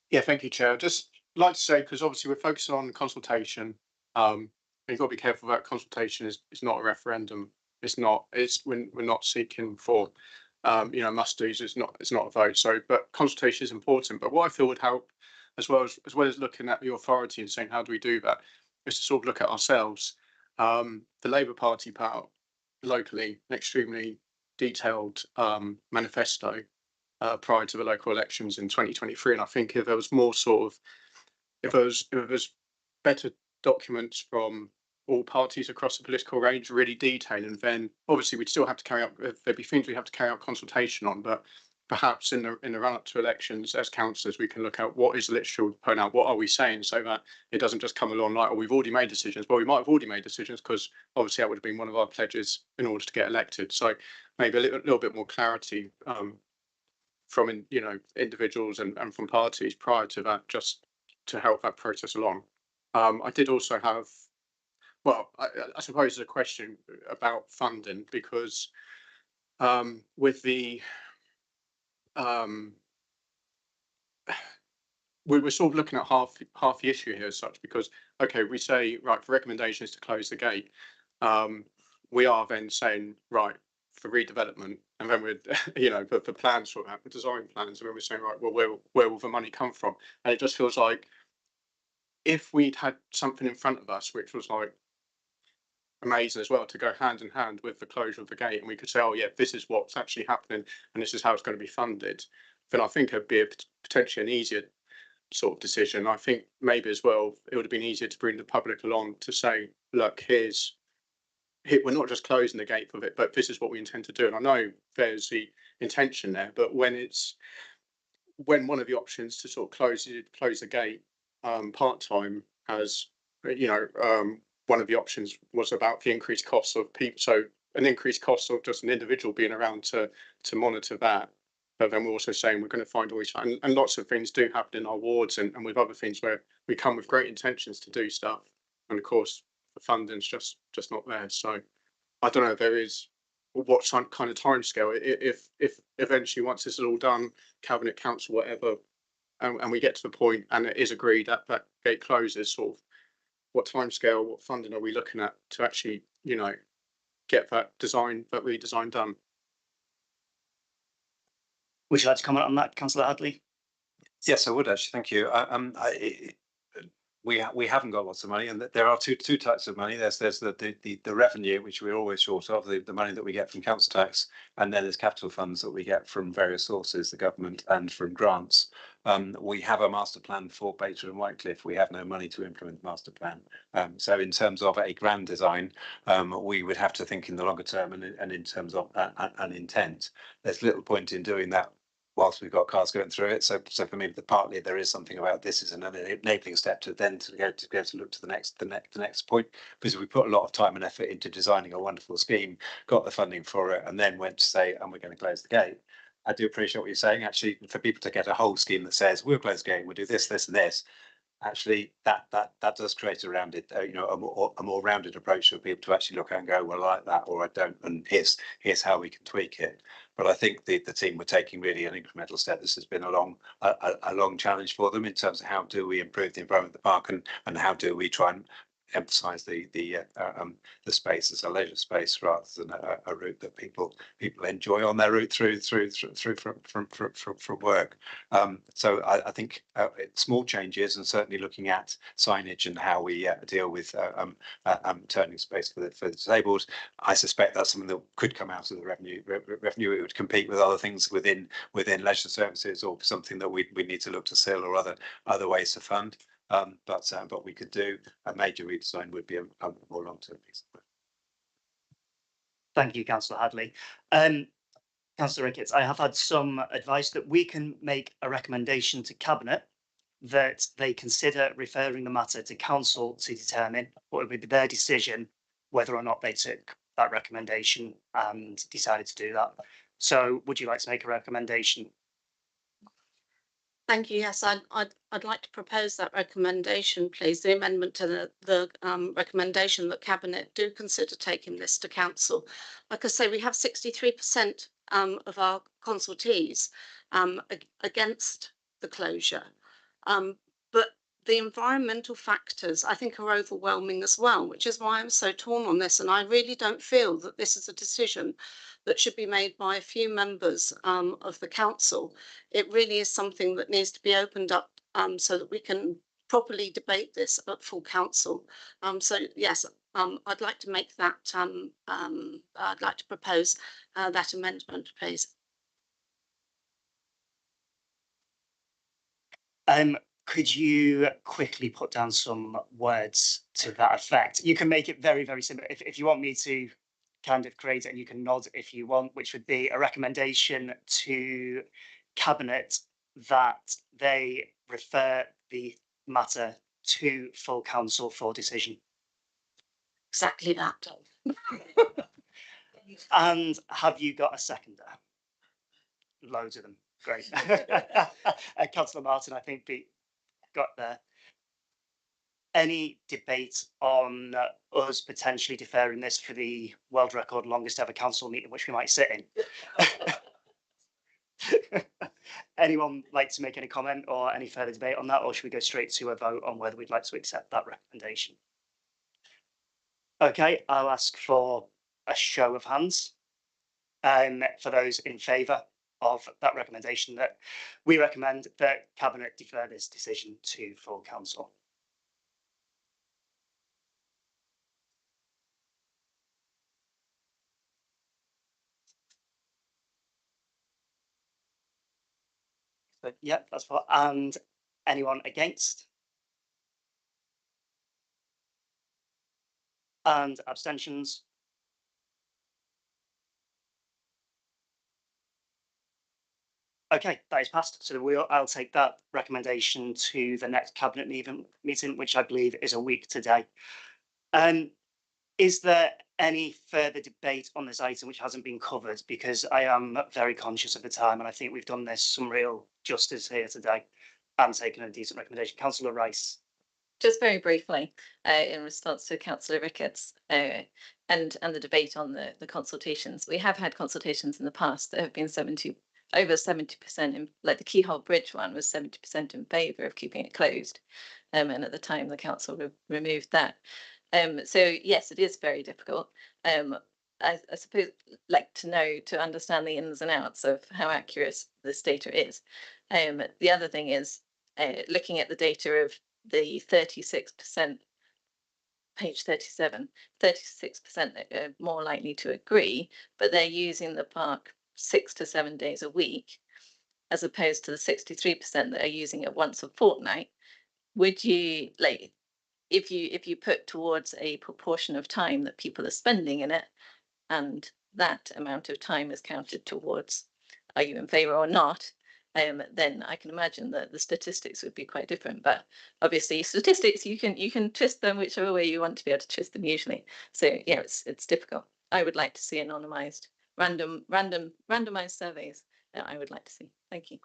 Yeah, thank you, Chair. Just like to say, because obviously we're focusing on consultation, you've got to be careful that consultation is not a referendum. It's not. It's when we're not seeking for, must-dos. It's not a vote. So, but consultation is important. But what I feel would help, as well as looking at the authority and saying how do we do that, is to sort of look at ourselves. The Labour Party put out locally an extremely detailed manifesto prior to the local elections in 2023, and I think if there was more if there was better documents from all parties across the political range, really detailing, then obviously we'd still have to carry out. There'd be things we have to carry out consultation on, but perhaps in the run up to elections, as councillors, we can look at what is literally put out, what are we saying, so that it doesn't just come along like, oh, we've already made decisions. Well, we might have already made decisions because obviously that would have been one of our pledges in order to get elected. So maybe a little bit more clarity from individuals and from parties prior to that, just to help that process along. I did also have, well, I suppose a question about funding, because with the we're sort of looking at half the issue here as such, because okay, we say right for recommendations to close the gate, we are then saying right for redevelopment, and then we're for plans for that, the design plans, and then we're saying right, well, where will the money come from? And it just feels like if we'd had something in front of us which was like amazing as well, to go hand in hand with the closure of the gate, and we could say, oh yeah, this is what's actually happening and this is how it's going to be funded, then I think it'd be potentially an easier sort of decision. I think maybe as well it would have been easier to bring the public along to say, look, we're not just closing the gate for it, but this is what we intend to do. And I know there's the intention there, but when one of the options to sort of close the gate part-time, as one of the options was about the increased costs of people, so an increased cost of just an individual being around to monitor that. But then we're also saying we're going to find always, and lots of things do happen in our wards and with other things where we come with great intentions to do stuff, and of course the funding's just not there. So I don't know if there is what kind of timescale, if eventually once this is all done, cabinet, council, whatever, and we get to the point and it is agreed that that gate closes, sort of what timescale, what funding are we looking at to actually get that redesign done? Would you like to comment on that, Councillor Hadley? Yes, I would actually. Thank you. We haven't got lots of money, and there are two types of money. There's the revenue, which we're always short of, the money that we get from council tax, and then there's capital funds that we get from various sources, the government, and from grants. We have a master plan for Beta and Whitecliffe. We have no money to implement the master plan. So in terms of a grand design, we would have to think in the longer term and in terms of an intent. There's little point in doing that whilst we've got cars going through it. So for me, partly there is something about this is an enabling step to then to go to look to the next point, because we put a lot of time and effort into designing a wonderful scheme, got the funding for it, and then went to say, and we're going to close the gate. I do appreciate what you're saying. Actually, for people to get a whole scheme that says we'll close the gate, we'll do this, this, and this. Actually, that does create a rounded, a more rounded approach for people to actually look at and go, well, I like that, or I don't, and here's how we can tweak it. But I think the team were taking really an incremental step. This has been a long challenge for them in terms of how do we improve the environment of the park, and how do we try and emphasize the space as a leisure space rather than a route that people enjoy on their route through from work. So I think small changes, and certainly looking at signage and how we deal with turning space for the disabled. I suspect that's something that could come out of the revenue. It would compete with other things within leisure services, or something that we need to look to SIL or other ways to fund. But we could do a major redesign would be a more long-term piece of work. Thank you, Councillor Hadley. Councillor Ricketts, I have had some advice that we can make a recommendation to Cabinet that they consider referring the matter to Council to determine what would be their decision whether or not they took that recommendation and decided to do that. So would you like to make a recommendation? Thank you. Yes, I'd like to propose that recommendation, please. The amendment to the recommendation that Cabinet do consider taking this to Council. Like I say, we have 63% of our consultees against the closure. But the environmental factors, I think, are overwhelming as well, which is why I'm so torn on this. And I really don't feel that this is a decision that should be made by a few members of the council. It really is something that needs to be opened up so that we can properly debate this at full council. So yes, I'd like to make that, I'd like to propose that amendment, please. Could you quickly put down some words to that effect? You can make it very, very simple. If you want me to kind of create it, and you can nod if you want, which would be a recommendation to Cabinet that they refer the matter to full council for decision. Exactly that. And have you got a seconder? Loads of them. Great. Councillor Martin, I think, got there. Any debate on us potentially deferring this for the world record longest ever council meeting, which we might sit in? Anyone like to make any comment or any further debate on that, or should we go straight to a vote on whether we'd like to accept that recommendation? Okay, I'll ask for a show of hands for those in favour of that recommendation, that we recommend that Cabinet defer this decision to full council. But yeah, that's fine. And anyone against? And abstentions? Okay, that is passed. So I'll take that recommendation to the next Cabinet meeting, which I believe is a week today. Is there any further debate on this item which hasn't been covered? Because I am very conscious of the time, and I think we've done this some real justice here today and taken a decent recommendation. Councillor Rice. Just very briefly, in response to Councillor Ricketts and the debate on the consultations, we have had consultations in the past that have been over 70%, like the Keyhole Bridge one was 70% in favour of keeping it closed, and at the time the council removed that. So yes, it is very difficult. I suppose like to understand the ins and outs of how accurate this data is. The other thing is looking at the data of the 36%, page 37, 36% that are more likely to agree, but they're using the park 6 to 7 days a week, as opposed to the 63% that are using it once a fortnight. Would you like, if you put towards a proportion of time that people are spending in it, and that amount of time is counted towards, are you in favour or not? then I can imagine that the statistics would be quite different. But obviously, statistics you can twist them whichever way you want to be able to twist them usually. So yeah, it's difficult. I would like to see anonymized, randomized surveys. I would like to see. Thank you.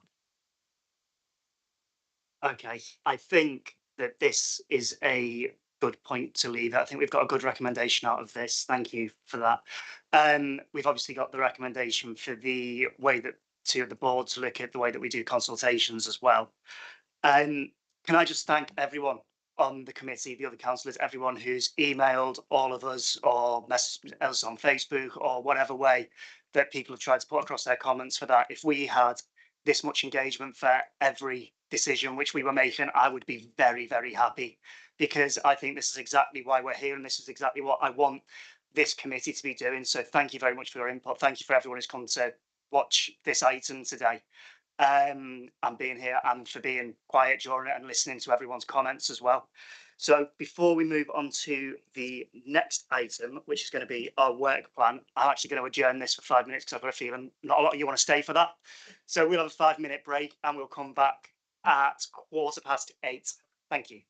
Okay, I think that this is a good point to leave it. I think we've got a good recommendation out of this. Thank you for that. We've obviously got the recommendation for the way that the board to look at the way that we do consultations as well. Can I just thank everyone on the committee, the other councillors, everyone who's emailed all of us or messaged us on Facebook or whatever way that people have tried to put across their comments for that. If we had this much engagement for every decision which we were making, I would be very, very happy, because I think this is exactly why we're here and this is exactly what I want this committee to be doing. So thank you very much for your input. Thank you for everyone who's come to watch this item today, and being here, and for being quiet during it and listening to everyone's comments as well. So before we move on to the next item, which is going to be our work plan, I'm actually going to adjourn this for 5 minutes because I've got a feeling not a lot of you want to stay for that. So we'll have a 5-minute break and we'll come back at 8:15. Thank you.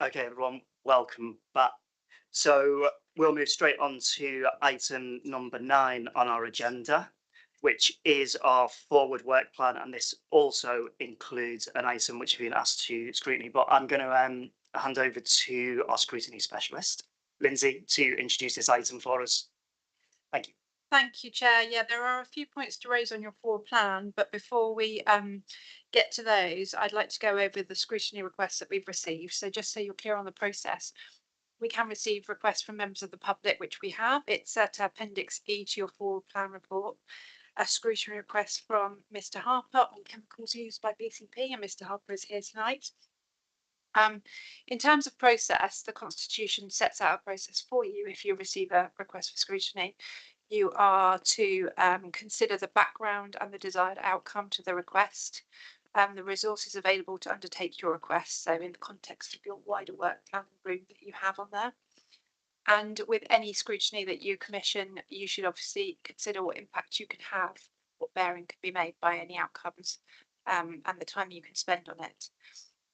Okay, everyone, welcome back. So we'll move straight on to item number 9 on our agenda, which is our forward work plan. And this also includes an item which has been asked to scrutiny, but I'm going to hand over to our scrutiny specialist, Lindsay, to introduce this item for us. Thank you. Thank you, Chair. Yeah, there are a few points to raise on your forward plan, but before we get to those, I'd like to go over the scrutiny requests that we've received. So just so you're clear on the process, we can receive requests from members of the public, which we have. It's at Appendix E to your forward plan report. A scrutiny request from Mr. Harper on chemicals used by BCP, and Mr. Harper is here tonight. In terms of process, the Constitution sets out a process for you if you receive a request for scrutiny. You are to consider the background and the desired outcome to the request, the resources available to undertake your request, so in the context of your wider work plan room that you have on there. And with any scrutiny that you commission, you should obviously consider what impact you can have, what bearing could be made by any outcomes, and the time you can spend on it.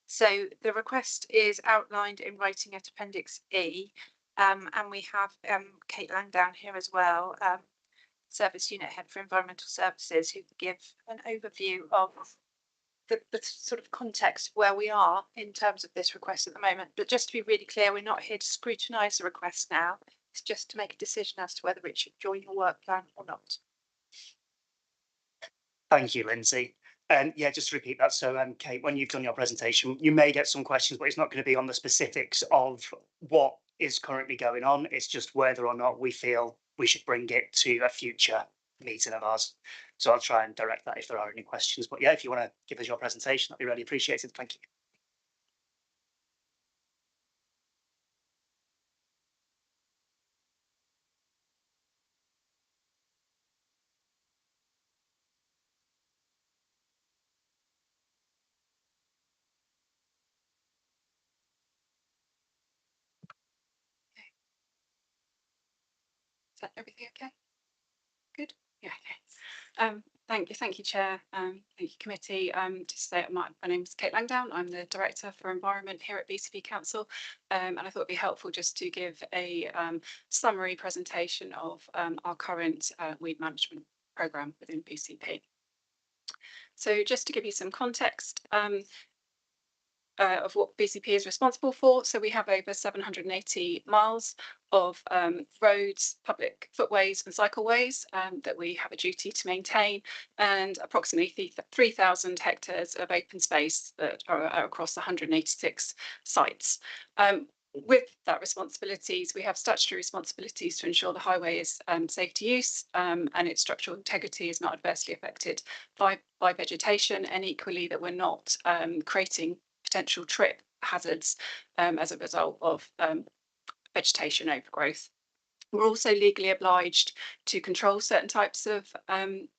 So the request is outlined in writing at Appendix E, and we have Kate Lang down here as well, Service Unit Head for Environmental Services, who can give an overview of the sort of context where we are in terms of this request at the moment. But just to be really clear, we're not here to scrutinise the request now. It's just to make a decision as to whether it should join your work plan or not. Thank you, Lindsay. And yeah, just to repeat that. So, Kate, when you've done your presentation, you may get some questions, but it's not going to be on the specifics of what is currently going on. It's just whether or not we feel we should bring it to a future meeting of ours. So I'll try and direct that if there are any questions. But yeah, if you want to give us your presentation, that'd be really appreciated. Thank you. Is that everything okay? Good. Yeah. Okay. Thank you, Chair. Thank you, committee. To say my name is Kate Langdown. I'm the Director for Environment here at BCP Council, and I thought it'd be helpful just to give a summary presentation of our current weed management programme within BCP. So just to give you some context, of what BCP is responsible for. So we have over 780 miles of roads, public footways and cycleways that we have a duty to maintain, and approximately 3,000 hectares of open space that are across 186 sites. With that responsibilities, we have statutory responsibilities to ensure the highway is safe to use and its structural integrity is not adversely affected by vegetation, and equally that we're not creating potential trip hazards as a result of vegetation overgrowth. We're also legally obliged to control certain types of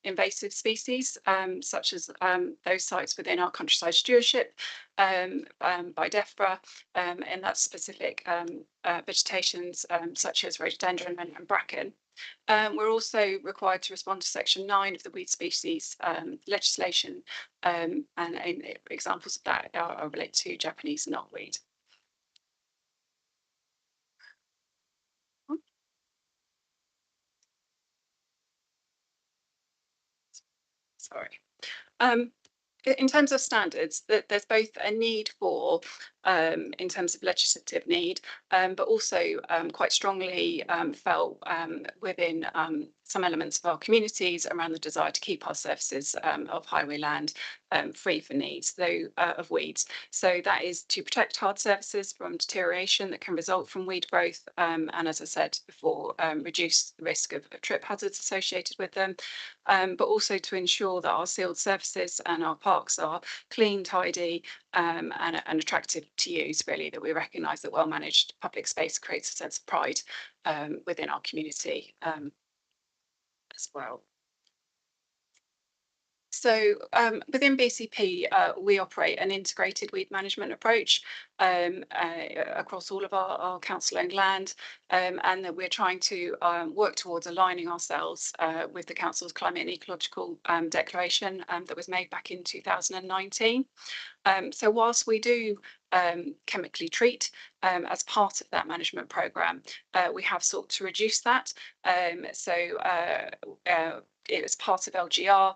invasive species, such as those sites within our countryside stewardship by DEFRA, and that's specific vegetations such as rhododendron and bracken. We're also required to respond to Section 9 of the weed species legislation, and examples of that are related to Japanese knotweed. Sorry. In terms of standards, there's both a need for, in terms of legislative need, but also quite strongly felt within some elements of our communities around the desire to keep our surfaces of highway land free for needs, though of weeds. So that is to protect hard surfaces from deterioration that can result from weed growth, and as I said before, reduce the risk of trip hazards associated with them, but also to ensure that our sealed surfaces and our parks are clean, tidy, and attractive to use, really, that we recognise that well-managed public space creates a sense of pride within our community as well. So within BCP, we operate an integrated weed management approach across all of our council-owned land, and that we're trying to work towards aligning ourselves with the council's climate and ecological declaration that was made back in 2019. So whilst we do chemically treat as part of that management programme. We have sought to reduce that. It was part of LGR.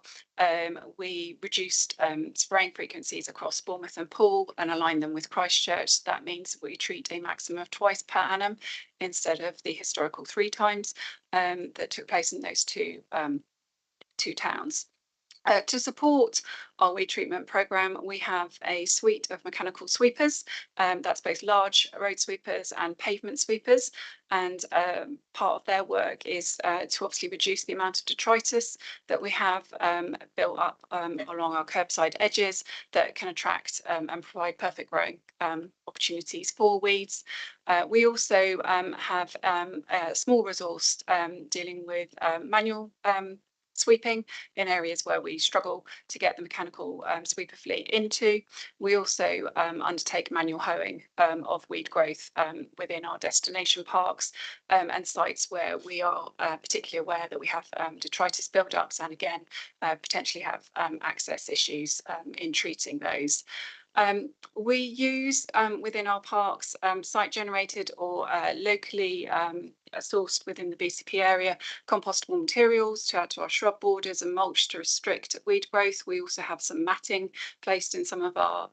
We reduced spraying frequencies across Bournemouth and Poole and aligned them with Christchurch. That means we treat a maximum of twice per annum instead of the historical 3 times that took place in those two towns. To support our weed treatment programme, we have a suite of mechanical sweepers. That's both large road sweepers and pavement sweepers. And part of their work is to obviously reduce the amount of detritus that we have built up along our curbside edges that can attract and provide perfect growing opportunities for weeds. We also have a small resource dealing with manual sweeping in areas where we struggle to get the mechanical sweeper fleet into. We also undertake manual hoeing of weed growth within our destination parks and sites where we are particularly aware that we have detritus build-ups and again potentially have access issues in treating those. We use within our parks site generated or locally sourced within the BCP area compostable materials to add to our shrub borders and mulch to restrict weed growth. We also have some matting placed in some of our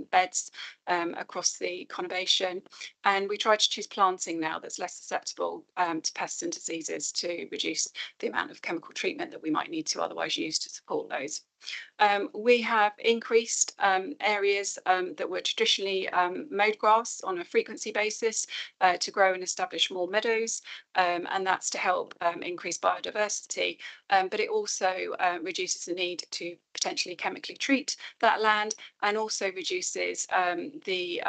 beds across the conurbation, and we try to choose planting now that's less susceptible to pests and diseases to reduce the amount of chemical treatment that we might need to otherwise use to support those. We have increased areas that were traditionally mowed grass on a frequency basis to grow and establish more meadows, and that's to help increase biodiversity, but it also reduces the need to potentially chemically treat that land and also reduces the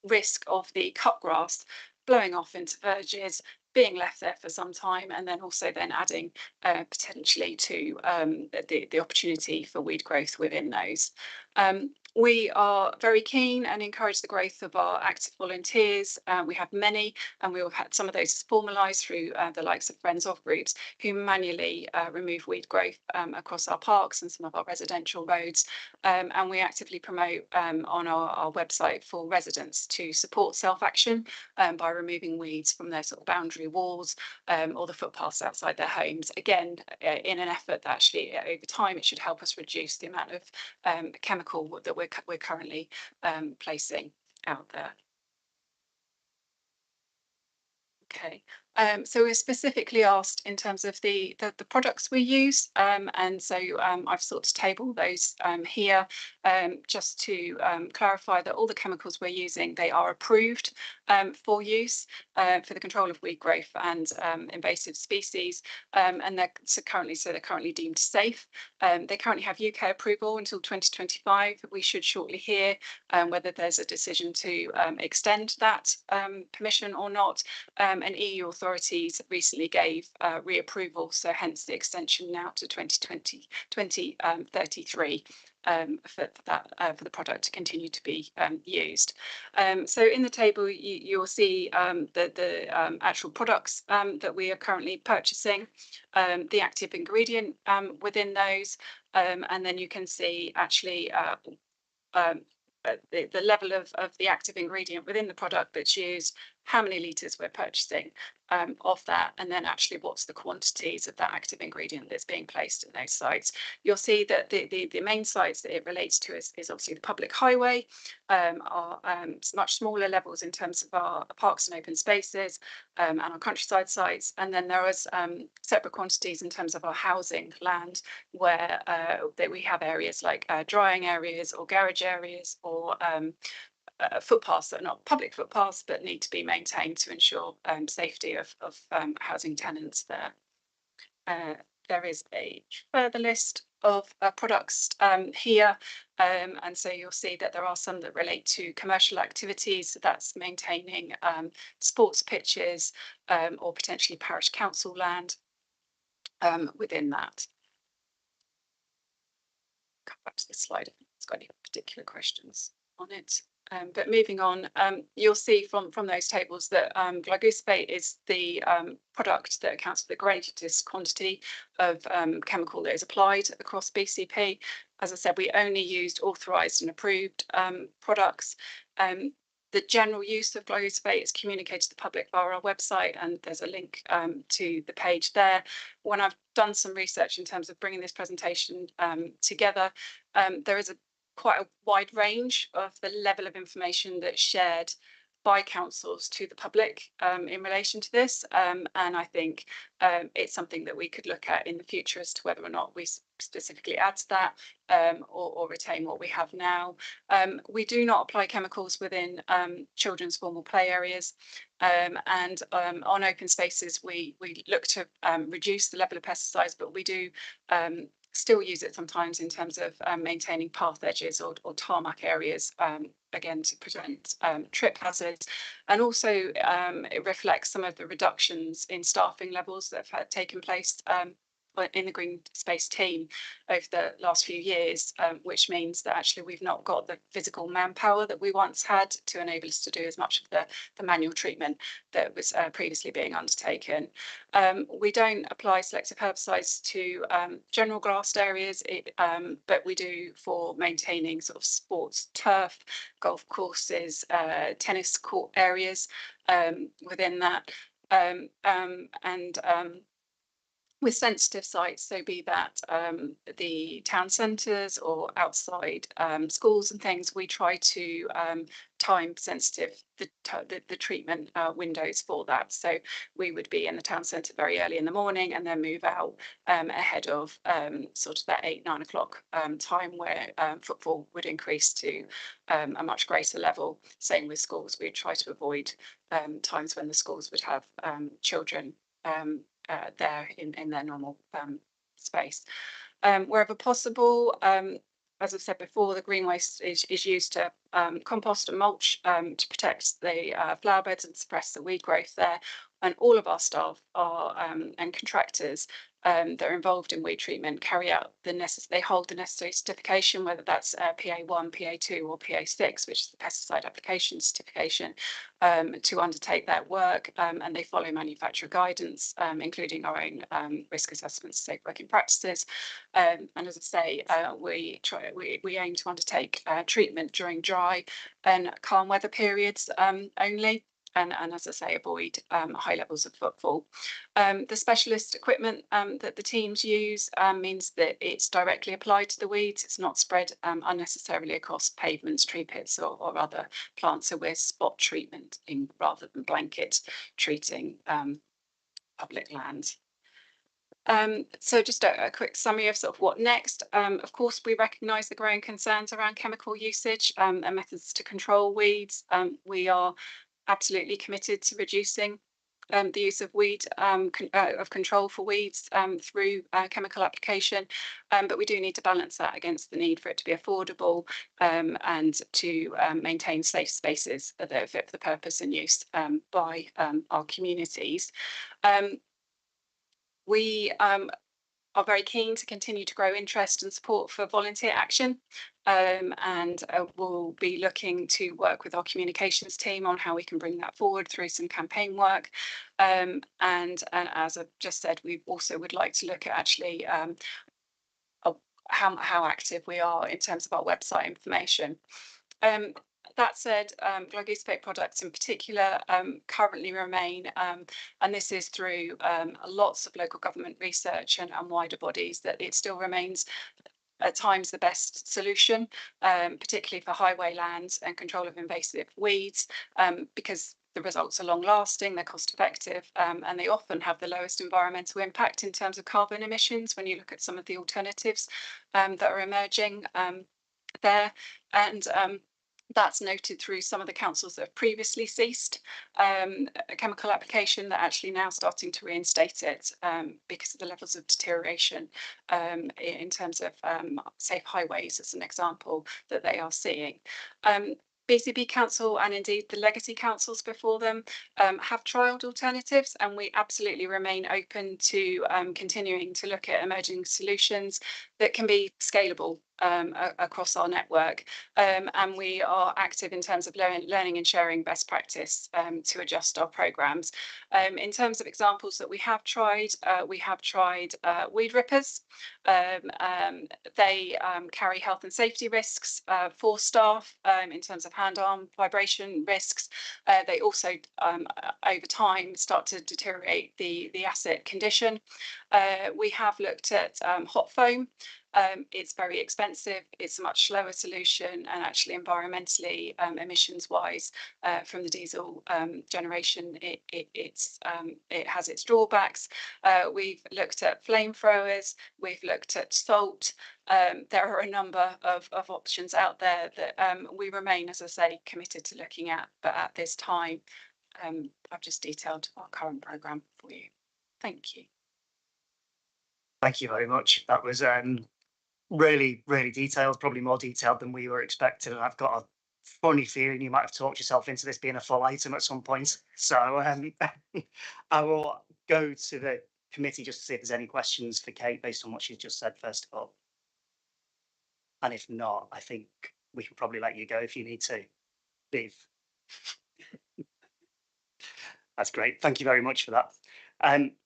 risk of the cut grass blowing off into verges, being left there for some time, and then also then adding potentially to the opportunity for weed growth within those. We are very keen and encourage the growth of our active volunteers. We have many, and we have had some of those formalised through the likes of Friends of groups who manually remove weed growth across our parks and some of our residential roads. And we actively promote on our website for residents to support self-action by removing weeds from their sort of boundary walls or the footpaths outside their homes. Again, in an effort that actually over time it should help us reduce the amount of chemical that we're currently placing out there. Okay, so we're specifically asked in terms of the products we use, and so I've sort of tabled those here just to clarify that all the chemicals we're using, they are approved for use for the control of weed growth and invasive species, and they're currently deemed safe. They currently have UK approval until 2025. We should shortly hear whether there's a decision to extend that permission or not. And EU authorities recently gave reapproval, so hence the extension now to 2033 for the product to continue to be used. So in the table you'll see the actual products that we are currently purchasing, the active ingredient within those, and then you can see actually the level of the active ingredient within the product that's used, how many litres we're purchasing of that, and then actually what's the quantities of that active ingredient that's being placed in those sites. You'll see that the main sites that it relates to is obviously the public highway, are much smaller levels in terms of our parks and open spaces and our countryside sites, and then there is separate quantities in terms of our housing land where that we have areas like drying areas or garage areas or footpaths that are not public footpaths but need to be maintained to ensure safety of housing tenants there. There is a further list of products here, and so you'll see that there are some that relate to commercial activities, so that's maintaining sports pitches or potentially parish council land within that. Come back to this slide if it's got any particular questions on it. But moving on, you'll see from those tables that glyphosate is the product that accounts for the greatest quantity of chemical that is applied across BCP. As I said, we only used authorised and approved products. The general use of glyphosate is communicated to the public via our website, and there's a link to the page there. When I've done some research in terms of bringing this presentation together, there is quite a wide range of the level of information that's shared by councils to the public in relation to this, and I think it's something that we could look at in the future as to whether or not we specifically add to that or retain what we have now. We do not apply chemicals within children's formal play areas, and on open spaces we look to reduce the level of pesticides, but we do still use it sometimes in terms of maintaining path edges or tarmac areas, again to prevent trip hazards. And also it reflects some of the reductions in staffing levels that have taken place in the green space team over the last few years, which means that actually we've not got the physical manpower that we once had to enable us to do as much of the manual treatment that was previously being undertaken. We don't apply selective herbicides to general grassed areas, but we do for maintaining sort of sports turf, golf courses, tennis court areas within that. With sensitive sites, so be that the town centres or outside schools and things, we try to time sensitive the treatment windows for that. So we would be in the town centre very early in the morning and then move out ahead of sort of that 8-9 o'clock time where footfall would increase to a much greater level. Same with schools, we try to avoid times when the schools would have children there in their normal space. Wherever possible, as I've said before, the green waste is used to compost and mulch to protect the flower beds and suppress the weed growth there. And all of our staff are and contractors that are involved in weed treatment carry out they hold the necessary certification, whether that's PA1, PA2 or PA6, which is the pesticide application certification, to undertake that work, and they follow manufacturer guidance, including our own risk assessments, safe working practices. And as I say, we aim to undertake treatment during dry and calm weather periods only. And as I say, avoid high levels of footfall. The specialist equipment that the teams use means that it's directly applied to the weeds. It's not spread unnecessarily across pavements, tree pits or other plants. So we're spot treatment rather than blanket treating public lands. So just a quick summary of sort of what next. Of course, we recognise the growing concerns around chemical usage and methods to control weeds. We are absolutely committed to reducing the use of control for weeds through chemical application, but we do need to balance that against the need for it to be affordable and to maintain safe spaces that are fit for the purpose and use by our communities. We are very keen to continue to grow interest and support for volunteer action, and we'll be looking to work with our communications team on how we can bring that forward through some campaign work. And as I've just said, we also would like to look at actually how active we are in terms of our website information. That said, glyphosate products in particular currently remain, and this is through lots of local government research and wider bodies, that it still remains at times the best solution, particularly for highway lands and control of invasive weeds, because the results are long lasting, they're cost effective, and they often have the lowest environmental impact in terms of carbon emissions when you look at some of the alternatives that are emerging there. And that's noted through some of the councils that have previously ceased a chemical application that actually now starting to reinstate it because of the levels of deterioration in terms of safe highways, as an example, that they are seeing. BCP Council and indeed the legacy councils before them have trialled alternatives, and we absolutely remain open to continuing to look at emerging solutions that can be scalable across our network, and we are active in terms of learning and sharing best practice to adjust our programs. In terms of examples that we have tried weed rippers. They carry health and safety risks for staff in terms of hand-arm vibration risks. They also over time start to deteriorate the asset condition. We have looked at hot foam. It's very expensive. It's a much slower solution, and actually environmentally, emissions wise, from the diesel generation, it has its drawbacks. We've looked at flamethrowers. We've looked at salt. There are a number of options out there that we remain, as I say, committed to looking at. But at this time, I've just detailed our current programme for you. Thank you. Thank you very much. That was really, really detailed, probably more detailed than we were expecting. And I've got a funny feeling you might have talked yourself into this being a full item at some point. So I will go to the committee just to see if there's any questions for Kate based on what she's just said, first of all. And if not, I think we can probably let you go if you need to leave. That's great. Thank you very much for that.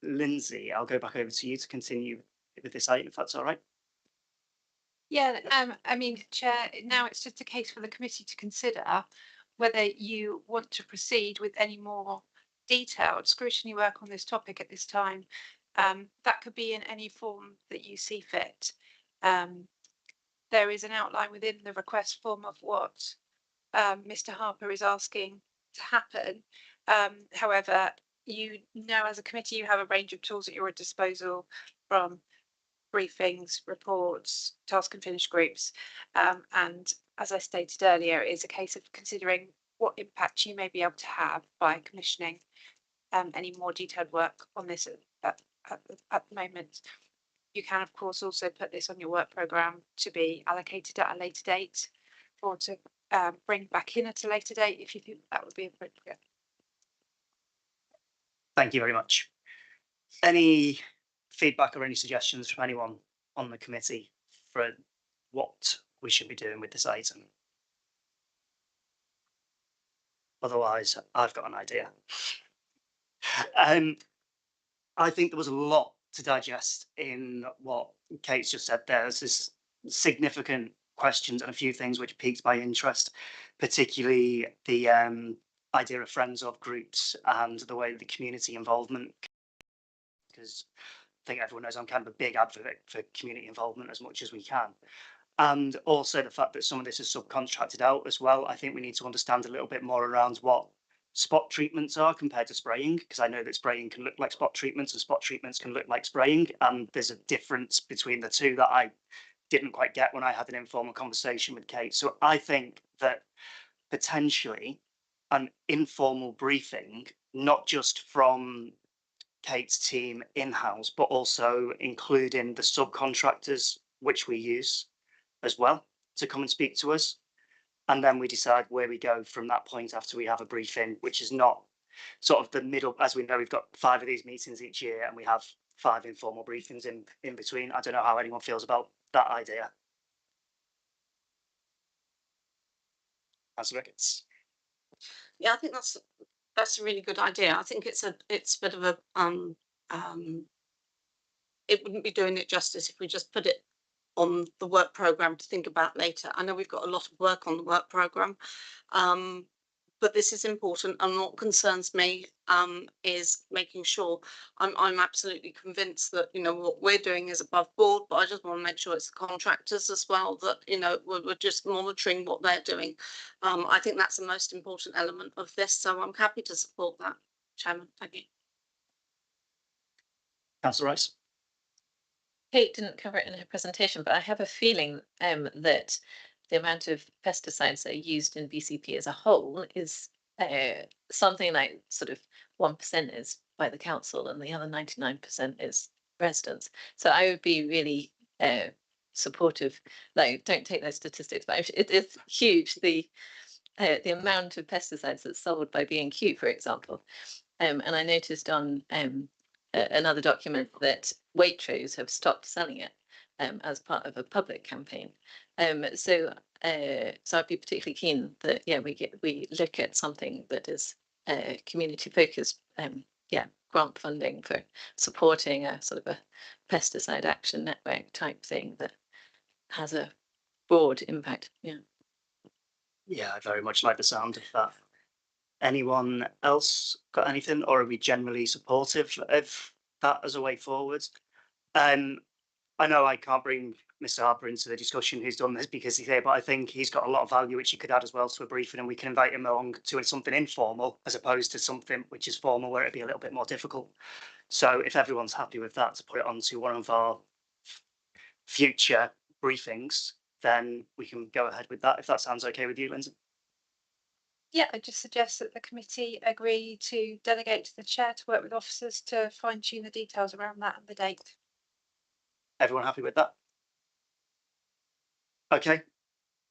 Lindsay, I'll go back over to you to continue with this item, if that's all right. Yeah, I mean, Chair, now it's just a case for the committee to consider whether you want to proceed with any more detailed scrutiny work on this topic at this time. That could be in any form that you see fit. There is an outline within the request form of what Mr. Harper is asking to happen. However, you know, as a committee, you have a range of tools at your disposal, from briefings, reports, task and finish groups. And as I stated earlier, it is a case of considering what impact you may be able to have by commissioning any more detailed work on this at the moment. You can, of course, also put this on your work programme to be allocated at a later date, or to bring back in at a later date if you think that would be appropriate. Thank you very much. Any feedback or any suggestions from anyone on the committee for what we should be doing with this item? Otherwise, I've got an idea. I think there was a lot to digest in what Kate's just said there. There's this significant questions and a few things which piqued my interest, particularly the idea of friends of groups and the way the community involvement, because I think everyone knows I'm kind of a big advocate for community involvement as much as we can. And also the fact that some of this is subcontracted out as well. I think we need to understand a little bit more around what spot treatments are compared to spraying, because I know that spraying can look like spot treatments and spot treatments can look like spraying. And there's a difference between the two that I didn't quite get when I had an informal conversation with Kate. So I think that potentially an informal briefing, not just from Kate's team in-house, but also including the subcontractors which we use as well to come and speak to us. And then we decide where we go from that point after we have a briefing, which is not sort of the middle. As we know, we've got 5 of these meetings each year and we have 5 informal briefings in between. I don't know how anyone feels about that idea. Councillor Ricketts. Yeah, I think that's a really good idea. I think it's a bit of a it wouldn't be doing it justice if we just put it on the work programme to think about later. I know we've got a lot of work on the work programme, but this is important. And what concerns me is making sure I'm absolutely convinced that, you know, what we're doing is above board, but I just want to make sure it's the contractors as well that, you know, we're just monitoring what they're doing. I think that's the most important element of this. So I'm happy to support that, Chairman. Thank you. Councillor Rice. Kate didn't cover it in her presentation, but I have a feeling that the amount of pesticides that are used in BCP as a whole is something like sort of 1% is by the council and the other 99% is residents. So I would be really supportive. Like, don't take those statistics, but it is huge. The amount of pesticides that's sold by B&Q, for example. And I noticed on another document that Waitrose have stopped selling it. as part of a public campaign. So I'd be particularly keen that we look at something that is community focused. Grant funding for supporting a sort of a pesticide action network type thing that has a broad impact. Yeah, I very much like the sound of that. Anyone else got anything, or are we generally supportive of that as a way forward? I know I can't bring Mr. Harper into the discussion who's done this because he's here, but I think he's got a lot of value which he could add as well to a briefing, and we can invite him along to something informal as opposed to something which is formal where it'd be a little bit more difficult. So if everyone's happy with that, to put it onto one of our future briefings, then we can go ahead with that, if that sounds okay with you, Lindsay. Yeah, I just suggest that the committee agree to delegate to the chair to work with officers to fine tune the details around that and the date. Everyone happy with that? Okay,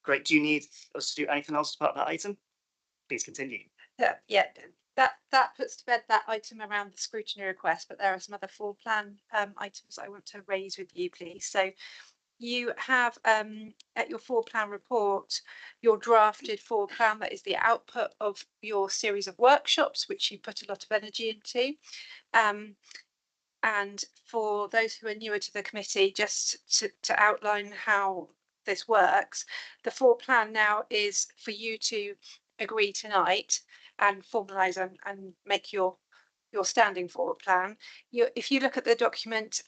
great. Do you need us to do anything else about that item? Please continue. Yeah, that puts to bed that item around the scrutiny request, but there are some other floor plan items I want to raise with you, please. So you have at your floor plan report, your drafted floor plan that is the output of your series of workshops, which you put a lot of energy into. And for those who are newer to the committee, just to outline how this works, the floor plan now is for you to agree tonight and formalise and make your standing floor plan. If you look at the document,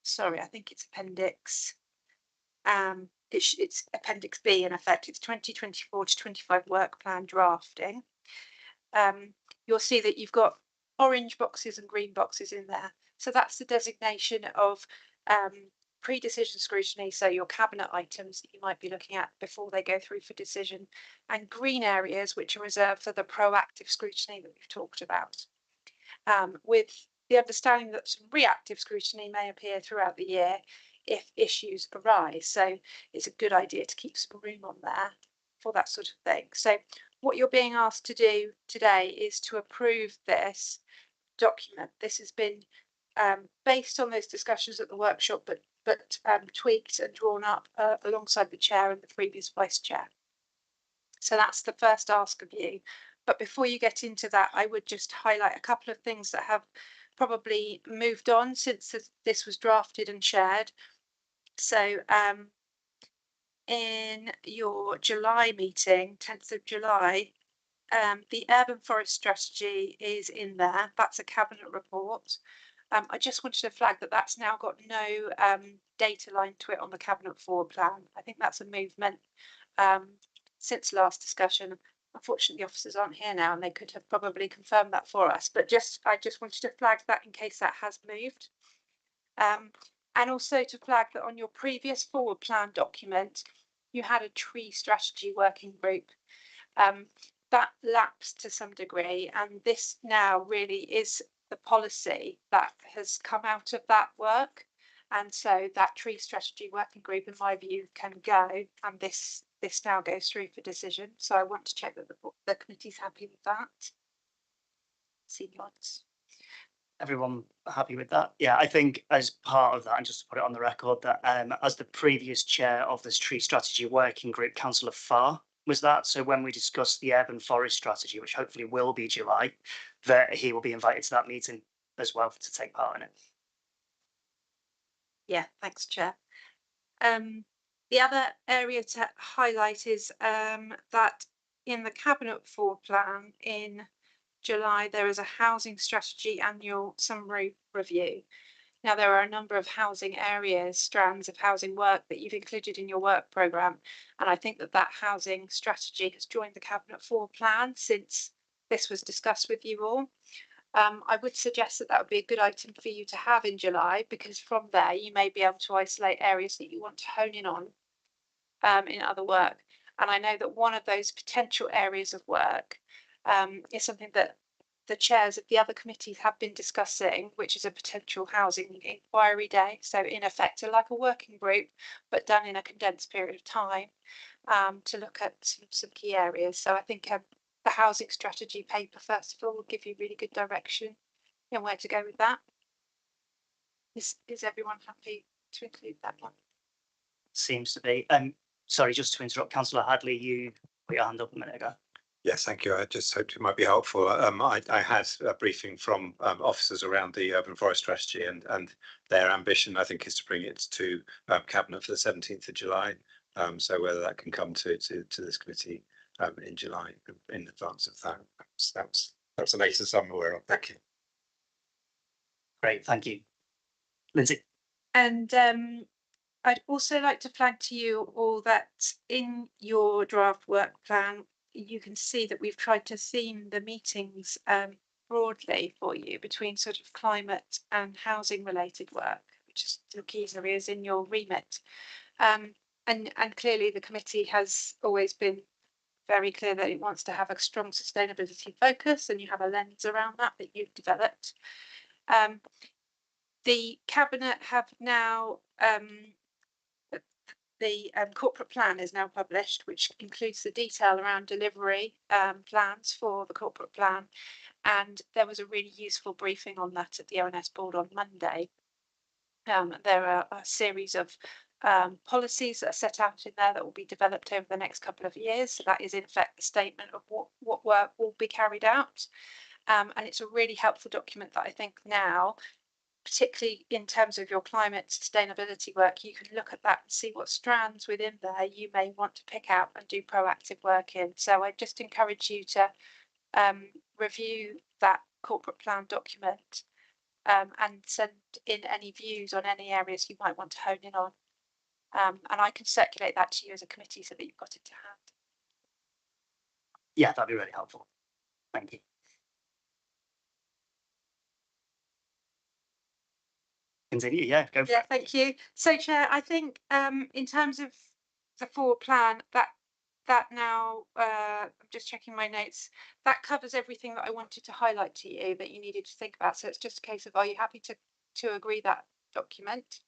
sorry, I think it's appendix. It's appendix B in effect. It's 2024 to 25 work plan drafting. You'll see that you've got orange boxes and green boxes in there. So that's the designation of pre-decision scrutiny. So your cabinet items that you might be looking at before they go through for decision, and green areas which are reserved for the proactive scrutiny that we've talked about. With the understanding that some reactive scrutiny may appear throughout the year if issues arise. So it's a good idea to keep some room on there for that sort of thing. So what you're being asked to do today is to approve this document. This has been based on those discussions at the workshop, but tweaked and drawn up alongside the chair and the previous vice chair. So that's the first ask of you. But before you get into that, I would just highlight a couple of things that have probably moved on since this was drafted and shared. So in your July meeting, 10th of July, the urban forest strategy is in there. That's a cabinet report. I just wanted to flag that that's now got no data line to it on the cabinet forward plan. I think that's a movement since last discussion. Unfortunately, the officers aren't here now and they could have probably confirmed that for us, but I just wanted to flag that in case that has moved. And also to flag that on your previous forward plan document, you had a tree strategy working group. That lapsed to some degree, and this now really is the policy that has come out of that work. And so that tree strategy working group, in my view, can go, and this now goes through for decision. So I want to check that the committee's happy with that. See nods. Everyone happy with that? Yeah, I think as part of that, and just to put it on the record, that as the previous chair of this tree strategy working group, Councillor Farr was that. So when we discuss the urban forest strategy, which hopefully will be July, that he will be invited to that meeting as well to take part in it. Yeah, thanks, Chair. The other area to highlight is that in the cabinet forward plan in July, there is a housing strategy annual summary review. Now, there are a number of housing areas, strands of housing work that you've included in your work programme. And I think that housing strategy has joined the cabinet forward plan since this was discussed with you all. I would suggest that would be a good item for you to have in July, because from there you may be able to isolate areas that you want to hone in on in other work. And I know that one of those potential areas of work is something that the chairs of the other committees have been discussing, which is a potential housing inquiry day. So in effect, like a working group, but done in a condensed period of time to look at some key areas. So I think the housing strategy paper, first of all, will give you really good direction in where to go with that. Is everyone happy to include that one. Seems to be. Sorry, just to interrupt, Councillor Hadley, you put your hand up a minute ago. Yes, thank you. I just hoped it might be helpful. I had a briefing from officers around the urban forest strategy, and their ambition, I think, is to bring it to cabinet for the 17th of July. So whether that can come to this committee in July in advance of that, that's the latest I'm aware of. Thank you. Great, thank you. Lindsay. And I'd also like to flag to you all that in your draft work plan, you can see that we've tried to theme the meetings broadly for you between sort of climate and housing related work, which is the key areas in your remit. And clearly the committee has always been very clear that it wants to have a strong sustainability focus, and you have a lens around that you've developed. The cabinet have now the corporate plan is now published, which includes the detail around delivery plans for the corporate plan. And there was a really useful briefing on that at the ONS board on Monday. There are a series of policies that are set out in there that will be developed over the next couple of years. So that is in effect the statement of what work will be carried out. And it's a really helpful document that I think now, particularly in terms of your climate sustainability work, you can look at that and see what strands within there you may want to pick out and do proactive work in. So I just encourage you to review that corporate plan document and send in any views on any areas you might want to hone in on. And I can circulate that to you as a committee so that you've got it to hand. Yeah, that'd be really helpful. Thank you. Continue, yeah, go for it. Thank you. So, Chair, I think in terms of the forward plan, that now, I'm just checking my notes, that covers everything that I wanted to highlight to you that you needed to think about. So it's just a case of, are you happy to agree that document?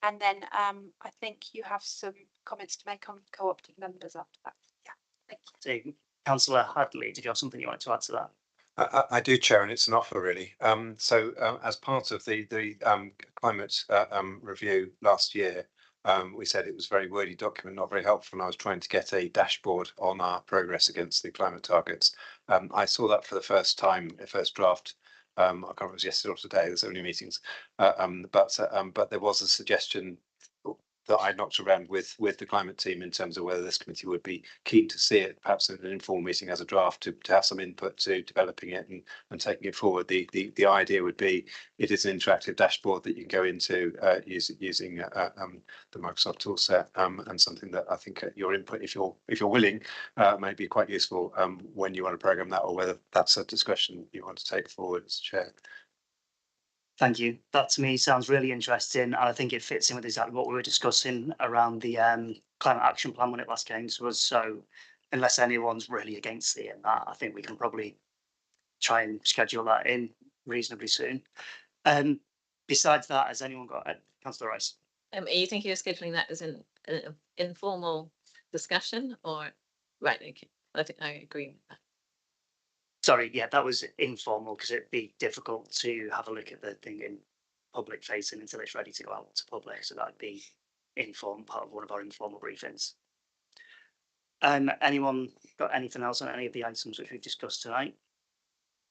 And then I think you have some comments to make on co-opted members after that. Yeah, thank you. So, Councillor Hadley, did you have something you wanted to add to that? I do, Chair, and it's an offer really. As part of the climate review last year, we said it was a very wordy document, not very helpful, and I was trying to get a dashboard on our progress against the climate targets. I saw that for the first time, the first draft. I can't remember if it was yesterday or today, there's so many meetings, but there was a suggestion that I knocked around with the climate team in terms of whether this committee would be keen to see it, perhaps in an informal meeting as a draft, to have some input to developing it and taking it forward. The idea would be it is an interactive dashboard that you can go into using the Microsoft toolset, and something that I think your input, if you're willing, may be quite useful when you want to program that, or whether that's a discussion you want to take forward as Chair. Thank you. That to me sounds really interesting, and I think it fits in with exactly what we were discussing around the climate action plan when it last came to us. So unless anyone's really against seeing that, I think we can probably try and schedule that in reasonably soon. Besides that, has anyone got Councillor Rice? Are you thinking of scheduling that as an informal discussion, or right? Okay, I think I agree with that. Sorry, yeah, that was informal because it'd be difficult to have a look at the thing in public facing until it's ready to go out to public. So that'd be informal, part of one of our informal briefings. Anyone got anything else on any of the items which we've discussed tonight?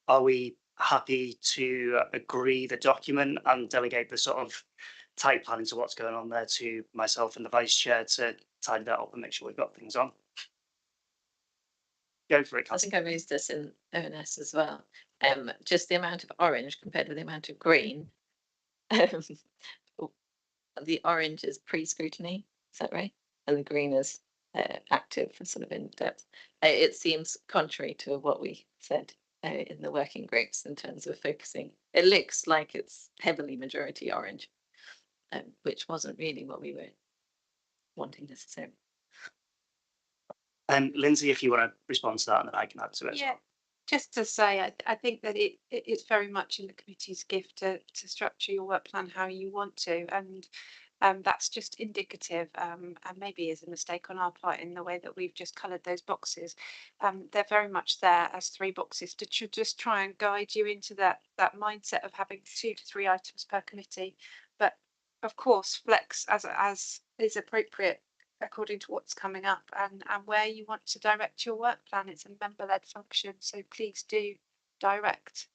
Are we happy to agree the document and delegate the sort of tight planning to what's going on there to myself and the Vice Chair to tidy that up and make sure we've got things on? Go for it, I think I raised this in ONS as well. Just the amount of orange compared with the amount of green. The orange is pre-scrutiny, is that right? And the green is active and sort of in depth. It seems contrary to what we said in the working groups in terms of focusing. It looks like it's heavily majority orange, which wasn't really what we were wanting necessarily. Lindsay, if you want to respond to that, and then I can add to it. Yeah, just to say, I think that it's very much in the committee's gift to structure your work plan how you want to, and that's just indicative, and maybe is a mistake on our part in the way that we've just coloured those boxes. They're very much there as 3 boxes to just try and guide you into that mindset of having 2 to 3 items per committee. But of course, flex as is appropriate according to what's coming up and where you want to direct your work plan. It's a member-led function, so please do direct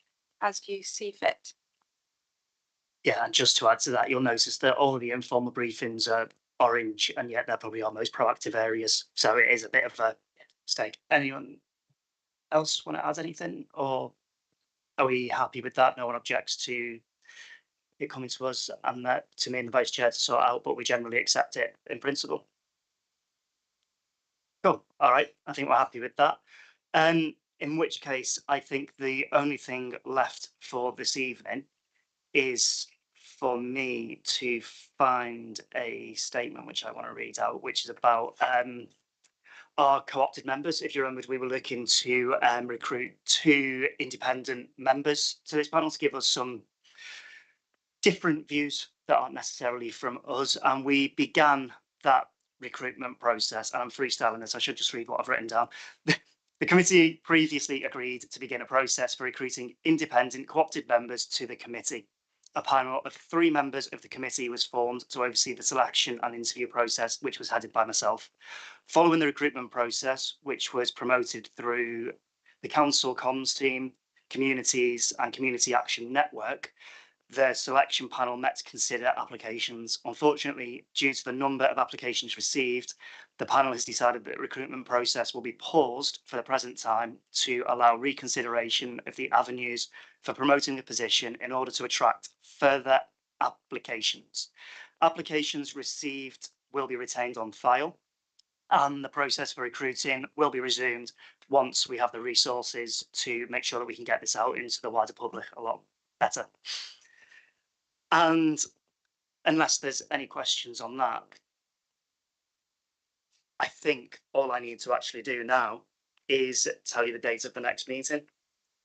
as you see fit. Yeah, and just to add to that, you'll notice that all of the informal briefings are orange, and yet they're probably our most proactive areas. So it is a bit of a mistake. Anyone else want to add anything, or are we happy with that? No one objects to it coming to us and that to me and the vice chair to sort out, but we generally accept it in principle. Cool. All right. I think we're happy with that. In which case, I think the only thing left for this evening is for me to find a statement which I want to read out, which is about our co-opted members. If you remember, we were looking to recruit 2 independent members to this panel to give us some different views that aren't necessarily from us. And we began that recruitment process, and I'm freestyling this, I should just read what I've written down. The committee previously agreed to begin a process for recruiting independent co-opted members to the committee. A panel of 3 members of the committee was formed to oversee the selection and interview process, which was headed by myself. Following the recruitment process, which was promoted through the council comms team, communities and community action network, the selection panel met to consider applications. Unfortunately, due to the number of applications received, the panel has decided that the recruitment process will be paused for the present time to allow reconsideration of the avenues for promoting the position in order to attract further applications. Applications received will be retained on file, and the process for recruiting will be resumed once we have the resources to make sure that we can get this out into the wider public a lot better. And unless there's any questions on that, I think all I need to actually do now is tell you the date of the next meeting,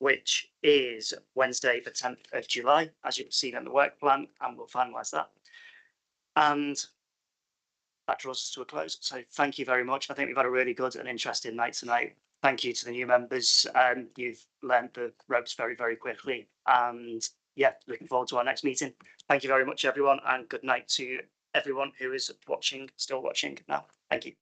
which is Wednesday, the 10th of July, as you've seen in the work plan, and we'll finalise that. And that draws us to a close. So thank you very much. I think we've had a really good and interesting night tonight. Thank you to the new members. You've learned the ropes very, very quickly. And yeah, looking forward to our next meeting. Thank you very much, everyone, and good night to everyone who is watching, still watching now. Thank you.